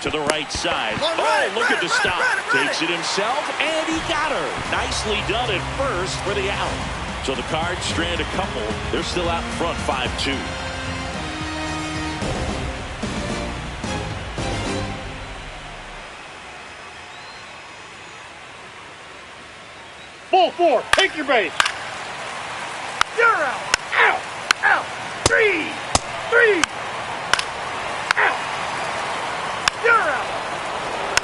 To the right side. Oh, look at the stop. Takes it himself, and he got her. Nicely done at first for the out. So the Cards strand a couple. They're still out in front 5-2. Ball 4, take your base. You're out. Out. Out. 3. 3. Out. You're out.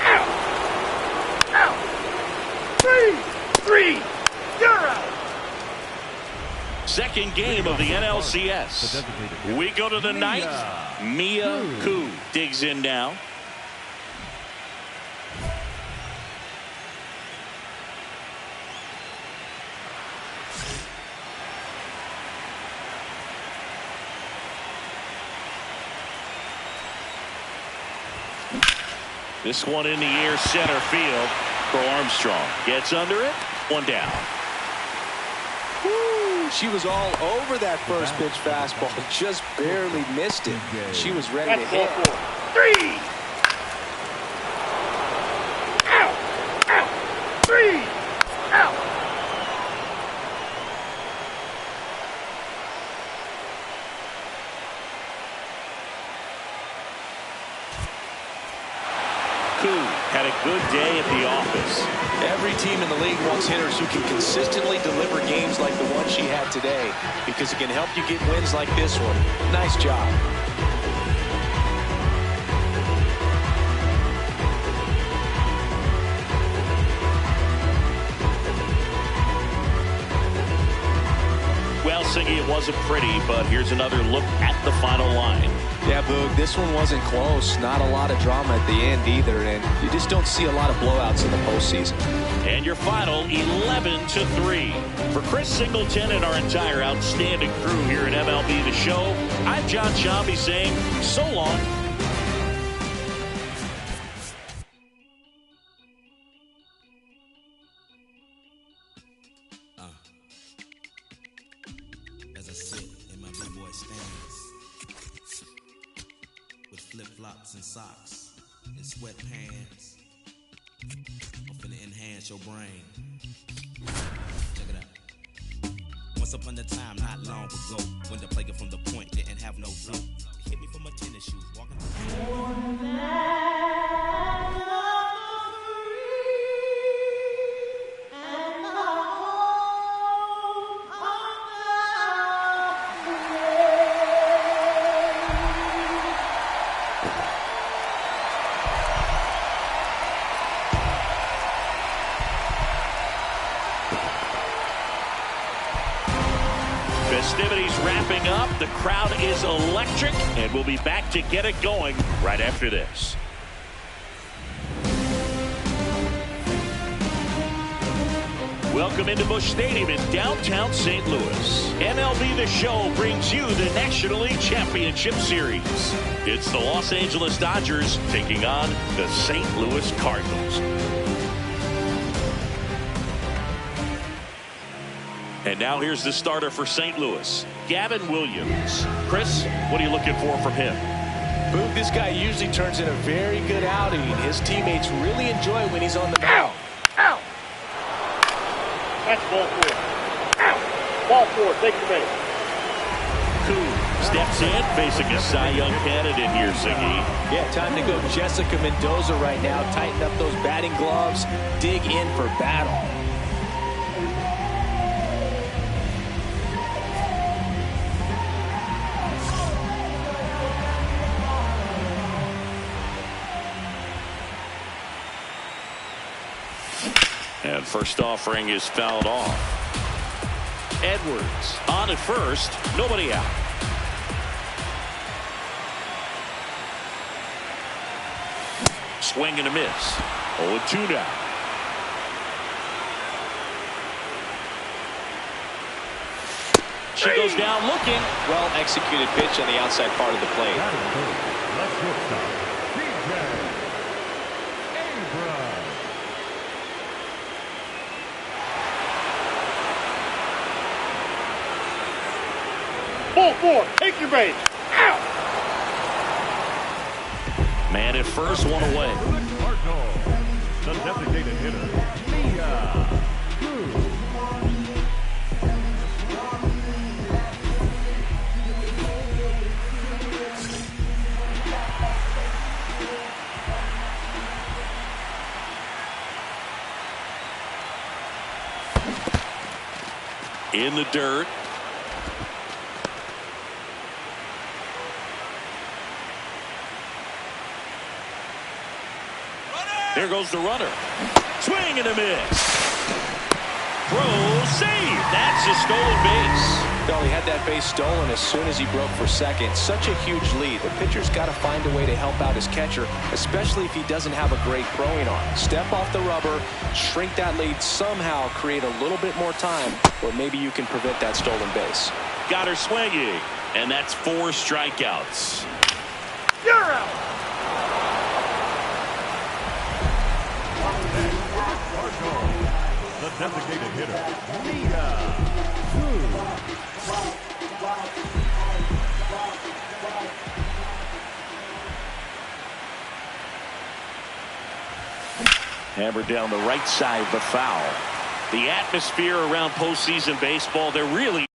Out. Out. 3. 3. You're out. Second game of the NLCS. We go to the ninth. Mia Koo digs in now. This one in the air center field for Armstrong. Gets under it. One down. Woo, she was all over that first pitch fastball. Just barely missed it. She was ready to hit. 3. Out. Out. 3. Out. Koo had a good day at the office. Every team in the league wants hitters who can consistently deliver games like the one she had today, because it can help you get wins like this one. Nice job. Well, Siggy, it wasn't pretty, but here's another look at the final line. Yeah, Boog, this one wasn't close. Not a lot of drama at the end either, and you just don't see a lot of blowouts in the postseason. And your final 11-3. For Chris Singleton and our entire outstanding crew here at MLB The Show, I'm John Sciambi saying so long. As I sit in my B-boy stands with flip-flops and socks and sweatpants, I'm finna enhance your brain. Check it out. Once upon a time, not long ago, when the player from the point didn't have no flow, he hit me for my tennis shoes, walking. Festivities wrapping up. The crowd is electric, and we'll be back to get it going right after this. Welcome into Busch Stadium in downtown St. Louis. MLB The Show brings you the National League Championship Series. It's the Los Angeles Dodgers taking on the St. Louis Cardinals. And now here's the starter for St. Louis, Gavin Williams. Chris, what are you looking for from him? Boog, this guy usually turns in a very good outing. His teammates really enjoy when he's on the mound. Out! That's ball 4. Out! Ball 4, take the base. Koo steps in, facing a Cy Young candidate here, Ziggy. Yeah, time to go Jessica Mendoza right now. Tighten up those batting gloves. Dig in for battle. And first offering is fouled off. Edwards on at first, nobody out. Swing and a miss. 0-2 now. She goes down looking. Well executed pitch on the outside part of the plate. Let's shortstop, DJ Abrams. Ball 4, take your base. Out! Man at first, one away. Cardinal, the designated hitter, Mia Cruz. In the dirt. There goes the runner. Swing and a miss. Throw, save. That's a stolen base. Well, he had that base stolen as soon as he broke for second. Such a huge lead. The pitcher's got to find a way to help out his catcher, especially if he doesn't have a great throwing arm. Step off the rubber, shrink that lead, somehow create a little bit more time, or maybe you can prevent that stolen base. Got her swinging, and that's 4 strikeouts. You're out! The designated hitter, Mia Cruz. Hammered down the right side, the foul. The atmosphere around postseason baseball, they're really